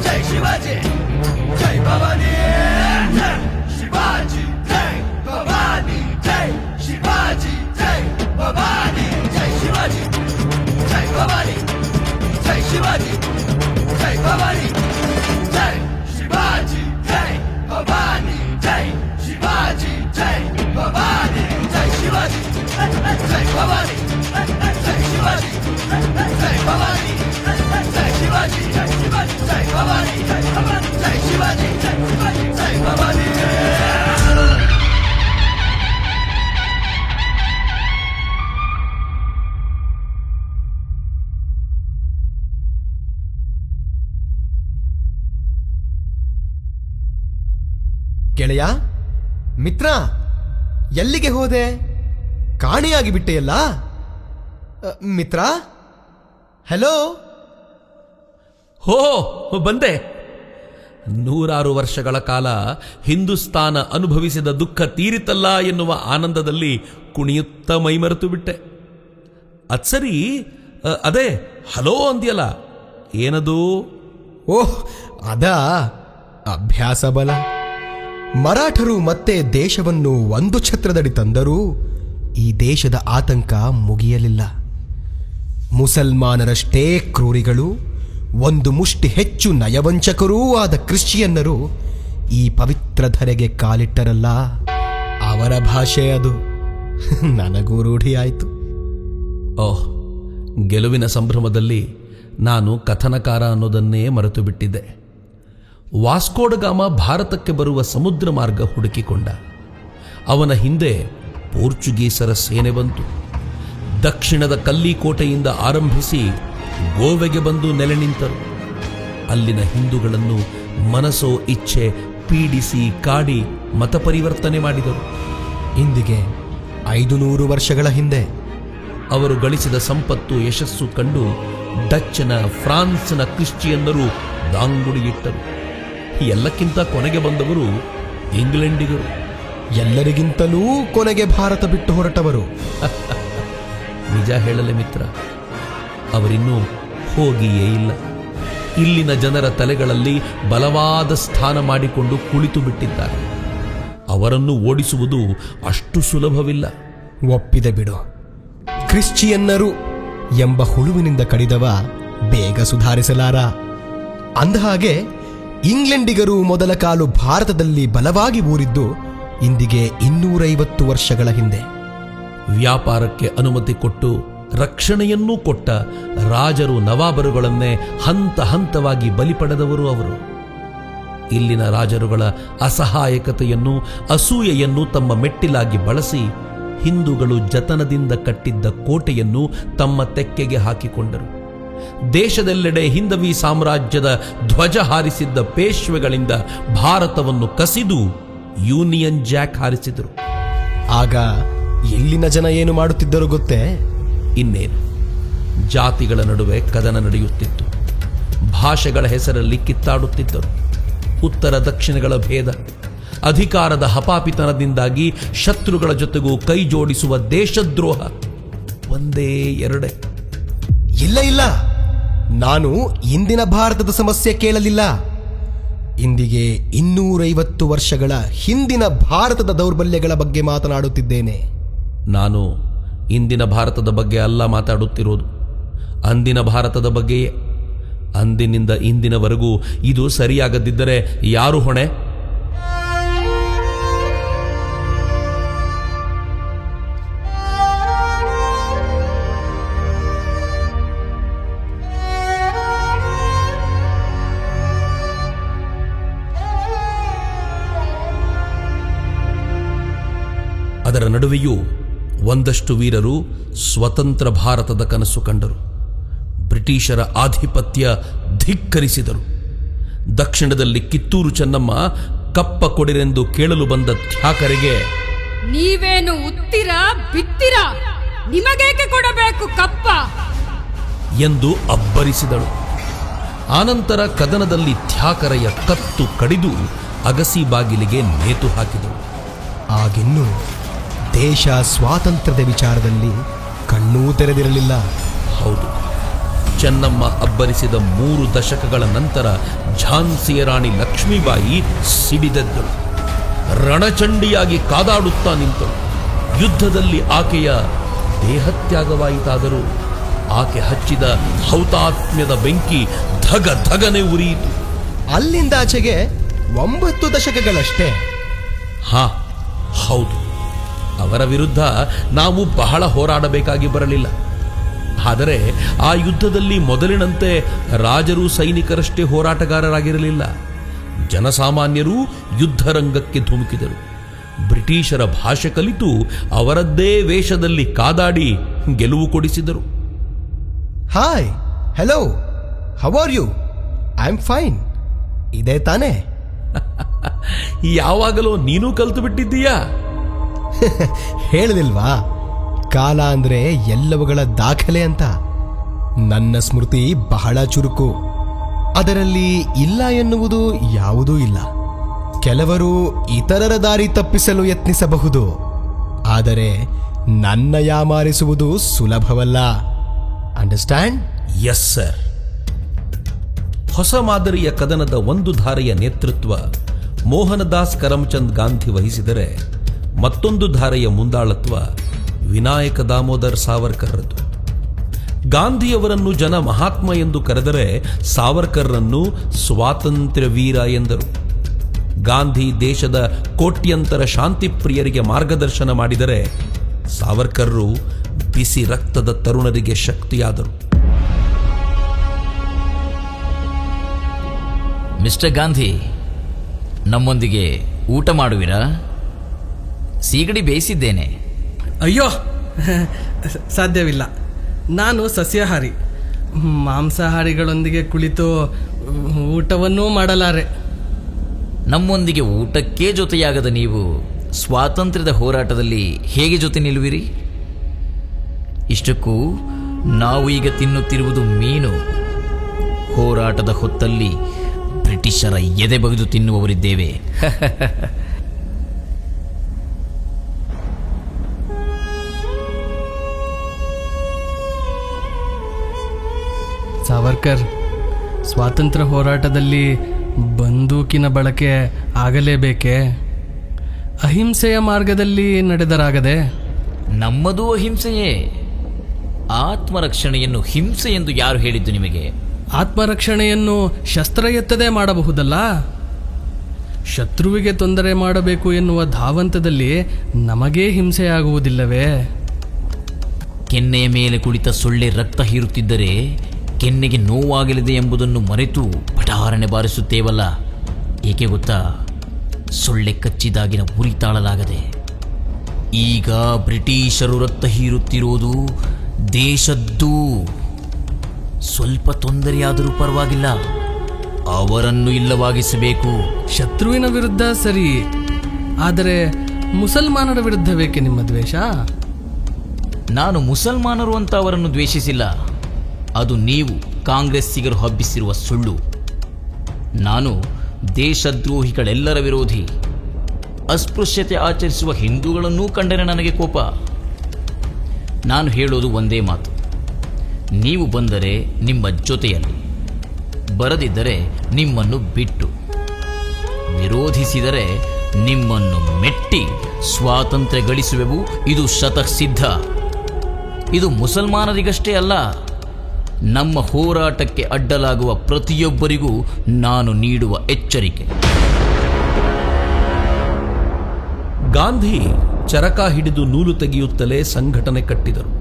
ಜೈ ಶಿವಾಜಿ, ಜೈ ಭವಾನಿ. ಶಿವಾಜಿ ಜೈ ಭವಾನಿ, ಜೈ ಶಿವಾಜಿ ಜೈ ಭವಾನಿ. ಜೈ ಶಿವಾಜಿ, ಜೈ ಭವಾನಿ, ಜೈ ಶಿವಾಜಿ, ಜೈ ಭವಾನಿ. ಜೈ ಶಿವಾಜಿ, ಜೈ ಭವಾನಿ, ಜೈ ಶಿವಾಜಿ, ಜೈ ಭವಾನಿ. ಜೈ ಶಿವಾಜಿ, ಜೈ ಭವಾನಿ, ಜೈ ಶಿವಾಜಿ, ಜೈ ಭವಾನಿ. ಜೈ ಶಿವಾಜಿ, ಜೈ ಶಿವಾಜಿ, ಜೈ ಭವಾನಿ. ಜೈ ಶಿವಾಜಿ, ಜೈ ಶಿವಾಜಿ, ಜೈ ಭವಾನಿ. ಗೆಳೆಯ, ಮಿತ್ರ, ಎಲ್ಲಿಗೆ ಹೋದೆ? ಕಾಣಿಯಾಗಿ ಬಿಟ್ಟೆಯಲ್ಲ ಮಿತ್ರ. ಹಲೋ. ಹೋ, ಬಂದೆ. 100 ವರ್ಷಗಳ ಕಾಲ ಹಿಂದೂಸ್ತಾನ ಅನುಭವಿಸಿದ ದುಃಖ ತೀರಿತಲ್ಲ ಎನ್ನುವ ಆನಂದದಲ್ಲಿ ಕುಣಿಯುತ್ತಾ ಮೈಮರೆತು ಬಿಟ್ಟೆ. ಅದ್ಸರಿ, ಅದೇ ಹಲೋ ಅಂದ್ಯಲ್ಲ, ಏನದು? ಓಹ್, ಅದಾ ಅಭ್ಯಾಸ ಬಲ. ಮರಾಠರು ಮತ್ತೆ ದೇಶವನ್ನು ಒಂದು ಛತ್ರದಡಿ ತಂದರೂ ಈ ದೇಶದ ಆತಂಕ ಮುಗಿಯಲಿಲ್ಲ. ಮುಸಲ್ಮಾನರಷ್ಟೇ ಕ್ರೂರಿಗಳು, ಒಂದು ಮುಷ್ಟಿ ಹೆಚ್ಚು ನಯವಂಚಕರೂ ಆದ ಕ್ರಿಶ್ಚಿಯನ್ನರು ಈ ಪವಿತ್ರ ಧರೆಗೆ ಕಾಲಿಟ್ಟರಲ್ಲ, ಅವರ ಭಾಷೆ ಅದು. ನನಗೂ ರೂಢಿಯಾಯಿತು. ಓಹ್, ಗೆಲುವಿನ ಸಂಭ್ರಮದಲ್ಲಿ ನಾನು ಕಥನಕಾರ ಅನ್ನೋದನ್ನೇ ಮರೆತು ಬಿಟ್ಟಿದ್ದೆ. ವಾಸ್ಕೋಡಗಾಮ ಭಾರತಕ್ಕೆ ಬರುವ ಸಮುದ್ರ ಮಾರ್ಗ ಹುಡುಕಿಕೊಂಡ. ಅವನ ಹಿಂದೆ ಪೋರ್ಚುಗೀಸರ ಸೇನೆ ಬಂತು. ದಕ್ಷಿಣದ ಕಲ್ಲಿಕೋಟೆಯಿಂದ ಆರಂಭಿಸಿ ಗೋವೆಗೆ ಬಂದು ನೆಲೆ ನಿಂತರು. ಅಲ್ಲಿನ ಹಿಂದೂಗಳನ್ನು ಮನಸೋ ಇಚ್ಛೆ ಪೀಡಿಸಿ ಕಾಡಿ ಮತಪರಿವರ್ತನೆ ಮಾಡಿದರು. ಇಂದಿಗೆ 500 ವರ್ಷಗಳ ಹಿಂದೆ ಅವರು ಗಳಿಸಿದ ಸಂಪತ್ತು ಯಶಸ್ಸು ಕಂಡು ಡಚ್ನ, ಫ್ರಾನ್ಸ್ನ ಕ್ರಿಶ್ಚಿಯನ್ನರು ದಾಂಗುಡಿಯಿಟ್ಟರು. ಎಲ್ಲಕ್ಕಿಂತ ಕೊನೆಗೆ ಬಂದವರು ಇಂಗ್ಲೆಂಡಿಗರು. ಎಲ್ಲರಿಗಿಂತಲೂ ಕೊನೆಗೆ ಭಾರತ ಬಿಟ್ಟು ಹೊರಟವರು. ನಿಜ ಹೇಳಲೆ ಮಿತ್ರ, ಅವರಿನ್ನೂ ಹೋಗಿಯೇ ಇಲ್ಲ. ಇಲ್ಲಿನ ಜನರ ತಲೆಗಳಲ್ಲಿ ಬಲವಾದ ಸ್ಥಾನ ಮಾಡಿಕೊಂಡು ಕುಳಿತು ಬಿಟ್ಟಿದ್ದಾರೆ. ಅವರನ್ನು ಓಡಿಸುವುದು ಅಷ್ಟು ಸುಲಭವಿಲ್ಲ. ಒಪ್ಪಿದೆ ಬಿಡು. ಕ್ರಿಶ್ಚಿಯನ್ನರು ಎಂಬ ಹುಳುವಿನಿಂದ ಕಡಿದವ ಬೇಗ ಸುಧಾರಿಸಲಾರ. ಅಂದಹಾಗೆ ಇಂಗ್ಲೆಂಡಿಗರು ಮೊದಲ ಕಾಲು ಭಾರತದಲ್ಲಿ ಬಲವಾಗಿ ಊರಿದ್ದು ಇಂದಿಗೆ 250 ವರ್ಷಗಳ ಹಿಂದೆ. ವ್ಯಾಪಾರಕ್ಕೆ ಅನುಮತಿ ಕೊಟ್ಟು ರಕ್ಷಣೆಯನ್ನೂ ಕೊಟ್ಟ ರಾಜರು ನವಾಬರುಗಳನ್ನೇ ಹಂತ ಹಂತವಾಗಿ ಬಲಿಪಡೆದವರು ಅವರು. ಇಲ್ಲಿನ ರಾಜರುಗಳ ಅಸಹಾಯಕತೆಯನ್ನು, ಅಸೂಯೆಯನ್ನು ತಮ್ಮ ಮೆಟ್ಟಿಲಾಗಿ ಬಳಸಿ ಹಿಂದೂಗಳು ಜತನದಿಂದ ಕಟ್ಟಿದ್ದ ಕೋಟೆಯನ್ನು ತಮ್ಮ ತೆಕ್ಕೆಗೆ ಹಾಕಿಕೊಂಡರು. ದೇಶದೆಲ್ಲೆಡೆ ಹಿಂದವಿ ಸಾಮ್ರಾಜ್ಯದ ಧ್ವಜ ಹಾರಿಸಿದ್ದ ಪೇಶ್ವೆಗಳಿಂದ ಭಾರತವನ್ನು ಕಸಿದು ಯೂನಿಯನ್ ಜಾಕ್ ಹಾರಿಸಿದರು. ಆಗ ಇಲ್ಲಿನ ಜನ ಏನು ಮಾಡುತ್ತಿದ್ದರು ಗೊತ್ತೇ? ಇನ್ನೇನು, ಜಾತಿಗಳ ನಡುವೆ ಕದನ ನಡೆಯುತ್ತಿತ್ತು. ಭಾಷೆಗಳ ಹೆಸರಲ್ಲಿ ಕಿತ್ತಾಡುತ್ತಿದ್ದರು. ಉತ್ತರ ದಕ್ಷಿಣಗಳ ಭೇದ, ಅಧಿಕಾರದ ಹಪಾಪಿತನದಿಂದಾಗಿ ಶತ್ರುಗಳ ಜೊತೆಗೂ ಕೈ ಜೋಡಿಸುವ ದೇಶದ್ರೋಹ ಒಂದೇ ಎರಡೇ. ಇಲ್ಲ ಇಲ್ಲ, ನಾನು ಇಂದಿನ ಭಾರತದ ಸಮಸ್ಯೆ ಕೇಳಲಿಲ್ಲ. ಇಂದಿಗೆ 250 ವರ್ಷಗಳ ಹಿಂದಿನ ಭಾರತದ ದೌರ್ಬಲ್ಯಗಳ ಬಗ್ಗೆ ಮಾತನಾಡುತ್ತಿದ್ದೇನೆ. ನಾನು ಇಂದಿನ ಭಾರತದ ಬಗ್ಗೆ ಅಲ್ಲ ಮಾತಾಡುತ್ತಿರೋದು, ಅಂದಿನ ಭಾರತದ ಬಗ್ಗೆಯೇ. ಅಂದಿನಿಂದ ಇಂದಿನವರೆಗೂ ಇದು ಸರಿಯಾಗದಿದ್ದರೆ ಯಾರು ಹೊಣೆ? ಅದರ ನಡುವೆಯೂ ಒಂದಷ್ಟು ವೀರರು ಸ್ವತಂತ್ರ ಭಾರತದ ಕನಸು ಕಂಡರು. ಬ್ರಿಟಿಷರ ಆಧಿಪತ್ಯ ಧಿಕ್ಕರಿಸಿದರು. ದಕ್ಷಿಣದಲ್ಲಿ ಕಿತ್ತೂರು ಚೆನ್ನಮ್ಮ ಕಪ್ಪ ಕೊಡಿರೆಂದು ಕೇಳಲು ಬಂದ ತ್ಯಾಕರಿಗೆ, ನೀವೇನು ಉತ್ತೀರಾ ಬಿತ್ತೀರಾ? ನಿಮಗೇಕೆ ಕೊಡಬೇಕು ಕಪ್ಪ ಎಂದು ಅಬ್ಬರಿಸಿದಳು. ಆನಂತರ ಕದನದಲ್ಲಿ ತ್ಯಾಕರೆಯ ಕತ್ತು ಕಡಿದು ಅಗಸಿ ಬಾಗಿಲಿಗೆ ನೇತು ಹಾಕಿದಳು. ಆಗಿನ್ನೂ ದೇಶ ಸ್ವಾತಂತ್ರ್ಯದ ವಿಚಾರದಲ್ಲಿ ಕಣ್ಣೂ ತೆರೆದಿರಲಿಲ್ಲ. ಹೌದು, ಚೆನ್ನಮ್ಮ ಅಬ್ಬರಿಸಿದ 3 ದಶಕಗಳ ನಂತರ ಝಾನ್ಸಿಯ ರಾಣಿ ಲಕ್ಷ್ಮೀಬಾಯಿ ಸಿಡಿದೆದ್ದಳು. ರಣಚಂಡಿಯಾಗಿ ಕಾದಾಡುತ್ತಾ ನಿಂತಳು. ಯುದ್ಧದಲ್ಲಿ ಆಕೆಯ ದೇಹತ್ಯಾಗವಾಯಿತಾದರೂ ಆಕೆ ಹಚ್ಚಿದ ಹೌತಾತ್ಮ್ಯದ ಬೆಂಕಿ ಧಗ ಧಗನೆ ಉರಿಯಿತು. ಅಲ್ಲಿಂದಾಚೆಗೆ 9 ದಶಕಗಳಷ್ಟೇ. ಹೌದು, ಅವರ ವಿರುದ್ಧ ನಾವು ಬಹಳ ಹೋರಾಡಬೇಕಾಗಿ ಬರಲಿಲ್ಲ. ಆದರೆ ಆ ಯುದ್ಧದಲ್ಲಿ ಮೊದಲಿನಂತೆ ರಾಜರು ಸೈನಿಕರಷ್ಟೇ ಹೋರಾಟಗಾರರಾಗಿರಲಿಲ್ಲ. ಜನಸಾಮಾನ್ಯರೂ ಯುದ್ಧರಂಗಕ್ಕೆ ಧುಮುಕಿದರು. ಬ್ರಿಟಿಷರ ಭಾಷೆ ಕಲಿತು ಅವರದ್ದೇ ವೇಷದಲ್ಲಿ ಕಾದಾಡಿ ಗೆಲುವು ಕೊಡಿಸಿದರು. Hi, hello, how are you? I am fine. ಇದೇ ತಾನೇ? ಯಾವಾಗಲೂ ನೀನು ಕಲಿತು ಬಿಟ್ಟಿದ್ದೀಯಾ? ಹೇಳಲಿಲ್ವಾ, ಕಾಲ ಅಂದ್ರೆ ಎಲ್ಲವುಗಳ ದಾಖಲೆ ಅಂತ. ನನ್ನ ಸ್ಮೃತಿ ಬಹಳ ಚುರುಕು. ಅದರಲ್ಲಿ ಇಲ್ಲ ಎನ್ನುವುದು ಯಾವುದೂ ಇಲ್ಲ. ಕೆಲವರು ಇತರರ ದಾರಿ ತಪ್ಪಿಸಲು ಯತ್ನಿಸಬಹುದು, ಆದರೆ ನನ್ನ ಯಾಮಾರಿಸುವುದು ಸುಲಭವಲ್ಲ. ಅಂಡರ್ಸ್ಟ್ಯಾಂಡ್? Yes sir. ಹೊಸ ಮಾದರಿಯ ಕದನದ ಒಂದು ಧಾರೆಯ ನೇತೃತ್ವ ಮೋಹನದಾಸ್ ಕರಮ್ಚಂದ್ ಗಾಂಧಿ ವಹಿಸಿದರೆ, ಮತ್ತೊಂದು ಧಾರೆಯ ಮುಂದಾಳತ್ವ ವಿನಾಯಕ ದಾಮೋದರ್ ಸಾವರ್ಕರ್ರದ್ದು. ಗಾಂಧಿಯವರನ್ನು ಜನ ಮಹಾತ್ಮ ಎಂದು ಕರೆದರೆ, ಸಾವರ್ಕರ್ರನ್ನು ಸ್ವಾತಂತ್ರ್ಯ ವೀರ ಎಂದರು. ಗಾಂಧಿ ದೇಶದ ಕೋಟ್ಯಂತರ ಶಾಂತಿ ಪ್ರಿಯರಿಗೆ ಮಾರ್ಗದರ್ಶನ ಮಾಡಿದರೆ, ಸಾವರ್ಕರ್ರು ಬಿಸಿ ರಕ್ತದ ತರುಣರಿಗೆ ಶಕ್ತಿಯಾದರು. ಮಿಸ್ಟರ್ ಗಾಂಧಿ, ನಮ್ಮೊಂದಿಗೆ ಊಟ ಮಾಡುವಿರಾ? ಸೀಗಡಿ ಬೇಯಿಸಿದ್ದೇನೆ. ಅಯ್ಯೋ, ಸಾಧ್ಯವಿಲ್ಲ. ನಾನು ಸಸ್ಯಾಹಾರಿ. ಮಾಂಸಾಹಾರಿಗಳೊಂದಿಗೆ ಕುಳಿತು ಊಟವನ್ನೂ ಮಾಡಲಾರೆ. ನಮ್ಮೊಂದಿಗೆ ಊಟಕ್ಕೆ ಜೊತೆಯಾಗದ ನೀವು ಸ್ವಾತಂತ್ರ್ಯದ ಹೋರಾಟದಲ್ಲಿ ಹೇಗೆ ಜೊತೆ ನಿಲ್ಲುವಿರಿ? ಇಷ್ಟಕ್ಕೂ ನಾವು ಈಗ ತಿನ್ನುತ್ತಿರುವುದು ಮೀನು. ಹೋರಾಟದ ಹೊತ್ತಲ್ಲಿ ಬ್ರಿಟಿಷರ ಎದೆ ಬಗೆದು ತಿನ್ನುವವರಿದ್ದೇವೆ. ಸಾವರ್ಕರ್, ಸ್ವಾತಂತ್ರ್ಯ ಹೋರಾಟದಲ್ಲಿ ಬಂದೂಕಿನ ಬಳಕೆ ಆಗಲೇಬೇಕೇ? ಅಹಿಂಸೆಯ ಮಾರ್ಗದಲ್ಲಿ ನಡೆದರಾಗದೆ? ನಮ್ಮದೂ ಅಹಿಂಸೆಯೇ. ಆತ್ಮರಕ್ಷಣೆಯನ್ನು ಹಿಂಸೆ ಎಂದು ಯಾರು ಹೇಳಿದ್ದು ನಿಮಗೆ? ಆತ್ಮರಕ್ಷಣೆಯನ್ನು ಶಸ್ತ್ರ ಎತ್ತದೇ ಮಾಡಬಹುದಲ್ಲ. ಶತ್ರುವಿಗೆ ತೊಂದರೆ ಮಾಡಬೇಕು ಎನ್ನುವ ಧಾವಂತದಲ್ಲಿ ನಮಗೇ ಹಿಂಸೆಯಾಗುವುದಿಲ್ಲವೇ? ಕೆನ್ನೆಯ ಮೇಲೆ ಕುಳಿತ ಸೊಳ್ಳೆ ರಕ್ತ ಹೀರುತ್ತಿದ್ದರೆ ಕೆನ್ನೆಗೆ ನೋವಾಗಲಿದೆ ಎಂಬುದನ್ನು ಮರೆತು ಪಟಾರಣೆ ಬಾರಿಸುತ್ತೇವಲ್ಲ, ಏಕೆ ಗೊತ್ತಾ? ಸೊಳ್ಳೆ ಕಚ್ಚಿದಾಗಿನ ಉರಿ ತಾಳಲಾಗದೆ. ಈಗ ಬ್ರಿಟಿಷರು ರಕ್ತ ಹೀರುತ್ತಿರೋದು ದೇಶದ್ದು. ಸ್ವಲ್ಪ ತೊಂದರೆಯಾದರೂ ಪರವಾಗಿಲ್ಲ, ಅವರನ್ನು ಇಲ್ಲವಾಗಿಸಬೇಕು. ಶತ್ರುವಿನ ವಿರುದ್ಧ ಸರಿ, ಆದರೆ ಮುಸಲ್ಮಾನರ ವಿರುದ್ಧ ಬೇಕೆ ನಿಮ್ಮ ದ್ವೇಷ? ನಾನು ಮುಸಲ್ಮಾನರು ಅಂತ ಅವರನ್ನು ದ್ವೇಷಿಸಿಲ್ಲ. ಅದು ನೀವು ಕಾಂಗ್ರೆಸ್ಸಿಗರು ಹಬ್ಬಿಸಿರುವ ಸುಳ್ಳು. ನಾನು ದೇಶದ್ರೋಹಿಗಳೆಲ್ಲರ ವಿರೋಧಿ. ಅಸ್ಪೃಶ್ಯತೆ ಆಚರಿಸುವ ಹಿಂದೂಗಳನ್ನೂ ಕಂಡರೆ ನನಗೆ ಕೋಪ. ನಾನು ಹೇಳೋದು ಒಂದೇ ಮಾತು, ನೀವು ಬಂದರೆ ನಿಮ್ಮ ಜೊತೆಯಲ್ಲಿ, ಬರದಿದ್ದರೆ ನಿಮ್ಮನ್ನು ಬಿಟ್ಟು, ವಿರೋಧಿಸಿದರೆ ನಿಮ್ಮನ್ನು ಮೆಟ್ಟಿ ಸ್ವಾತಂತ್ರ್ಯ ಗಳಿಸುವೆವು. ಇದು ಶತಸಿದ್ಧ. ಇದು ಮುಸಲ್ಮಾನರಿಗಷ್ಟೇ ಅಲ್ಲ, ನಮ್ಮ ಹೋರಾಟಕ್ಕೆ ಅಡ್ಡಲಾಗುವ ಪ್ರತಿಯೊಬ್ಬರಿಗೂ ನಾನು ನೀಡುವ ಎಚ್ಚರಿಕೆ. ಗಾಂಧಿ ಚರಕ ಹಿಡಿದು ನೂಲು ತೆಗೆಯುತ್ತಲೇ ಸಂಘಟನೆ ಕಟ್ಟಿದರು.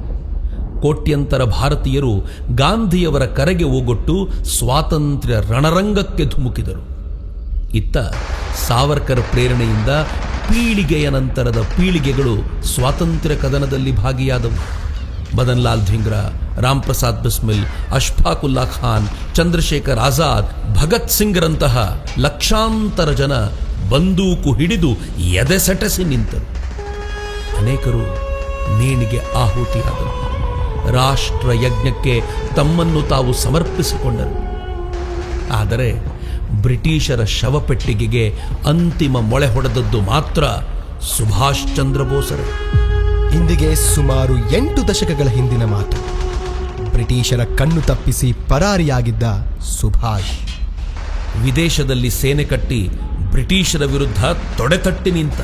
ಕೋಟ್ಯಂತರ ಭಾರತೀಯರು ಗಾಂಧಿಯವರ ಕರೆಗೆ ಓಗೊಟ್ಟು ಸ್ವಾತಂತ್ರ್ಯ ರಣರಂಗಕ್ಕೆ ಧುಮುಕಿದರು. ಇತ್ತ ಸಾವರ್ಕರ್ ಪ್ರೇರಣೆಯಿಂದ ಪೀಳಿಗೆಯ ನಂತರದ ಪೀಳಿಗೆಗಳು ಸ್ವಾತಂತ್ರ್ಯ ಕದನದಲ್ಲಿ ಭಾಗಿಯಾದವು. ಮದನ್ ಲಾಲ್ ಧಿಂಗ್ರಾ, ರಾಮ್ ಪ್ರಸಾದ್ ಬಿಸ್ಮಿಲ್, ಅಶ್ಫಾಕುಲ್ಲಾ ಖಾನ್, ಚಂದ್ರಶೇಖರ್ ಆಜಾದ್, ಭಗತ್ ಸಿಂಗ್ರಂತಹ ಲಕ್ಷಾಂತರ ಜನ ಬಂದೂಕು ಹಿಡಿದು ಎದೆಸೆಟಸಿ ನಿಂತರು. ಅನೇಕರು ನೇಣಿಗೆ ಆಹುತಿಯಾದರು. ರಾಷ್ಟ್ರ ಯಜ್ಞಕ್ಕೆ ತಮ್ಮನ್ನು ತಾವು ಸಮರ್ಪಿಸಿಕೊಂಡರು. ಆದರೆ ಬ್ರಿಟಿಷರ ಶವಪೆಟ್ಟಿಗೆಗೆ ಅಂತಿಮ ಮೊಳೆ ಹೊಡೆದದ್ದು ಮಾತ್ರ ಸುಭಾಷ್ ಚಂದ್ರ ಬೋಸರೇ. ಇಂದಿಗೆ ಸುಮಾರು 8 ದಶಕಗಳ ಹಿಂದಿನ ಮಾತು. ಬ್ರಿಟಿಷರ ಕಣ್ಣು ತಪ್ಪಿಸಿ ಪರಾರಿಯಾಗಿದ್ದ ಸುಭಾಷ್ ವಿದೇಶದಲ್ಲಿ ಸೇನೆ ಕಟ್ಟಿ ಬ್ರಿಟಿಷರ ವಿರುದ್ಧ ತೊಡೆತಟ್ಟಿ ನಿಂತ.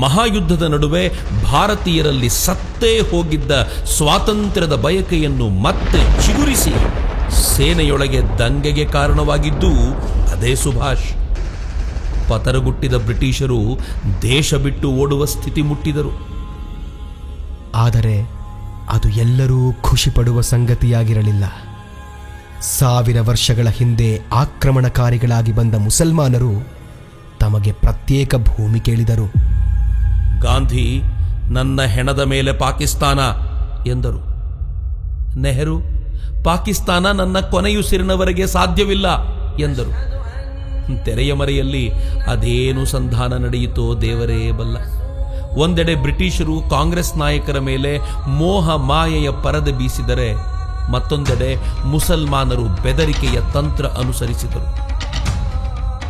ಮಹಾಯುದ್ಧದ ನಡುವೆ ಭಾರತೀಯರಲ್ಲಿ ಸತ್ತೇ ಹೋಗಿದ್ದ ಸ್ವಾತಂತ್ರ್ಯದ ಬಯಕೆಯನ್ನು ಮತ್ತೆ ಚಿಗುರಿಸಿ ಸೇನೆಯೊಳಗೆ ದಂಗೆಗೆ ಕಾರಣವಾಗಿದ್ದೂ ಅದೇ ಸುಭಾಷ್. ಪತರಗುಟ್ಟಿದ ಬ್ರಿಟಿಷರು ದೇಶ ಬಿಟ್ಟು ಓಡುವ ಸ್ಥಿತಿ ಮುಟ್ಟಿದರು. ಆದರೆ ಅದು ಎಲ್ಲರೂ ಖುಷಿಪಡುವ ಸಂಗತಿಯಾಗಿರಲಿಲ್ಲ. 1000 ವರ್ಷಗಳ ಹಿಂದೆ ಆಕ್ರಮಣಕಾರಿಗಳಾಗಿ ಬಂದ ಮುಸಲ್ಮಾನರು ತಮಗೆ ಪ್ರತ್ಯೇಕ ಭೂಮಿ ಕೇಳಿದರು. ಗಾಂಧಿ ನನ್ನ ಹೆಣದ ಮೇಲೆ ಪಾಕಿಸ್ತಾನ ಎಂದರು. ನೆಹರು ಪಾಕಿಸ್ತಾನ ನನ್ನ ಕೊನೆಯುಸಿರಿನವರೆಗೆ ಸಾಧ್ಯವಿಲ್ಲ ಎಂದರು. ತೆರೆಯ ಮರೆಯಲ್ಲಿ ಅದೇನು ಸಂಧಾನ ನಡೆಯಿತೋ ದೇವರೇ ಬಲ್ಲ. ಒಂದೆಡೆ ಬ್ರಿಟಿಷರು ಕಾಂಗ್ರೆಸ್ ನಾಯಕರ ಮೇಲೆ ಮೋಹ ಮಾಯೆಯ ಪರದೆ ಬೀಸಿದರೆ, ಮತ್ತೊಂದೆಡೆ ಮುಸಲ್ಮಾನರು ಬೆದರಿಕೆಯ ತಂತ್ರ ಅನುಸರಿಸಿದರು.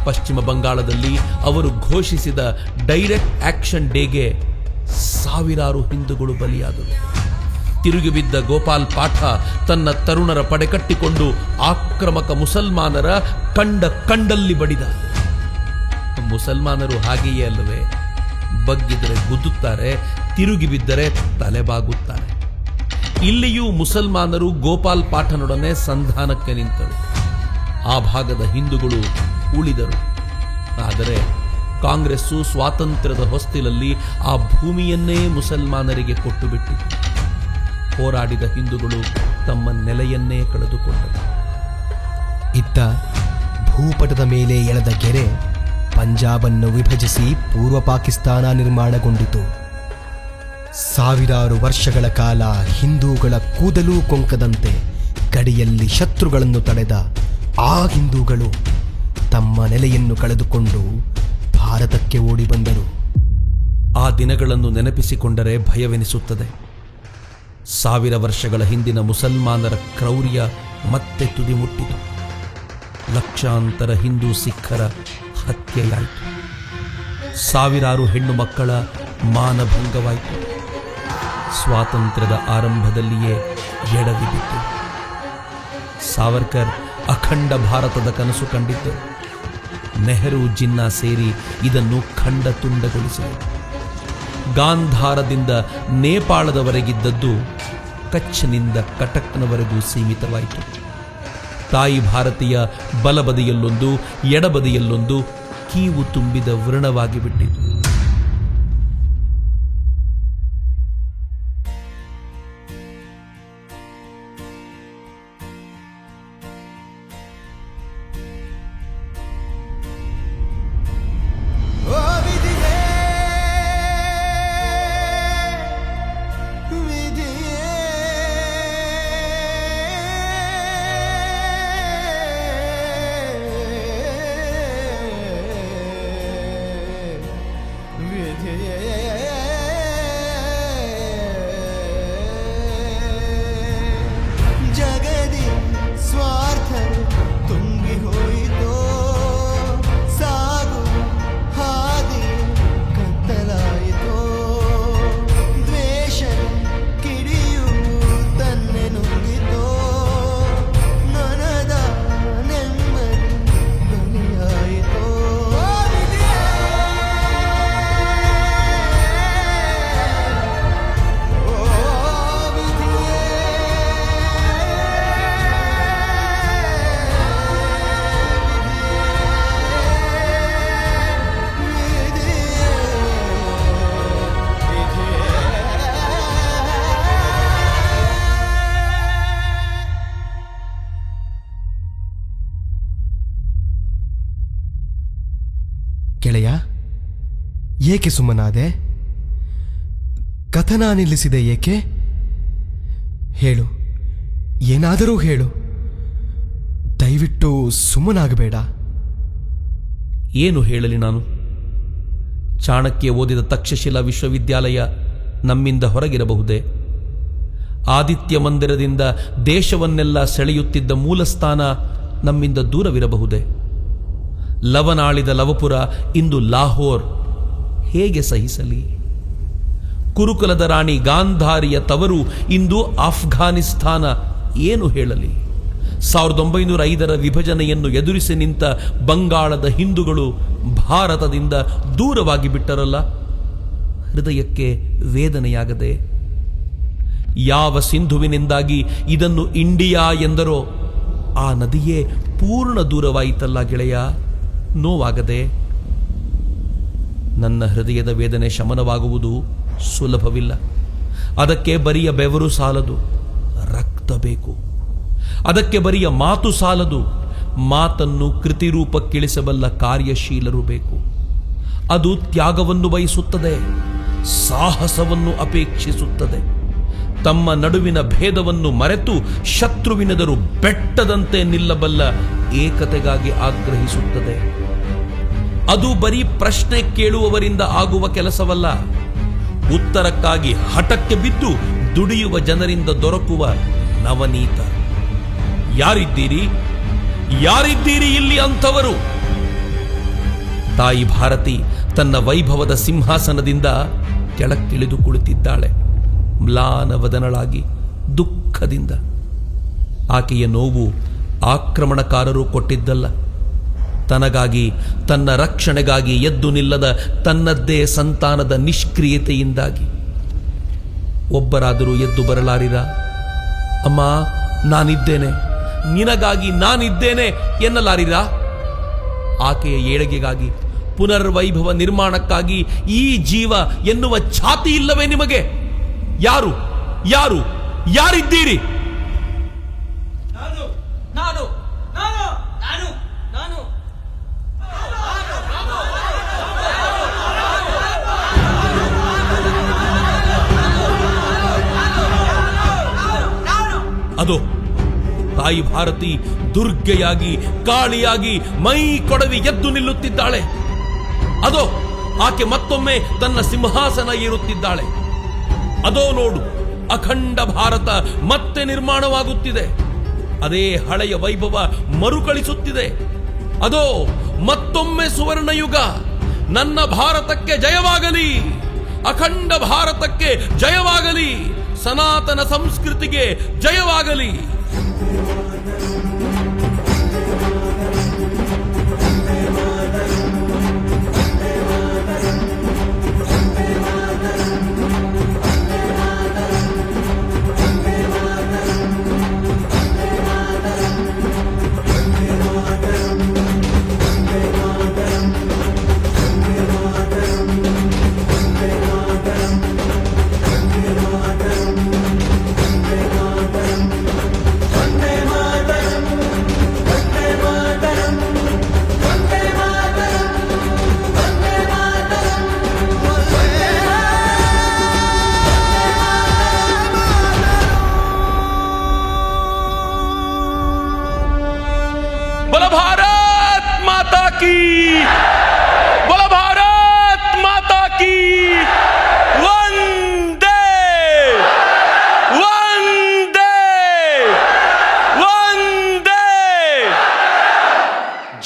ಪಶ್ಚಿಮ ಬಂಗಾಳದಲ್ಲಿ ಅವರು ಘೋಷಿಸಿದ ಡೈರೆಕ್ಟ್ ಆಕ್ಷನ್ ಡೇಗೆ ಸಾವಿರಾರು ಹಿಂದೂಗಳು ಬಲಿಯಾದರು. ತಿರುಗಿ ಬಿದ್ದ ಗೋಪಾಲ್ ಪಾಠ ತನ್ನ ತರುಣರ ಪಡೆ ಕಟ್ಟಿಕೊಂಡು ಆಕ್ರಮಕ ಮುಸಲ್ಮಾನರ ಕಂಡಲ್ಲಿ ಬಡಿದ. ಮುಸಲ್ಮಾನರು ಹಾಗೆಯೇ ಅಲ್ಲವೇ? ಬಗ್ಗಿದರೆ ಗುದ್ದುತ್ತಾರೆ, ತಿರುಗಿ ಬಿದ್ದರೆ ತಲೆಬಾಗುತ್ತಾರೆ. ಇಲ್ಲಿಯೂ ಮುಸಲ್ಮಾನರು ಗೋಪಾಲ್ ಪಾಠನೊಡನೆ ಸಂಧಾನಕ್ಕೆ ನಿಂತರು. ಆ ಭಾಗದ ಹಿಂದೂಗಳು ಉಳಿದರು. ಆದರೆ ಕಾಂಗ್ರೆಸ್ಸು ಸ್ವಾತಂತ್ರ್ಯದ ಹೊಸ್ತಿಲಲ್ಲಿ ಆ ಭೂಮಿಯನ್ನೇ ಮುಸಲ್ಮಾನರಿಗೆ ಕೊಟ್ಟು ಬಿಟ್ಟಿತು. ಹೋರಾಡಿದ ಹಿಂದೂಗಳು ತಮ್ಮ ನೆಲೆಯನ್ನೇ ಕಳೆದುಕೊಂಡರು. ಇತ್ತ ಭೂಪಟದ ಮೇಲೆ ಎಳೆದ ಗೆರೆ ಪಂಜಾಬನ್ನು ವಿಭಜಿಸಿ ಪೂರ್ವ ಪಾಕಿಸ್ತಾನ ನಿರ್ಮಾಣಗೊಂಡಿತು. ಸಾವಿರಾರು ವರ್ಷಗಳ ಕಾಲ ಹಿಂದೂಗಳ ಕೂದಲೂ ಕೊಂಕದಂತೆ ಗಡಿಯಲ್ಲಿ ಶತ್ರುಗಳನ್ನು ತಡೆದ ಆ ಹಿಂದೂಗಳು ತಮ್ಮ ನೆಲೆಯನ್ನು ಕಳೆದುಕೊಂಡು ಭಾರತಕ್ಕೆ ಓಡಿ ಬಂದರು. ಆ ದಿನಗಳನ್ನು ನೆನಪಿಸಿಕೊಂಡರೆ ಭಯವೆನಿಸುತ್ತದೆ. 1000 ವರ್ಷಗಳ ಹಿಂದಿನ ಮುಸಲ್ಮಾನರ ಕ್ರೌರ್ಯ ಮತ್ತೆ ತುದಿ ಮುಟ್ಟಿತು. ಲಕ್ಷಾಂತರ ಹಿಂದೂ ಸಿಖ್ಖರ ಹತ್ಯೆಯಾಯಿತು. ಸಾವಿರಾರು ಹೆಣ್ಣು ಮಕ್ಕಳ ಮಾನಭಂಗವಾಯಿತು. ಸ್ವಾತಂತ್ರ್ಯದ ಆರಂಭದಲ್ಲಿಯೇ ಎಡವಿ ಬಿತ್ತು. ಸಾವರ್ಕರ್ ಅಖಂಡ ಭಾರತದ ಕನಸು ಕಂಡಿದ್ದರು. ನೆಹರು, ಜಿನ್ನಾ ಸೇರಿ ಇದನ್ನು ಖಂಡ ತುಂಡಗೊಳಿಸಿದರು. ಗಾಂಧಾರದಿಂದ ನೇಪಾಳದವರೆಗಿದ್ದದ್ದು ಕಚ್ನಿಂದ ಕಟಕ್ನವರೆಗೂ ಸೀಮಿತವಾಯಿತು. ತಾಯಿ ಭಾರತೀಯ ಬಲಬದಿಯಲ್ಲೊಂದು, ಎಡಬದಿಯಲ್ಲೊಂದು ಕೀವು ತುಂಬಿದ ವೃಣವಾಗಿ ಬಿಟ್ಟಿತು. ಏಕೆ ಸುಮ್ಮನಾದೆ? ಕಥನ ನಿಲ್ಲಿಸಿದೆ ಏಕೆ? ಹೇಳು, ಏನಾದರೂ ಹೇಳು. ದಯವಿಟ್ಟು ಸುಮ್ಮನಾಗಬೇಡ. ಏನು ಹೇಳಲಿ ನಾನು? ಚಾಣಕ್ಯ ಓದಿದ ತಕ್ಷಶಿಲಾ ವಿಶ್ವವಿದ್ಯಾಲಯ ನಮ್ಮಿಂದ ಹೊರಗಿರಬಹುದೇ? ಆದಿತ್ಯ ಮಂದಿರದಿಂದ ದೇಶವನ್ನೆಲ್ಲ ಸೆಳೆಯುತ್ತಿದ್ದ ಮೂಲಸ್ಥಾನ ನಮ್ಮಿಂದ ದೂರವಿರಬಹುದೇ? ಲವನಾಳಿದ ಲವಪುರ ಇಂದು ಲಾಹೋರ್ ಹೇಗೆ ಸಹಿಸಲಿ? ಕುರುಕುಲದ ರಾಣಿ ಗಾಂಧಾರಿಯ ತವರು ಇಂದು ಆಫ್ಘಾನಿಸ್ತಾನ ಏನು ಹೇಳಲಿ? 1905ರ ವಿಭಜನೆಯನ್ನು ಎದುರಿಸಿ ನಿಂತ ಬಂಗಾಳದ ಹಿಂದೂಗಳು ಭಾರತದಿಂದ ದೂರವಾಗಿ ಬಿಟ್ಟರಲ್ಲ. ಹೃದಯಕ್ಕೆ ವೇದನೆಯಾಗದೆ? ಯಾವ ಸಿಂಧುವಿನಿಂದಾಗಿ ಇದನ್ನು ಇಂಡಿಯಾ ಎಂದರೋ ಆ ನದಿಯೇ ಪೂರ್ಣ ದೂರವಾಯಿತಲ್ಲ ಗೆಳೆಯ, ನೋವಾಗದೆ? ನನ್ನ ಹೃದಯದ ವೇದನೆ ಶಮನವಾಗುವುದು ಸುಲಭವಿಲ್ಲ. ಅದಕ್ಕೆ ಬರಿಯ ಬೆವರು ಸಾಲದು, ರಕ್ತ ಬೇಕು. ಅದಕ್ಕೆ ಬರಿಯ ಮಾತು ಸಾಲದು, ಮಾತನ್ನು ಕೃತಿರೂಪಕ್ಕಿಳಿಸಬಲ್ಲ ಕಾರ್ಯಶೀಲರು ಬೇಕು. ಅದು ತ್ಯಾಗವನ್ನು ಬಯಸುತ್ತದೆ, ಸಾಹಸವನ್ನು ಅಪೇಕ್ಷಿಸುತ್ತದೆ. ತಮ್ಮ ನಡುವಿನ ಭೇದವನ್ನು ಮರೆತು ಶತ್ರುವಿನೆದರು ಬೆಟ್ಟದಂತೆ ನಿಲ್ಲಬಲ್ಲ ಏಕತೆಗಾಗಿ ಆಗ್ರಹಿಸುತ್ತದೆ. ಅದು ಬರೀ ಪ್ರಶ್ನೆ ಕೇಳುವವರಿಂದ ಆಗುವ ಕೆಲಸವಲ್ಲ, ಉತ್ತರಕ್ಕಾಗಿ ಹಠಕ್ಕೆ ಬಿದ್ದು ದುಡಿಯುವ ಜನರಿಂದ ದೊರಕುವ ನವನೀತ. ಯಾರಿದ್ದೀರಿ ಯಾರಿದ್ದೀರಿ ಇಲ್ಲಿ ಅಂಥವರು? ತಾಯಿ ಭಾರತಿ ತನ್ನ ವೈಭವದ ಸಿಂಹಾಸನದಿಂದ ಕೆಳಕ್ಕಿಳಿದು ಕುಳಿತಿದ್ದಾಳೆ, ಮ್ಲಾನವದನಳಾಗಿ ದುಃಖದಿಂದ. ಆಕೆಯ ನೋವು ಆಕ್ರಮಣಕಾರರು ಕೊಟ್ಟಿದ್ದಲ್ಲ, ತನಗಾಗಿ ತನ್ನ ರಕ್ಷಣೆಗಾಗಿ ಎದ್ದು ನಿಲ್ಲದ ತನ್ನದ್ದೇ ಸಂತಾನದ ನಿಷ್ಕ್ರಿಯತೆಯಿಂದಾಗಿ. ಒಬ್ಬರಾದರೂ ಎದ್ದು ಬರಲಾರಿರ? ಅಮ್ಮ ನಾನಿದ್ದೇನೆ, ನಿನಗಾಗಿ ನಾನಿದ್ದೇನೆ ಎನ್ನಲಾರಿರ? ಆಕೆಯ ಏಳಿಗೆಗಾಗಿ, ಪುನರ್ವೈಭವ ನಿರ್ಮಾಣಕ್ಕಾಗಿ ಈ ಜೀವ ಎನ್ನುವ ಛಾತಿ ಇಲ್ಲವೇ ನಿಮಗೆ? ಯಾರು ಯಾರು ಯಾರಿದ್ದೀರಿ? ಅದೋ ತಾಯಿ ಭಾರತಿ ದುರ್ಗೆಯಾಗಿ, ಕಾಳಿಯಾಗಿ ಮೈ ಕೊಡವಿ ಎದ್ದು ನಿಲ್ಲುತ್ತಿದ್ದಾಳೆ. ಅದೋ ಆಕೆ ಮತ್ತೊಮ್ಮೆ ತನ್ನ ಸಿಂಹಾಸನ ಏರುತ್ತಿದ್ದಾಳೆ. ಅದೋ ನೋಡು, ಅಖಂಡ ಭಾರತ ಮತ್ತೆ ನಿರ್ಮಾಣವಾಗುತ್ತಿದೆ. ಅದೇ ಹಳೆಯ ವೈಭವ ಮರುಕಳಿಸುತ್ತಿದೆ. ಅದೋ ಮತ್ತೊಮ್ಮೆ ಸುವರ್ಣಯುಗ. ನನ್ನ ಭಾರತಕ್ಕೆ ಜಯವಾಗಲಿ, ಅಖಂಡ ಭಾರತಕ್ಕೆ ಜಯವಾಗಲಿ, ಸನಾತನ ಸಂಸ್ಕೃತಿಗೆ ಜಯವಾಗಲಿ.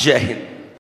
जय हिंद।